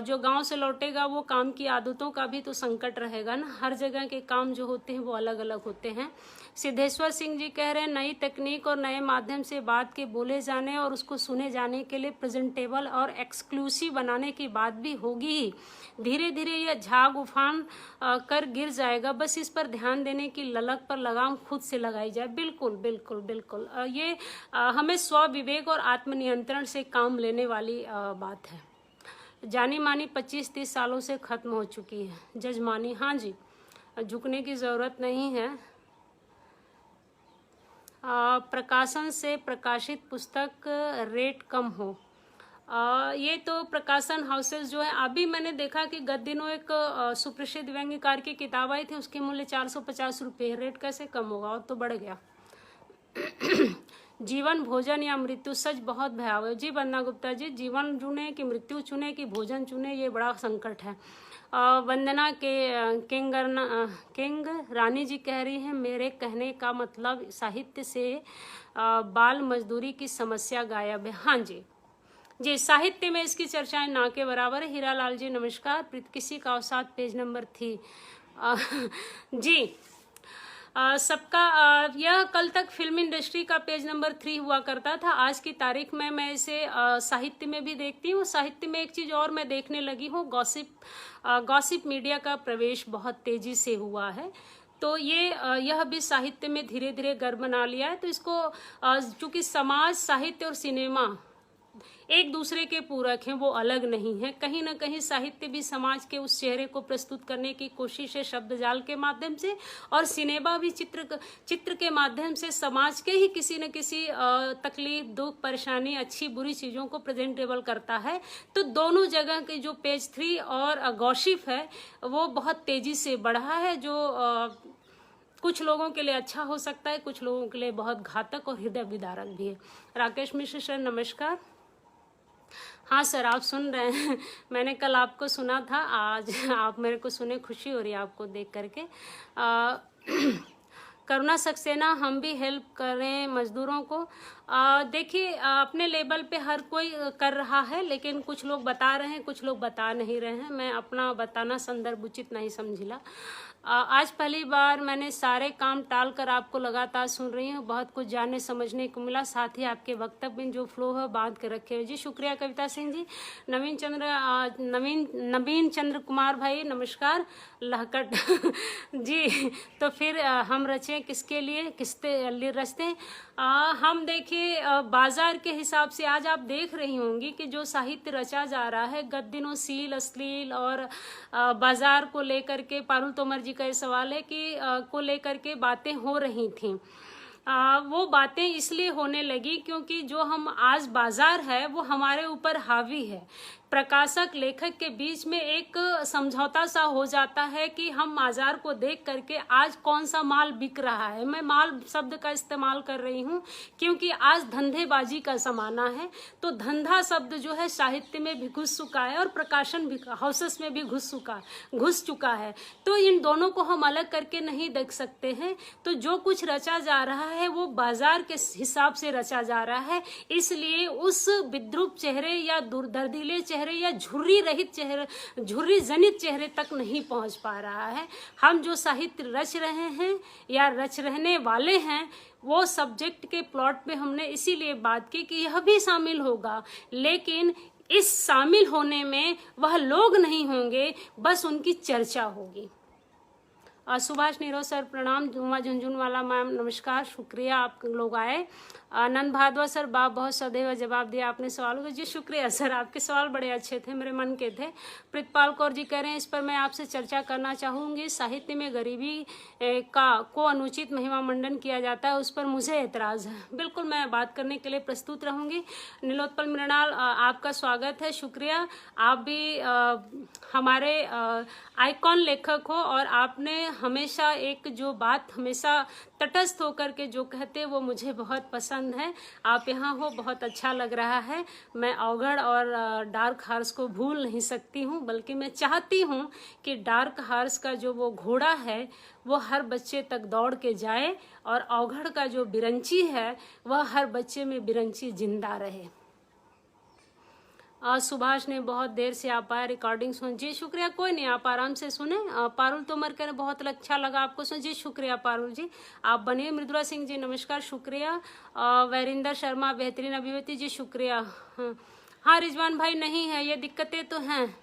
जो गांव से लौटेगा वो काम की आदतों का भी तो संकट रहेगा ना। हर जगह के काम जो होते हैं वो अलग अलग होते हैं। सिद्धेश्वर सिंह जी कह रहे हैं, नई तकनीक और नए माध्यम से बात के बोले जाने और उसको सुने जाने के लिए प्रेजेंटेबल और एक्सक्लूसिव बनाने की बात भी होगी ही। धीरे धीरे यह झाग उफान कर गिर जाएगा। बस इस पर ध्यान देने की ललक पर लगाम खुद से लगाई जाए। बिल्कुल बिल्कुल बिल्कुल, ये हमें स्व विवेक और आत्मनियंत्रण से काम लेने वाली बात है। जानी मानी 25-30 सालों से खत्म हो चुकी है जजमानी। हाँ जी, झुकने की ज़रूरत नहीं है। प्रकाशन से प्रकाशित पुस्तक रेट कम हो। ये तो प्रकाशन हाउसेस जो है, अभी मैंने देखा कि गत दिनों एक सुप्रसिद्ध व्यंग्यकार की किताब आई थी, उसकी मूल्य 450 रुपये। रेट कैसे कम होगा, और तो बढ़ गया। जीवन, भोजन या मृत्यु, सच बहुत भयावह। जी वंदना गुप्ता जी, जीवन चुने कि मृत्यु चुने कि भोजन चुने, ये बड़ा संकट है। वंदना के किंग रानी जी कह रही हैं, मेरे कहने का मतलब साहित्य से बाल मजदूरी की समस्या गायब है। हाँ जी जी, साहित्य में इसकी चर्चाएं ना के बराबर है। हीरालाल जी नमस्कार। किसी का अवसाद, पेज नंबर 3। जी, सबका यह कल तक फिल्म इंडस्ट्री का पेज नंबर 3 हुआ करता था। आज की तारीख में मैं इसे साहित्य में भी देखती हूँ। साहित्य में एक चीज़ और मैं देखने लगी हूँ, गॉसिप मीडिया का प्रवेश बहुत तेजी से हुआ है। तो यह भी साहित्य में धीरे धीरे घर बना लिया है। तो इसको चूँकि समाज, साहित्य और सिनेमा एक दूसरे के पूरक हैं, वो अलग नहीं है। कहीं ना कहीं साहित्य भी समाज के उस चेहरे को प्रस्तुत करने की कोशिश है शब्द जाल के माध्यम से, और सिनेमा भी चित्र के माध्यम से समाज के ही किसी न किसी तकलीफ, दुख, परेशानी, अच्छी बुरी चीज़ों को प्रेजेंटेबल करता है। तो दोनों जगह के जो पेज 3 और गॉसिप है वो बहुत तेजी से बढ़ा है, जो कुछ लोगों के लिए अच्छा हो सकता है, कुछ लोगों के लिए बहुत घातक और हृदय विदारक भी है। राकेश मिश्र सर नमस्कार। हाँ सर, आप सुन रहे हैं। मैंने कल आपको सुना था, आज आप मेरे को सुने, खुशी हो रही है आपको देख करके। करुणा सक्सेना, हम भी हेल्प कर रहे हैं मजदूरों को। देखिए, अपने लेवल पे हर कोई कर रहा है, लेकिन कुछ लोग बता रहे हैं, कुछ लोग बता नहीं रहे हैं। मैं अपना बताना संदर्भ उचित नहीं समझिला। आज पहली बार मैंने सारे काम टाल कर आपको लगातार सुन रही हूँ। बहुत कुछ जानने समझने को मिला, साथ ही आपके वक्तव्य में जो फ्लो है बांध के रखे हुए। जी शुक्रिया कविता सिंह जी। नवीन चंद्र कुमार भाई नमस्कार। लहकट जी, तो फिर हम रचें किसके लिए, किसके लिए रचते हैं? हम देखिए, बाजार के हिसाब से आज आप देख रही होंगी कि जो साहित्य रचा जा रहा है, गत दिनों सील अश्लील और बाजार को लेकर के, पारुल तोमर जी का ये सवाल है कि को लेकर के बातें हो रही थी। वो बातें इसलिए होने लगी क्योंकि जो हम आज बाजार है वो हमारे ऊपर हावी है। प्रकाशक लेखक के बीच में एक समझौता सा हो जाता है कि हम बाजार को देख करके आज कौन सा माल बिक रहा है। मैं माल शब्द का इस्तेमाल कर रही हूँ क्योंकि आज धंधेबाजी का जमाना है। तो धंधा शब्द जो है साहित्य में भी घुस चुका है और प्रकाशन भी हाउसेस में भी घुस चुका है। तो इन दोनों को हम अलग करके नहीं देख सकते हैं। तो जो कुछ रचा जा रहा है वो बाजार के हिसाब से रचा जा रहा है, इसलिए उस विद्रूप चेहरे या दर्दीले चेहरे या झुर्री रहित चेहरे, झुर्री जनित चेहरे तक नहीं पहुंच पा रहा है। हम जो साहित्य रच रहे हैं या रच रहने वाले हैं, वो सब्जेक्ट के प्लॉट में हमने इसीलिए बात की कि यह भी शामिल होगा, लेकिन इस शामिल होने में वह लोग नहीं होंगे, बस उनकी चर्चा होगी। सुभाष नीरो सर प्रणाम। जुमा झुंझुनवाला मैम नमस्कार, शुक्रिया आप लोग आए। नंद भारद्वाज सर, बहुत सदैव जवाब दिया आपने सवालों को। जी शुक्रिया सर, आपके सवाल बड़े अच्छे थे, मेरे मन के थे। प्रीतपाल कौर जी कह रहे हैं इस पर मैं आपसे चर्चा करना चाहूँगी। साहित्य में गरीबी को अनुचित महिमा मंडन किया जाता है, उस पर मुझे एतराज़ है। बिल्कुल, मैं बात करने के लिए प्रस्तुत रहूँगी। नीलोत्पल मृणाल, आपका स्वागत है, शुक्रिया। आप भी हमारे आइकॉन लेखक हो और आपने हमेशा एक जो बात हमेशा तटस्थ होकर के जो कहते वो मुझे बहुत पसंद है। आप यहाँ हो, बहुत अच्छा लग रहा है। मैं अवगढ़ और डार्क हॉर्स को भूल नहीं सकती हूँ, बल्कि मैं चाहती हूँ कि डार्क हॉर्स का जो वो घोड़ा है वो हर बच्चे तक दौड़ के जाए और अवगढ़ का जो बिरंची है वह हर बच्चे में बिरंची जिंदा रहे। सुभाष ने बहुत देर से आप आए, रिकॉर्डिंग सुन। जी शुक्रिया, कोई नहीं, आप आराम से सुने। पारुल तोमर कह रहे बहुत अच्छा लगा आपको सुन। जी शुक्रिया पारुल जी, आप बनिए। मृदुला सिंह जी नमस्कार, शुक्रिया। वैरिंदर शर्मा, बेहतरीन अभिव्यक्ति, जी शुक्रिया। हाँ रिजवान भाई, नहीं है, ये दिक्कतें तो हैं।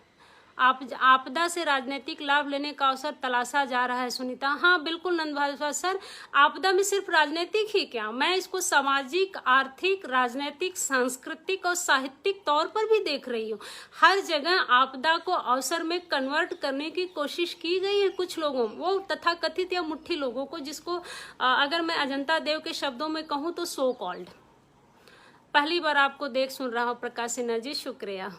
आपदा से राजनीतिक लाभ लेने का अवसर तलाशा जा रहा है सुनीता। हाँ बिल्कुल नंद भारद्वाज सर, आपदा में सिर्फ राजनीतिक ही क्या, मैं इसको सामाजिक, आर्थिक, राजनीतिक, सांस्कृतिक और साहित्यिक तौर पर भी देख रही हूँ। हर जगह आपदा को अवसर में कन्वर्ट करने की कोशिश की गई है कुछ लोगों, वो तथाकथित या मुट्ठी लोगों को, जिसको अगर मैं अजंता देव के शब्दों में कहूँ तो सो कॉल्ड। पहली बार आपको देख सुन रहा हूँ प्रकाश सिन्हा जी, शुक्रिया।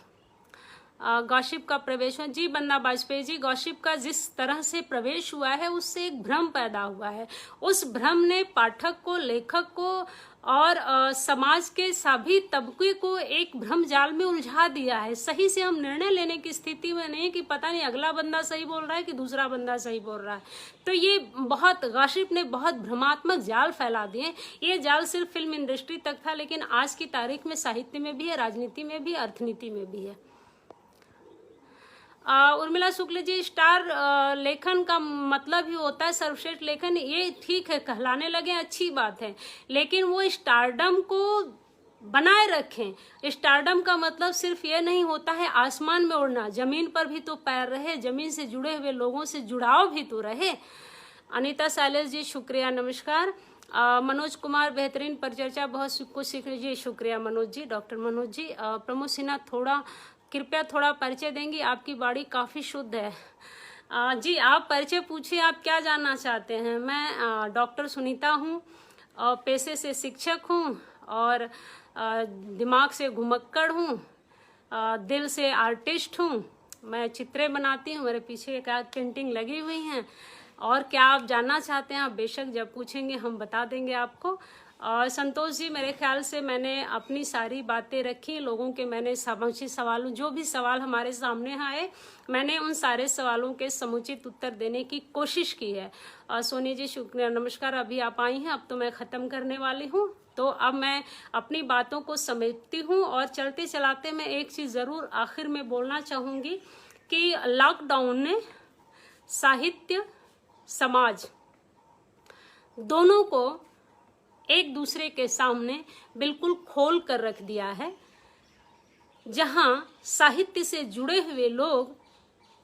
गॉसिप का प्रवेश है। जी बन्ना वाजपेयी जी, गॉसिप का जिस तरह से प्रवेश हुआ है उससे एक भ्रम पैदा हुआ है। उस भ्रम ने पाठक को, लेखक को और समाज के सभी तबके को एक भ्रम जाल में उलझा दिया है। सही से हम निर्णय लेने की स्थिति में नहीं कि पता नहीं अगला बंदा सही बोल रहा है कि दूसरा बंदा सही बोल रहा है। तो ये बहुत, गॉसिप ने बहुत भ्रमात्मक जाल फैला दिए। ये जाल सिर्फ फिल्म इंडस्ट्री तक था, लेकिन आज की तारीख में साहित्य में भी है, राजनीति में भी, अर्थनीति में भी है। उर्मिला शुक्ल जी, स्टार लेखन का मतलब ही होता है सर्वश्रेष्ठ लेखन। ये ठीक है, कहलाने लगे अच्छी बात है, लेकिन वो स्टारडम को बनाए रखें। स्टारडम का मतलब सिर्फ ये नहीं होता है आसमान में उड़ना, जमीन पर भी तो पैर रहे, जमीन से जुड़े हुए लोगों से जुड़ाव भी तो रहे। अनीता शैलेश जी शुक्रिया, नमस्कार। मनोज कुमार, बेहतरीन परिचर्चा, बहुत कुछ सीख लीजिए, शुक्रिया मनोज जी, डॉक्टर मनोज जी। प्रमोद सिन्हा, कृपया थोड़ा परिचय देंगी, आपकी वाणी काफ़ी शुद्ध है। जी आप परिचय पूछिए, आप क्या जानना चाहते हैं। मैं डॉक्टर सुनीता हूँ और पेशे से शिक्षक हूँ और दिमाग से घुमक्कड़ हूँ, दिल से आर्टिस्ट हूँ। मैं चित्रें बनाती हूँ, मेरे पीछे एक आध पेंटिंग लगी हुई हैं। और क्या आप जानना चाहते हैं, आप बेशक जब पूछेंगे हम बता देंगे आपको। और संतोष जी, मेरे ख्याल से मैंने अपनी सारी बातें रखी, लोगों के मैंने समुचित सवालों, जो भी सवाल हमारे सामने आए, मैंने उन सारे सवालों के समुचित उत्तर देने की कोशिश की है। सोनी जी शुक्रिया, नमस्कार। अभी आप आई हैं, अब तो मैं ख़त्म करने वाली हूँ, तो अब मैं अपनी बातों को समेटती हूँ। और चलते चलाते मैं एक चीज़ ज़रूर आखिर में बोलना चाहूँगी कि लॉकडाउन ने साहित्य, समाज दोनों को एक दूसरे के सामने बिल्कुल खोल कर रख दिया है। जहां साहित्य से जुड़े हुए लोग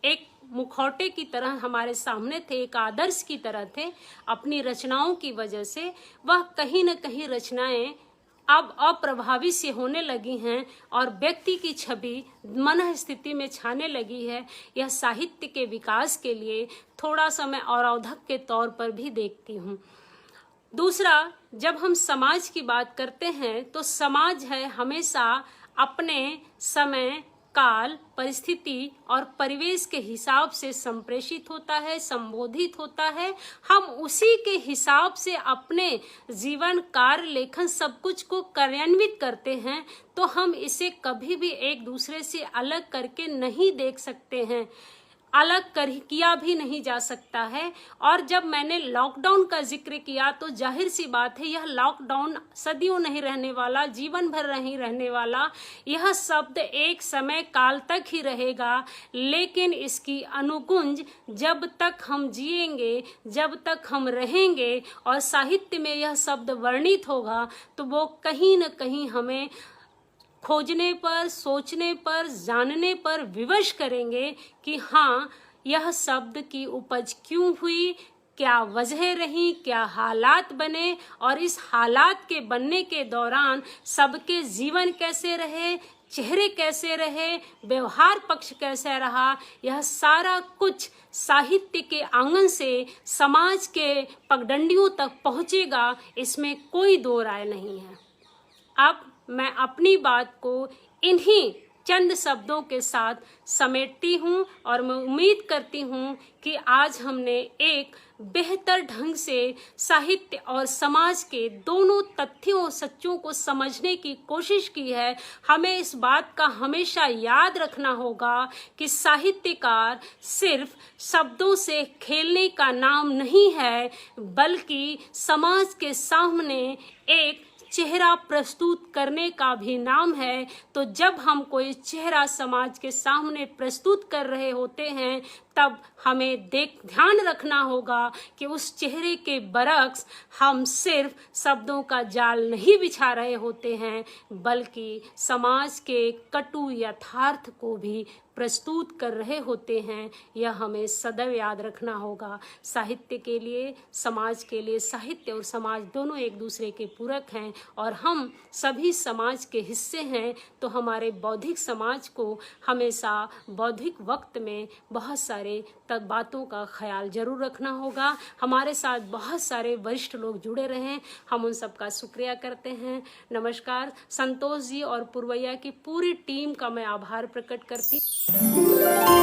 एक मुखौटे की तरह हमारे सामने थे, एक आदर्श की तरह थे, अपनी रचनाओं की वजह से वह कहीं न कहीं रचनाएं अब अप्रभावी से होने लगी हैं और व्यक्ति की छवि मन स्थिति में छाने लगी है। यह साहित्य के विकास के लिए थोड़ा सा मैं अवरोधक के तौर पर भी देखती हूँ। दूसरा, जब हम समाज की बात करते हैं तो समाज है हमेशा अपने समय, काल, परिस्थिति और परिवेश के हिसाब से संप्रेषित होता है, संबोधित होता है। हम उसी के हिसाब से अपने जीवन, कार्य, लेखन सब कुछ को कार्यान्वित करते हैं, तो हम इसे कभी भी एक दूसरे से अलग करके नहीं देख सकते हैं, अलग किया भी नहीं जा सकता है। और जब मैंने लॉकडाउन का जिक्र किया तो जाहिर सी बात है, यह लॉकडाउन सदियों नहीं रहने वाला, जीवन भर नहीं रहने वाला। यह शब्द एक समय काल तक ही रहेगा, लेकिन इसकी अनुगुंज जब तक हम जिएंगे, जब तक हम रहेंगे और साहित्य में यह शब्द वर्णित होगा, तो वो कहीं न कहीं हमें खोजने पर, सोचने पर, जानने पर विवश करेंगे कि हाँ, यह शब्द की उपज क्यों हुई, क्या वजह रही, क्या हालात बने और इस हालात के बनने के दौरान सबके जीवन कैसे रहे, चेहरे कैसे रहे, व्यवहार पक्ष कैसे रहा। यह सारा कुछ साहित्य के आंगन से समाज के पगडंडियों तक पहुँचेगा, इसमें कोई दो राय नहीं है। अब मैं अपनी बात को इन्हीं चंद शब्दों के साथ समेटती हूँ और मैं उम्मीद करती हूँ कि आज हमने एक बेहतर ढंग से साहित्य और समाज के दोनों तथ्यों, सच्चों को समझने की कोशिश की है। हमें इस बात का हमेशा याद रखना होगा कि साहित्यकार सिर्फ शब्दों से खेलने का नाम नहीं है, बल्कि समाज के सामने एक चेहरा प्रस्तुत करने का भी नाम है। तो जब हम कोई चेहरा समाज के सामने प्रस्तुत कर रहे होते हैं, तब हमें ध्यान रखना होगा कि उस चेहरे के बरक्स हम सिर्फ शब्दों का जाल नहीं बिछा रहे होते हैं, बल्कि समाज के कटु यथार्थ को भी प्रस्तुत कर रहे होते हैं। यह हमें सदैव याद रखना होगा। साहित्य के लिए, समाज के लिए, साहित्य और समाज दोनों एक दूसरे के पूरक हैं और हम सभी समाज के हिस्से हैं। तो हमारे बौद्धिक समाज को हमेशा बौद्धिक वक्त में बहुत सारे बातों का ख्याल जरूर रखना होगा। हमारे साथ बहुत सारे वरिष्ठ लोग जुड़े रहे, हम उन सब का शुक्रिया करते हैं। नमस्कार। संतोष जी और पुरवैया की पूरी टीम का मैं आभार प्रकट करती हूँ।